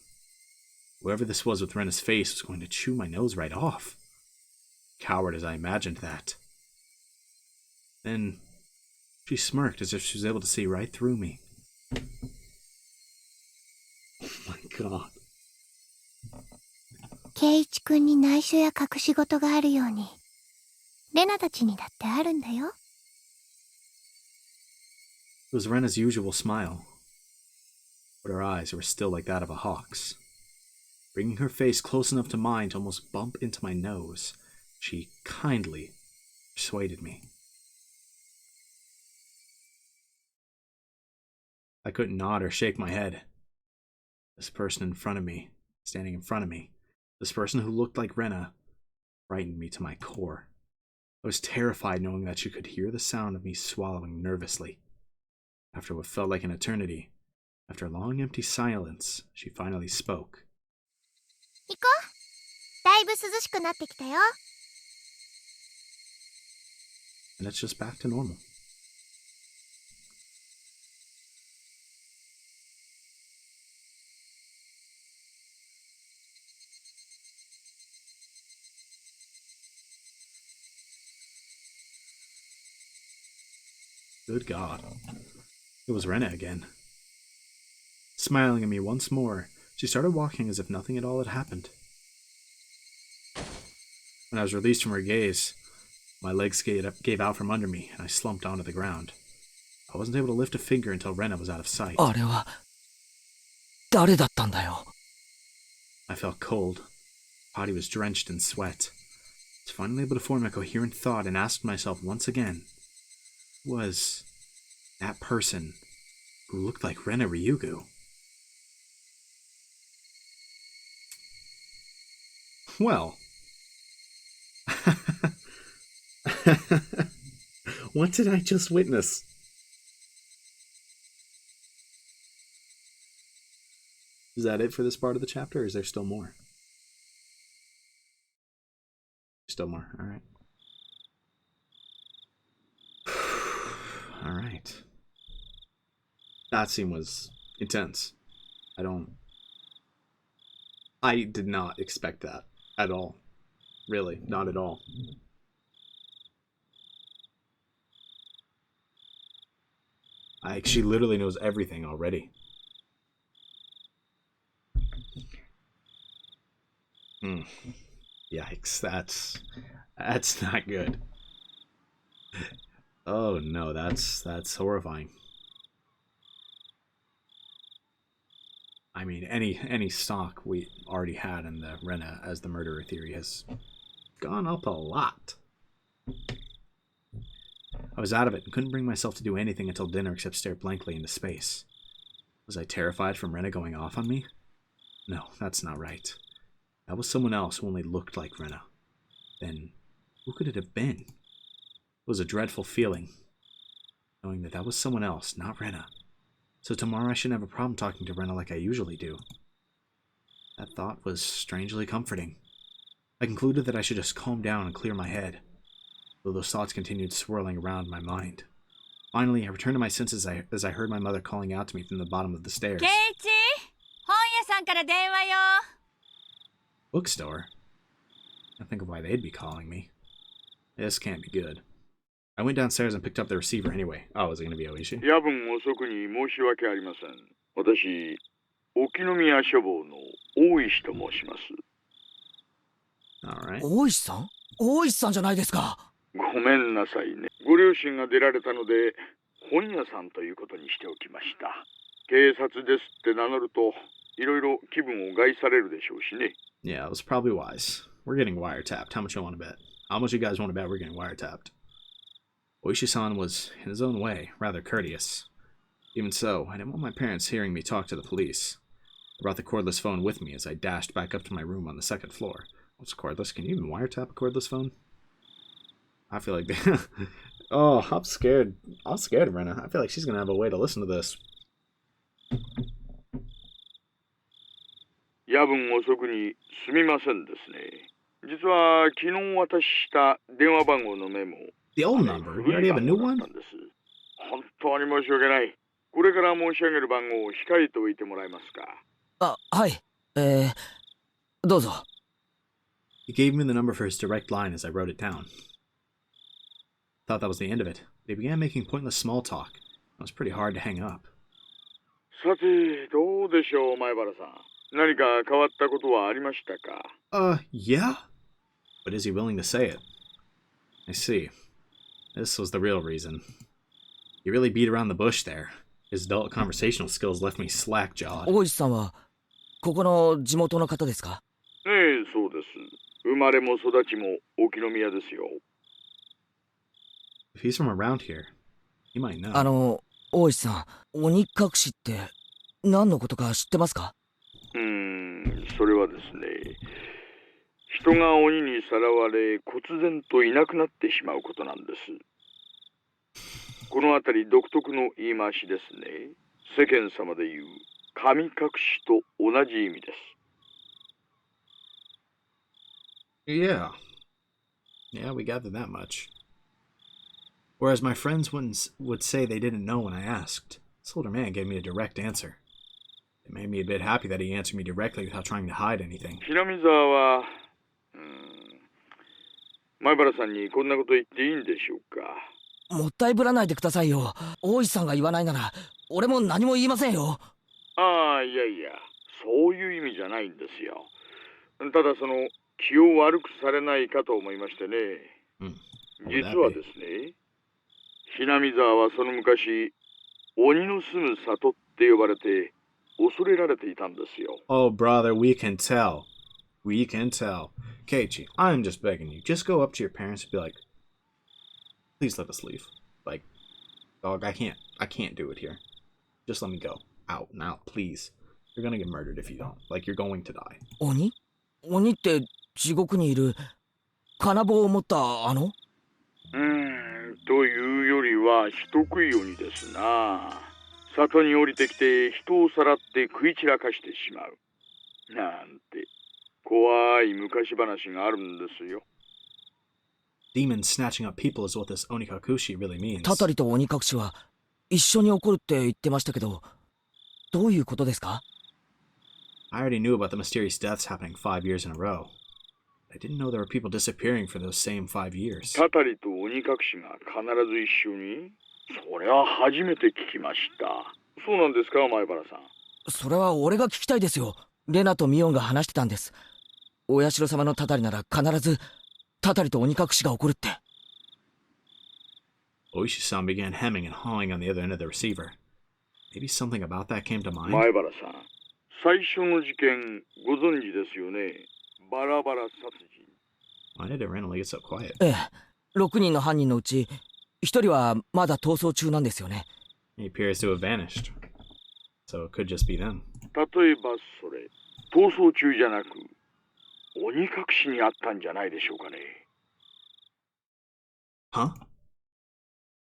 Whoever this was with Rena's face was going to chew my nose right off. Coward as I imagined that. Then, she smirked as if she was able to see right through me. Oh my god. 圭一くんに内緒や隠し事があるように、レナたちにだってあるんだよ。It was Rena's usual smile, but her eyes were still like that of a hawk's. Bringing her face close enough to mine to almost bump into my nose, she kindly persuaded me. I couldn't nod or shake my head. This person in front of me, standing in front of me, this person who looked like Rena, frightened me to my core. I was terrified knowing that she could hear the sound of me swallowing nervously. After what felt like an eternity, after a long empty silence, she finally spoke. 行こう。だいぶ涼しくなってきたよ。And it's just back to normal. Good God. It was Rena again. Smiling at me once more, she started walking as if nothing at all had happened. When I was released from her gaze, my legs gave out from under me and I slumped onto the ground. I wasn't able to lift a finger until Rena was out of sight. あれは誰だったんだよ。I felt cold. Body was drenched in sweat. I was finally able to form a coherent thought and asked myself once again, was that person who looked like Rena Ryugu? Well, what did I just witness? Is that it for this part of the chapter, or is there still more? Still more, alright. Alright. That scene was intense. I don't I did not expect that at all. Really, not at all. She literally knows everything already. Yikes, that's not good. Oh no, that's horrifying. I mean, any stock we already had in the Rena as the murderer theory has gone up a lot. I was out of it and couldn't bring myself to do anything until dinner except stare blankly into space. Was I terrified from Rena going off on me? No, that's not right. That was someone else who only looked like Rena. Then, who could it have been? It was a dreadful feeling, knowing that was someone else, not Rena. So tomorrow I shouldn't have a problem talking to Rena like I usually do. That thought was strangely comforting. I concluded that I should just calm down and clear my head, though those thoughts continued swirling around my mind. Finally, I returned to my senses as I heard my mother calling out to me from the bottom of the stairs. Keiichi! 本屋さんから電話よ! Bookstore? I think of why they'd be calling me. This can't be good. I went downstairs and picked up the receiver anyway. Oh, is it going to be Oishi? 夜分遅くに申し訳ありません。私、沖宮書房の大石と申します。Alright. 大石さん？大石さんじゃないですか。ごめんなさいね。ご両親が出られたので、本屋さんということにしておきました。警察ですって名乗ると、いろいろ気分を害されるでしょうしね。Yeah, it was probably wise. We're getting wiretapped. How much you want to bet? How much you guys want to bet we're getting wiretapped? Oishi-san was, in his own way, rather courteous. Even so, I didn't want my parents hearing me talk to the police. I brought the cordless phone with me as I dashed back up to my room on the second floor. What's cordless? Can you even wiretap a cordless phone? I feel like... Oh, I'm scared. I'm scared of Rena. I feel like she's going to have a way to listen to this. 夜分遅くにすみませんですね。実は昨日渡した電話番号のメモ。The old number? You already have a new one? 本当に申し訳ない。これから申し上げる番号を控えておいてもらえますか。あ、はい。どうぞ。He gave me the number for his direct line as I wrote it down. Thought that was the end of it. They began making pointless small talk. It was pretty hard to hang up. さて、どうでしょう、前原さん。何か変わったことはありましたか？ Yeah? But is he willing to say it? I see. This was the real reason. He really beat around the bush there. His adult conversational skills left me slack-jawed. 大石さんはここの地元の方ですか？ええ、そうです。生まれも育ちも沖宮ですよ。If he's from around here, he might know. 大石さん、鬼隠しって何のことか知ってますか？それはですね、人が鬼にさらわれ忽然といなくなってしまうことなんです。このあたり独特の言い回しですね。世間様で言う神隠しと同じ意味です。Yeah, we gathered that much. Whereas my friends would say they didn't know when I asked, this older man gave me a direct answer. It made me a bit happy that he answered me directly without trying to hide anything. 平見沢は、前原さんにこんなこと言っていいんでしょうか。もったいぶらないでくださいよ。大石さんが言わないなら、俺も何も言いませんよ。ああ、いやいや、そういう意味じゃないんですよ。ただその気を悪くされないかと思いましてね。実はですね、平見沢はその昔、鬼の住む里って呼ばれて、恐れられていたんですよ。Oh, brother, we can tell. We can tell. Keiichi, I'm just begging you. Just go up to your parents and be like, please let us leave. Like, dog, I can't do it here. Just let me go. Out, now, please. You're gonna get murdered if you don't. Like, you're going to die. 鬼？鬼って地獄にいる金棒を持ったというよりは人食い鬼ですな。里に降りてきて人をさらって食い散らかしてしまう。なんて怖い昔話があるんですよ。Demons snatching up people is what this onikakushi really means. たたりと鬼隠しは一緒に起こるって言ってましたけど、どういうことですか？ I already knew about the mysterious deaths happening 5 years in a row. I didn't know there were people disappearing for those same 5 years. たたりと鬼隠しが必ず一緒に？それは初めて聞きました。そうなんですか、前原さん。それは俺が聞きたいですよ。レナとミオンが話してたんです。お社様のたたりなら必ずたたりと鬼隠しが起こるって。Oishi-san began hemming and hawing on the other end of the receiver. Maybe something about that came to mind? 前原さん、最初の事件ご存知ですよね。バラバラ殺人。Why did it randomly get so quiet? ええ、6人の犯人のうち1人はまだ逃走中なんですよね。He appears to have vanished. So it could just be them. 例えばそれ、逃走中じゃなく、鬼隠しにあったんじゃないでしょうかね。Huh?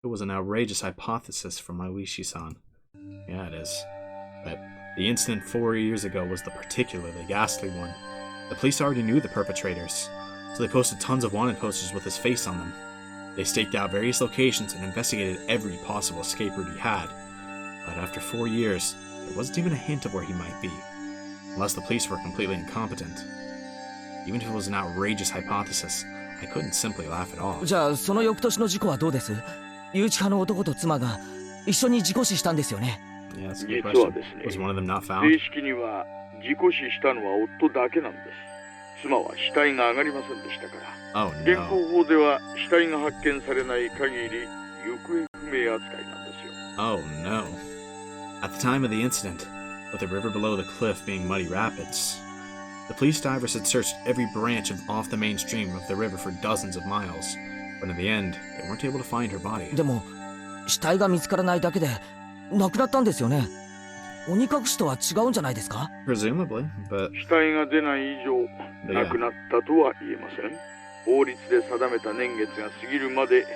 It was an outrageous hypothesis from Oishi-san. Yeah, it is. But the incident 4 years ago was the particularly ghastly one. The police already knew the perpetrators, so they posted tons of wanted posters with his face on them. They staked out various locations and investigated every possible escape route he had. But after 4 years, there wasn't even a hint of where he might be. Unless the police were completely incompetent. Even if it was an outrageous hypothesis, I couldn't simply laugh at all. じゃあその翌年の事故はどうです？誘致派の男と妻が一緒に事故死したんですよね。Yeah, that's a good 実は question. ですね、 Was one of them not found? 正式には事故死したのは夫だけなんです。妻は死体が上がりませんでしたから。 Oh 現 no. 行法では死体が発見されない限り行方不明扱いなんですよ。 Oh no. At the time of the incident, with the river below the cliff being muddy rapids, the police divers had searched every branch off the main stream of the river for dozens of miles, but in the end, they weren't able to find her body. でも死体が見つからないだけで亡くなったんですよね。鬼隠しとは違うんじゃないですか？ Presumably, but 死体が出ない以上、亡くなったとは言えません。法律で定めた年月が過ぎるまで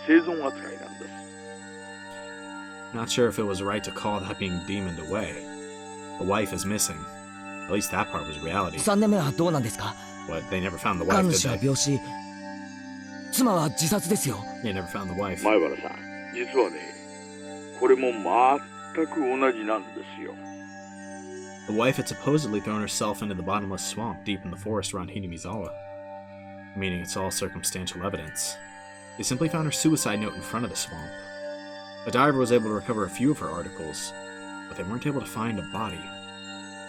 生存扱いなんです。 not sure if it was right to call that being demoned away. The wife is missing. At least that part was reality. 3年目はどうなんですか？ What, they never found the 神 wife, 主は did they? 病死、妻は自殺ですよ。 They never found the wife. 前原さん、実はね、これも全く同じなんですよ。 The wife had supposedly thrown herself into the bottomless swamp deep in the forest around Hinamizawa. Meaning it's all circumstantial evidence. They simply found her suicide note in front of the swamp. A diver was able to recover a few of her articles, but they weren't able to find a body.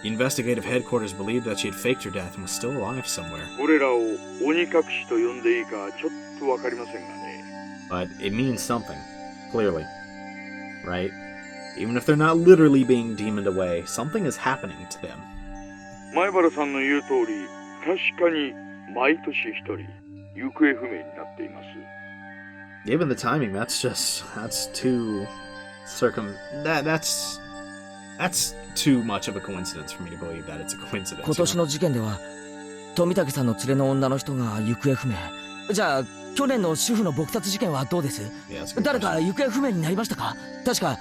The investigative headquarters believed that she had faked her death and was still alive somewhere. これらを鬼隠しと呼んでいいかちょっとわかりませんがね。 But it means something, clearly. Right? Even if they're not literally being demoned away, something is happening to them. 前原さんの言う通り、確かに毎年一人行方不明になっています。 Given the timing, that's too that's too much of a coincidence for me to believe that it's a coincidence. 今年の事件では富武さんの連れの女の人が行方不明。じゃあ去年の主婦の撲殺事件はどうです？ Yeah, that's a good 誰 question. か行方不明になりましたか？確か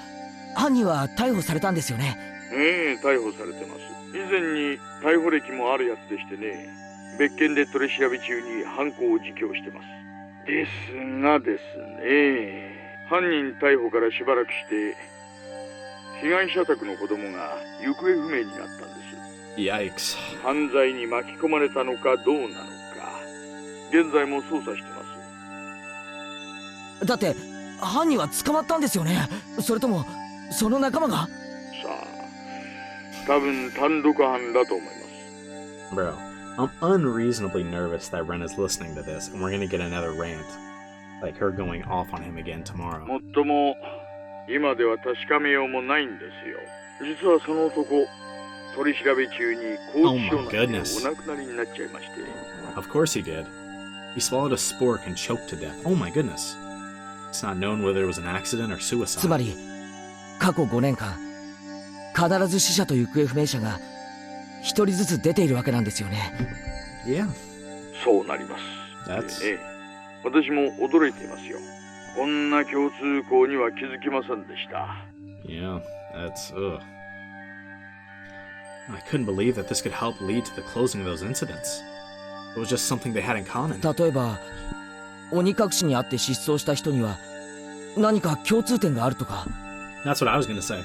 犯人は逮捕されたんですよね。ええ、逮捕されてます。以前に逮捕歴もあるやつでしてね、別件で取り調べ中に犯行を自供してます。ですがですね、犯人逮捕からしばらくして被害者宅の子供が行方不明になったんです。 Yikes. 犯罪に巻き込まれたのかどうなのか、現在も捜査してます。だって犯人は捕まったんですよね。それともその仲間が？さあ、多分単独犯だと思います。 Bro, I'm unreasonably nervous that Ren is listening to this and we're gonna get another rant. Like her going off on him again tomorrow. もっとも今では確かめようもないんですよ。実はその男、取り調べ中に拘置所内でお亡くなりになっちゃいまして。 Of course he did. He swallowed a spork and choked to death. Oh my goodness. It's not known whether it was an accident or つ suicide. まり過去5年間必ず死者と行方不明者が一人ずつ出ているわけなんですよね。 Yeah. そうなります。 That's ええ、私も驚いていますよ。こんな共通項には気づきませんでした。 yeah, that's ugh. I couldn't believe that this could help lead to the closing of those incidents. It was just something they had in common. 例えば鬼隠しにあって失踪した人には何か共通点があるとか。 That's what I was gonna say.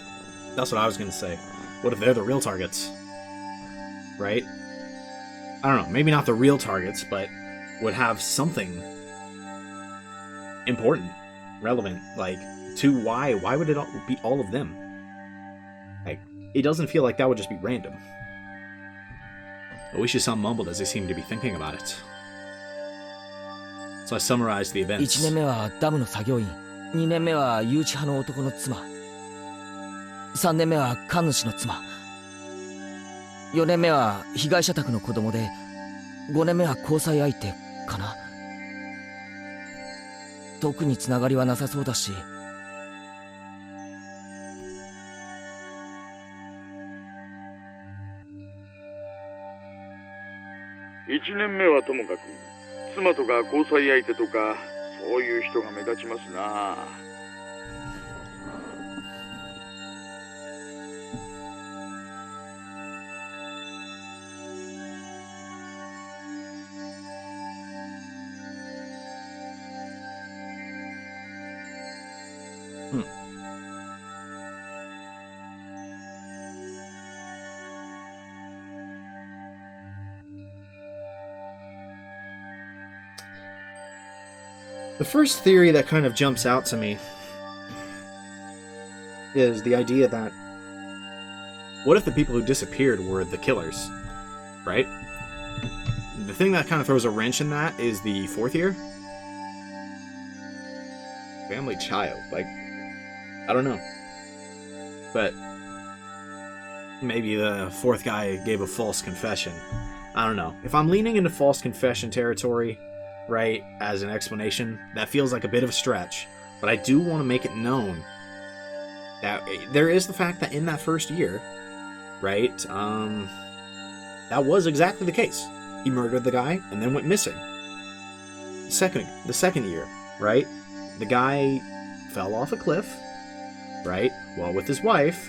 What if they're the real targets? right? I don't know, maybe not the real targets, but would have something important, relevant, like, to why would it be all of them? Like, it doesn't feel like that would just be random. Oishi-san mumbled as he seemed to be thinking about it. So I summarized the events. 1年目はダムの作業員、2年目は誘致派の男の妻、3年目は神主の妻、4年目は被害者宅の子供で、5年目は交際相手かな。特につながりはなさそうだし。1年目はともかく妻とか交際相手とかそういう人が目立ちますな。The first theory that kind of jumps out to me is the idea that what if the people who disappeared were the killers, right? The thing that kind of throws a wrench in that is the 4th year. Family child, like, I don't know. But maybe the 4th guy gave a false confession. I don't know. If I'm leaning into false confession territory, right, as an explanation, that feels like a bit of a stretch, but I do want to make it known that there is the fact that in that first year, right, that was exactly the case. He murdered the guy and then went missing. The second year, right, the guy fell off a cliff, right, while with his wife,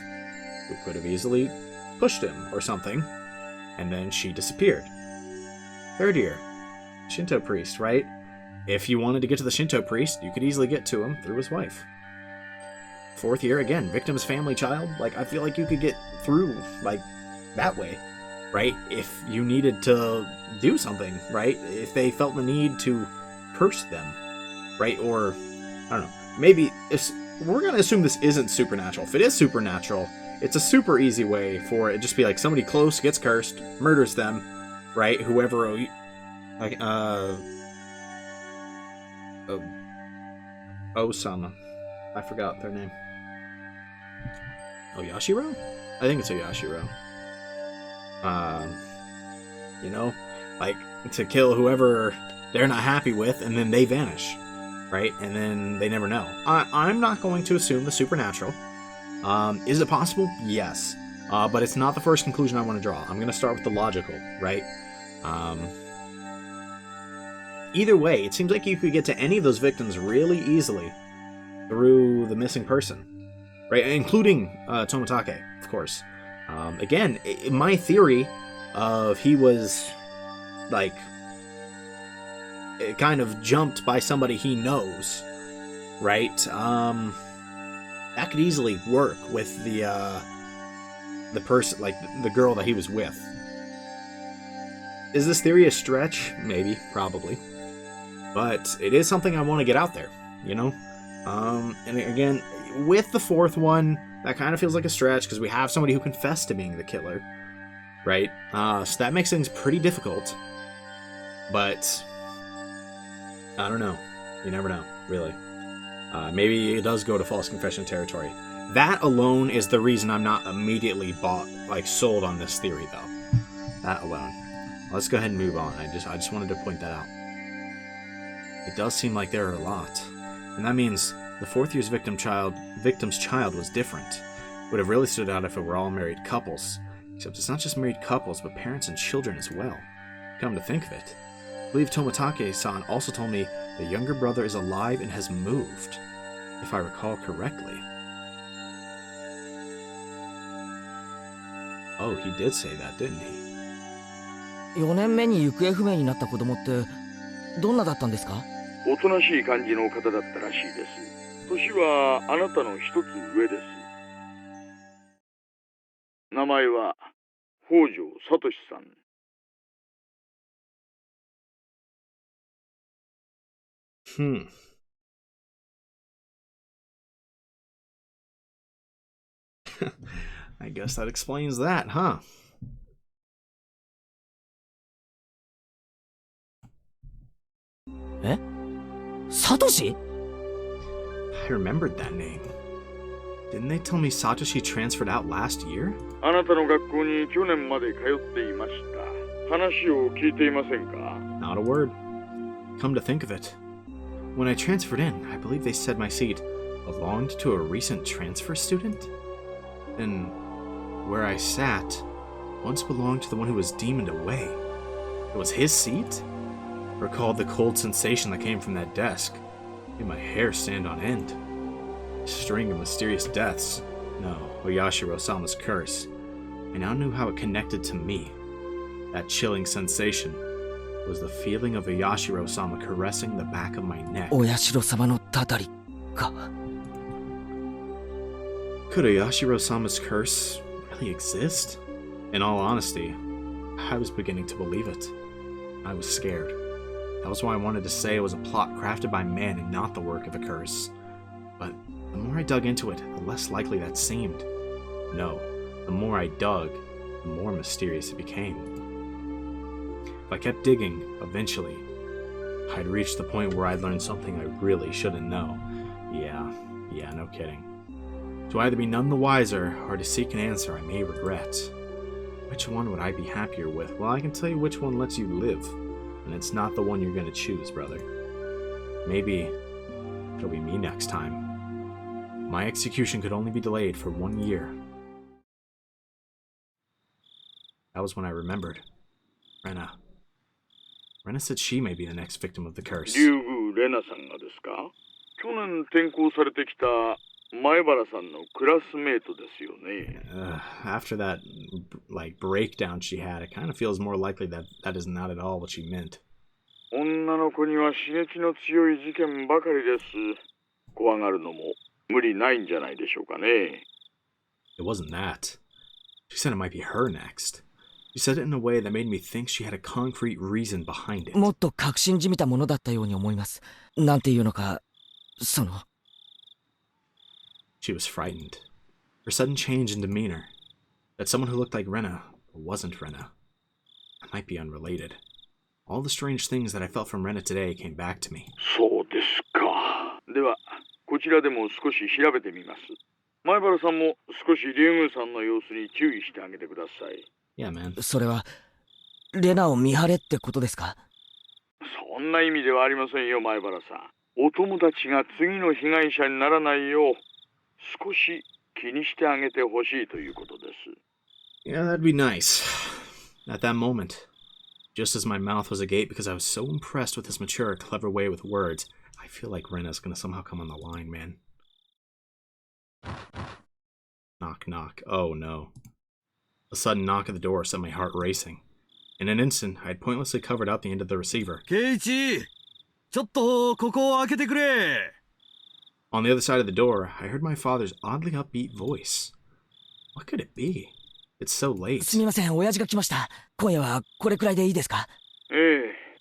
who could have easily pushed him or something, and then she disappeared. Third year, Shinto priest, right? If you wanted to get to the Shinto priest, you could easily get to him through his wife. 4th year, again, victim's family child. Like, I feel like you could get through, like, that way, right? If you needed to do something, right? If they felt the need to curse them, right? Or, I don't know, maybe, we're going to assume this isn't supernatural. If it is supernatural, it's a super easy way for it just be like somebody close gets cursed, murders them, right? Whoever... Like, Osama. I forgot their name. Oyashiro? I think it's Oyashiro. You know, like, to kill whoever they're not happy with, and then they vanish, right? And then they never know. I'm not going to assume the supernatural. Is it possible? Yes. But it's not the first conclusion I want to draw. I'm going to start with the logical, right? Either way, it seems like you could get to any of those victims really easily through the missing person, right? Including Toмотake, of course. Again, my theory of he was, like, kind of jumped by somebody he knows, right? That could easily work with the person, like, the girl that he was with. Is this theory a stretch? Maybe, probably. But it is something I want to get out there, you know? And again, with the 4th one, that kind of feels like a stretch because we have somebody who confessed to being the killer, right? So that makes things pretty difficult. But I don't know. You never know, really. Maybe it does go to false confession territory. That alone is the reason I'm not immediately sold on this theory, though. That alone. Let's go ahead and move on. I just wanted to point that out. It does seem like there are a lot. And that means the 4th year's victim's child was different. It would have really stood out if it were all married couples. Except it's not just married couples, but parents and children as well. Come to think of it, I believe Toмотake-san also told me the younger brother is alive and has moved, if I recall correctly. Oh, he did say that, didn't he? 4年目に行方不明になった子供ってどんなだったんですか？おとなしい感じの方だったらしいです。年はあなたの一つ上です。名前は北条聡さん。Hmm. I guess that explains that, huh? Eh? Satoshi? I remembered that name. Didn't they tell me Satoshi transferred out last year? あなたの学校に去年まで通っていました。話を聞いていませんか？ Not a word. Come to think of it, when I transferred in, I believe they said my seat belonged to a recent transfer student? And where I sat once belonged to the one who was demoned away. It was his seat? Recalled the cold sensation that came from that desk. Made my hair stand on end. A string of mysterious deaths. No, Oyashiro-sama's curse. I now knew how it connected to me. That chilling sensation was the feeling of Oyashiro-sama caressing the back of my neck. お社様のたたりか。Could Oyashiro-sama's curse really exist? In all honesty, I was beginning to believe it. I was scared. That was why I wanted to say it was a plot crafted by man and not the work of a curse. But the more I dug into it, the less likely that seemed. No, the more I dug, the more mysterious it became. If I kept digging, eventually, I'd reach the point where I'd learned something I really shouldn't know. Yeah, no kidding. To either be none the wiser, or to seek an answer I may regret. Which one would I be happier with? Well, I can tell you which one lets you live. And it's not the one you're gonna choose, brother. Maybe it'll be me next time. My execution could only be delayed for 1 year. That was when I remembered. Rena. Rena said she may be the next victim of the curse. 竜宮レナさんがですか？去年転校されてきた前原さんのクラスメートですよね。After that, breakdown she had, it kind of feels more likely that that is not at all what she meant. 女の子には刺激の強い事件ばかりです。怖がるのも無理ないんじゃないでしょうかね。It wasn't that. She said it might be her next. She said it in a way that made me think she had a concrete reason behind it. もっと確信じみたものだったように思います。なんていうのか、その。She was frightened. Her sudden change in demeanor. That someone who looked like Rena wasn't Rena. I might be unrelated. All the strange things that I felt from Rena today came back to me. そうですか。では、こちらでも少し調べてみます。前原さんも少し竜宮さんの様子に注意してあげてください。Yeah, man. それは、レナを見張れってことですか？そんな意味ではありませんよ、前原さん。お友達が次の被害者にならないよう、少し気にしてあげてほしいということです。Yeah, that'd be nice. At that moment, just as my mouth was agape because I was so impressed with his mature, clever way with words, I feel like Rena's gonna somehow come on the line, man. Knock, knock. Oh, no. A sudden knock at the door set my heart racing. In an instant, I had pointlessly covered up the end of the receiver. ケイチ、ちょっとここを開けてくれ。On the other side of the door, I heard my father's oddly upbeat voice. What could it be? It's so late. すみません、親父が来ました。今夜はこれくらいでいいですか？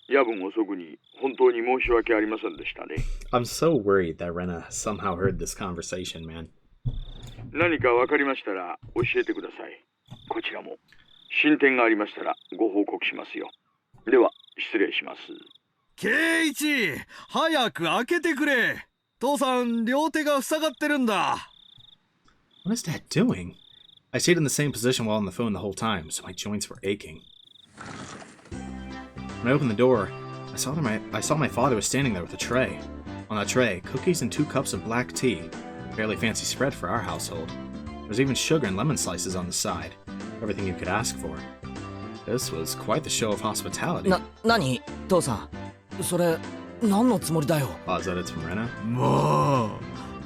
夜分遅くに本当に申し訳ありませんでしたね。I'm so worried that Rena somehow heard this conversation, man. 何かわかりましたら教えてください。こちらも進展がありましたらご報告しますよ。では失礼します。ケイチ、早く開けてくれ。父さん、両手が塞がってるんだ。What is Dad doing? I stayed in the same position while on the phone the whole time, so my joints were aching. When I opened the door, I saw my father was standing there with a tray. On that tray, cookies and 2 cups of black tea. Fairly fancy spread for our household. There was even sugar and lemon slices on the side. Everything you could ask for. This was quite the show of hospitality. 何？父さん。それ、何のつもりだよ。Oh, is that it's from Rena? も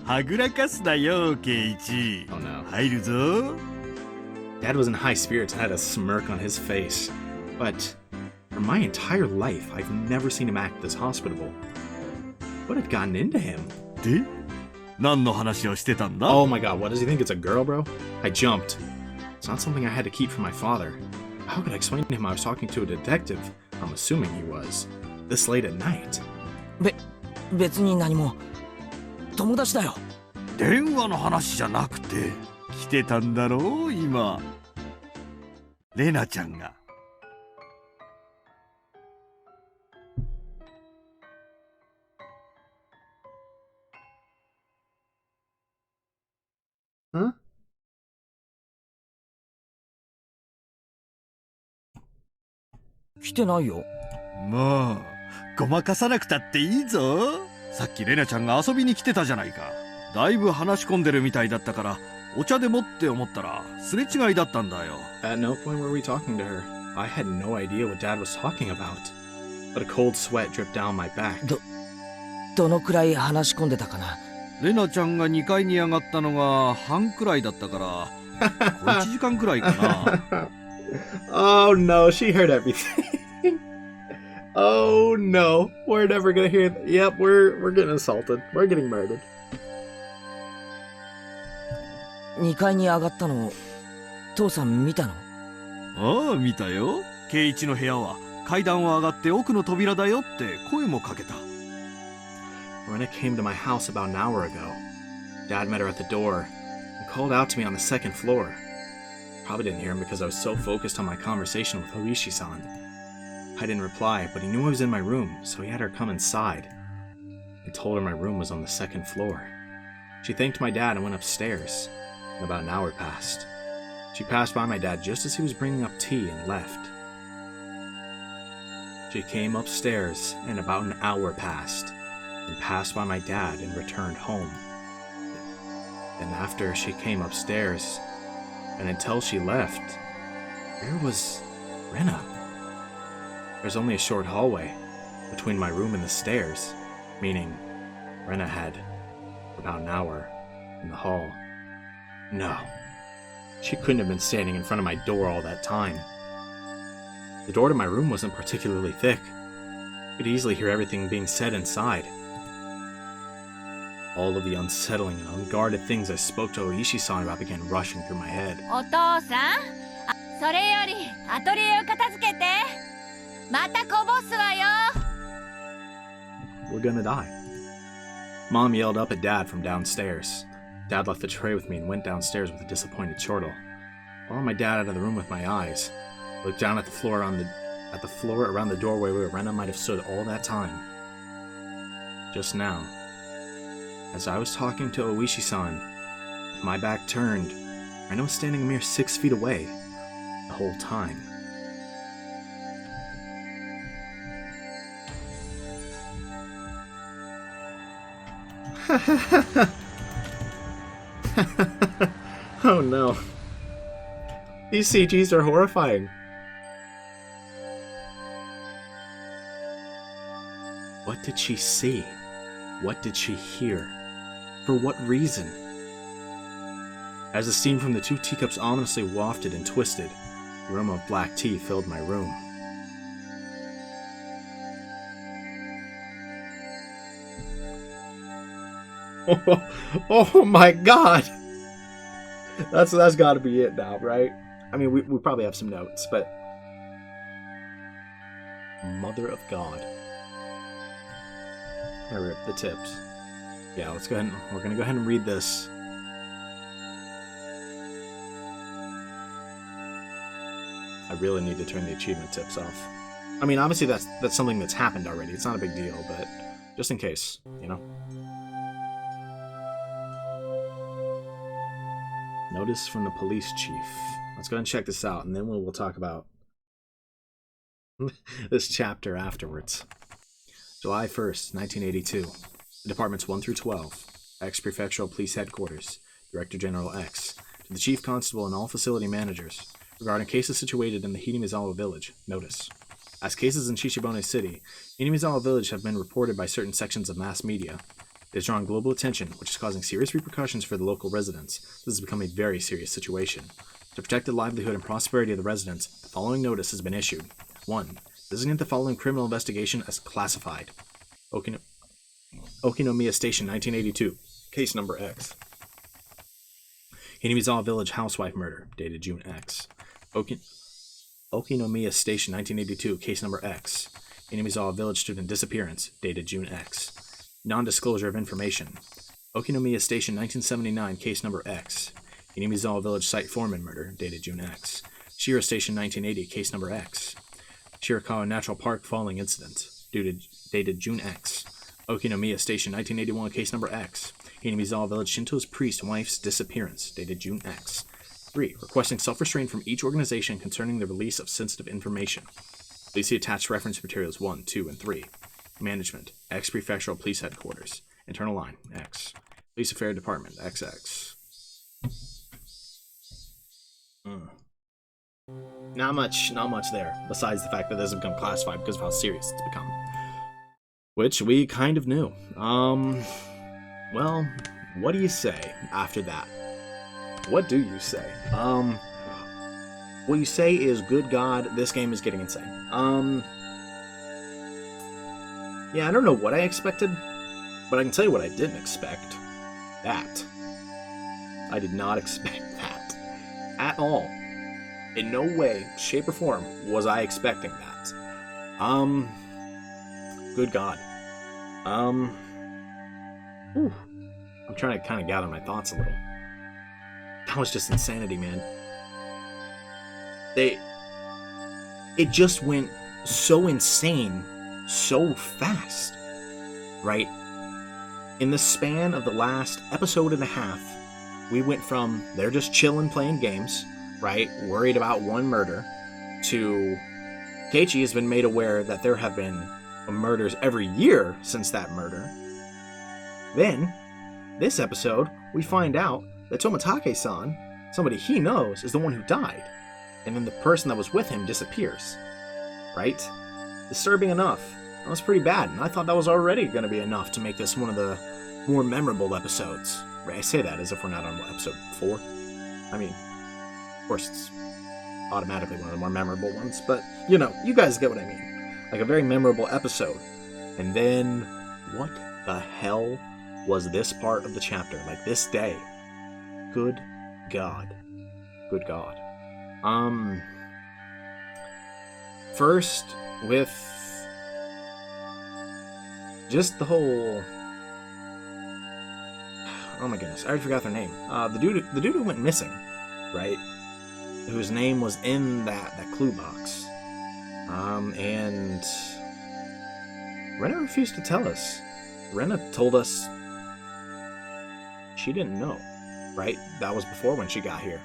う、はぐらかすなよ、ケイチ。Oh no. 入るぞ。Dad was in high spirits and had a smirk on his face. But for my entire life, I've never seen him act this hospitable. What had gotten into him? で、何の話をしてたんだ？ Oh my god, what does he think? It's a girl, bro? I jumped. It's not something I had to keep from my father. How could I explain to him I was talking to a detective? I'm assuming he was. This late at night. 別に何も。友達だよ。電話の話じゃなくて来てたんだろう今。レナちゃんが。Huh? 来てないよ。もうごまかさなくたっていいぞ。さっきレナちゃんが遊びに来てたじゃないか。だいぶ話し込んでるみたいだったからお茶でもって思ったらすれ違いだったんだよ。 At no point were we talking to her. I had no idea what Dad was talking about. But a cold sweat dripped down my back. どのくらい話し込んでたかな。レナちゃんが2階に上がったのが半くらいだったから1時間くらいかな。Oh no, she heard everything. Oh no, we're never gonna hear. Yep, we're getting assaulted. We're getting murdered. 2階に上がったの、父さん見たの？ああ、見たよ。圭一の部屋は階段を上がって奥の扉だよって声もかけた。Rena came to my house about an hour ago. Dad met her at the door and called out to me on the second floor. Probably didn't hear him because I was so focused on my conversation with Higurashi-san. I didn't reply, but he knew I was in my room, so he had her come inside. I told her my room was on the second floor. She thanked my dad and went upstairs. And about an hour passed. She passed by my dad just as he was bringing up tea and left. She came upstairs, and about an hour passed, and passed by my dad and returned home. Then after she came upstairs, and until she left, where was Rena? There's only a short hallway between my room and the stairs, meaning Rena had about an hour in the hall. No, she couldn't have been standing in front of my door all that time. The door to my room wasn't particularly thick. I could easily hear everything being said inside. All of the unsettling and unguarded things I spoke to Oishi-san about began rushing through my head. お父さん、それよりアトリエを片付けて。またこぼすわよ。We're gonna die. Mom yelled up at Dad from downstairs. Dad left the tray with me and went downstairs with a disappointed chortle. I followed my dad out of the room with my eyes. I looked down at the floor around the doorway where Rena might have stood all that time. Just now, as I was talking to Oishi-san, with my back turned, Rena was standing a mere 6 feet away the whole time. Oh no. These CGs are horrifying. What did she see? What did she hear? For what reason? As the steam from the 2 teacups ominously wafted and twisted, the aroma of black tea filled my room. Oh my god! That's got to be it now, right? I mean, we probably have some notes, but Mother of God. I ripped the tips. Yeah, let's go ahead. We're gonna go ahead and read this. I really need to turn the achievement tips off. I mean, obviously that's something that's happened already. It's not a big deal, but just in case, you know. Notice from the police chief. Let's go ahead and check this out, and then we'll talk about this chapter afterwards. July 1st, 1982. Departments 1 through 12. X Prefectural Police Headquarters. Director General X. To the Chief Constable and all facility managers. Regarding cases situated in the Hinamizawa village, notice. As cases in Shishibone City, Hinamizawa village have been reported by certain sections of mass media. It has drawn global attention, which is causing serious repercussions for the local residents. This has become a very serious situation. To protect the livelihood and prosperity of the residents, the following notice has been issued. 1. Designate the following criminal investigation as classified. Okinomiya Station 1982. Case number X. Hinamizawa Village housewife murder, dated June X. Okinomiya Station 1982, case number X. Hinamizawa Village student disappearance, dated June X. Non-disclosure of information. Okinomiya Station 1979, case number X. Hinamizawa Village site foreman murder, dated June X. Shira Station 1980, case number X. Shirakawa Natural Park falling incident, dated June X. Okinomiya Station 1981, case number X. Hinamizawa Village Shinto's priest wife's disappearance, dated June X. 3. Requesting self-restraint from each organization concerning the release of sensitive information. Please see attached reference materials 1, 2, and 3. Management, X Prefectural Police Headquarters. Internal line, X. Police Affairs Department, XX. Not much there, besides the fact that this has become classified because of how serious it's become. Which we kind of knew. Well, what do you say after that? What do you say? What you say is, good God, this game is getting insane. Yeah, I don't know what I expected, but I can tell you what I didn't expect. That. I did not expect that. At all. In no way, shape, or form was I expecting that. Good God. Whew. I'm trying to kind of gather my thoughts a little. That was just insanity, man. It just went so insane so fast, right? In the span of the last episode and a half, we went from they're just chilling playing games, right, worried about one murder, to Keiichi has been made aware that there have been murders every year since that murder. Then, this episode, we find out that Tomitake-san, somebody he knows, is the one who died. And then the person that was with him disappears. Right? Disturbing enough. That was pretty bad, and I thought that was already going to be enough to make this one of the more memorable episodes. Right? I say that as if we're not on episode 4. I mean, of course it's automatically one of the more memorable ones, but, you know, you guys get what I mean. Like a very memorable episode. And then, what the hell was this part of the chapter? Like, this day. Good God. Good God. First, with just the whole... Oh my goodness, I already forgot their name. The dude who went missing, right? Whose name was in that clue box. And Rena refused to tell us. Rena told us she didn't know, right? That was before when she got here.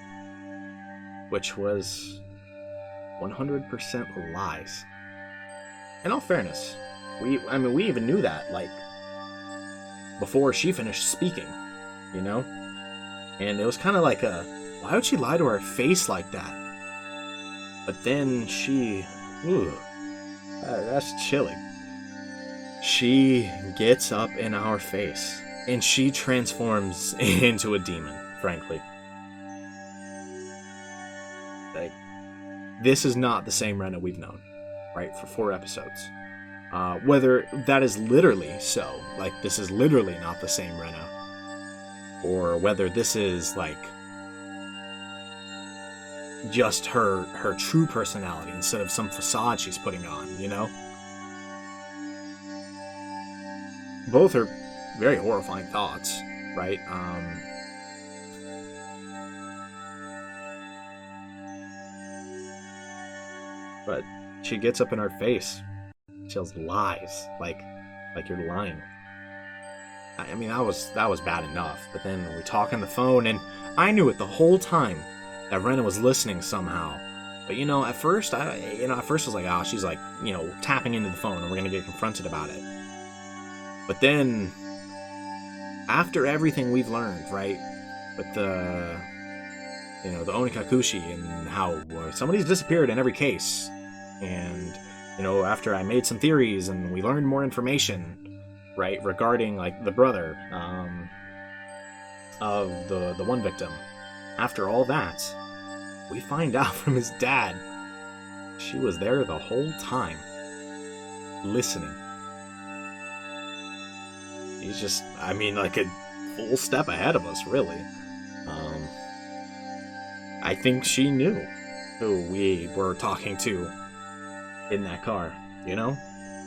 Which was 100% lies. In all fairness, we even knew that, like, before she finished speaking, you know? And it was kind of like why would she lie to our face like that? But then that's chilling. She gets up in our face, and she transforms into a demon, frankly. Like, this is not the same Rena we've known, right, for 4 episodes. Whether that is literally so, like, this is literally not the same Rena, or whether this is, like, just her true personality instead of some facade she's putting on, you know? Both are very horrifying thoughts, right? But she gets up in our face. She tells lies, like you're lying. I mean, that was bad enough. But then we talk on the phone, and I knew it the whole time that Rena was listening somehow. But, you know, at first I was like, oh, she's like, you know, tapping into the phone, and we're gonna get confronted about it. But then, after everything we've learned, right, with the Onikakushi and how somebody's disappeared in every case, and, you know, after I made some theories and we learned more information, right, regarding, like, the brother of the one victim, after all that, we find out from his dad she was there the whole time, listening. He's just, I mean, like a full step ahead of us, really. I think she knew who we were talking to in that car, you know?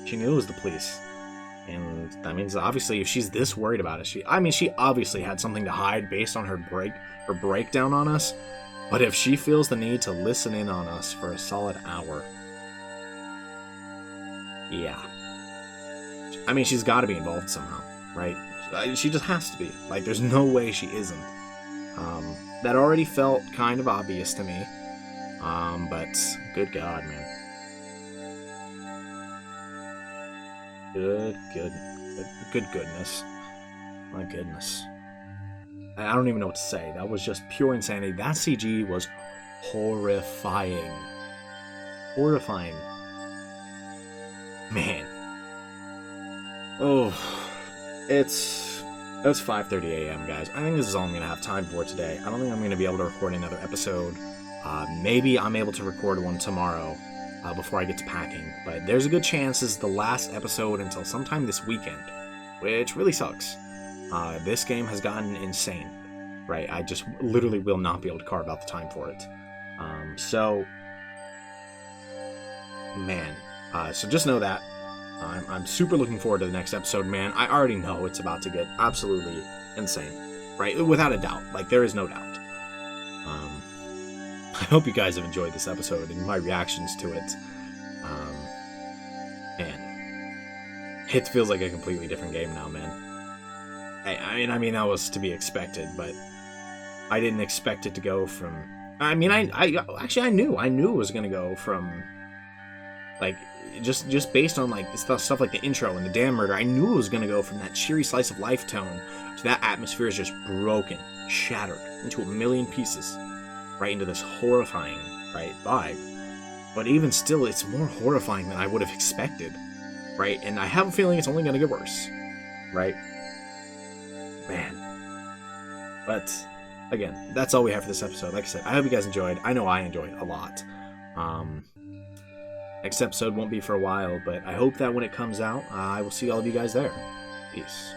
She knew it was the police. And that means obviously if she's this worried about it, she obviously had something to hide based on her breakdown on us. But if she feels the need to listen in on us for a solid hour, yeah. I mean, she's got to be involved somehow, right? She just has to be. Like, there's no way she isn't. That already felt kind of obvious to me. But good God, man. Good goodness. My goodness. I don't even know what to say. That was just pure insanity. That CG was horrifying. Horrifying. Man. Oh, it's 5:30 a.m., guys. I think this is all I'm going to have time for today. I don't think I'm going to be able to record another episode. Maybe I'm able to record one tomorrow before I get to packing. But there's a good chance this is the last episode until sometime this weekend, which really sucks. This game has gotten insane, right? I just literally will not be able to carve out the time for it. So just know that. I'm super looking forward to the next episode, man. I already know it's about to get absolutely insane, right? Without a doubt. Like, there is no doubt. I hope you guys have enjoyed this episode and my reactions to it. Man. It feels like a completely different game now, man. I mean, that was to be expected, but I didn't expect it to go from... I mean, I knew it was going to go from, like... Just based on like stuff like the intro and the damn murder, I knew it was gonna go from that cheery slice of life tone to that atmosphere is just broken, shattered into a million pieces, right into this horrifying, right, vibe. But even still, it's more horrifying than I would have expected, right? And I have a feeling it's only gonna get worse, right? Man. But again, that's all we have for this episode. Like I said, I hope you guys enjoyed. I know I enjoyed a lot. Next episode won't be for a while, but I hope that when it comes out, I will see all of you guys there. Peace.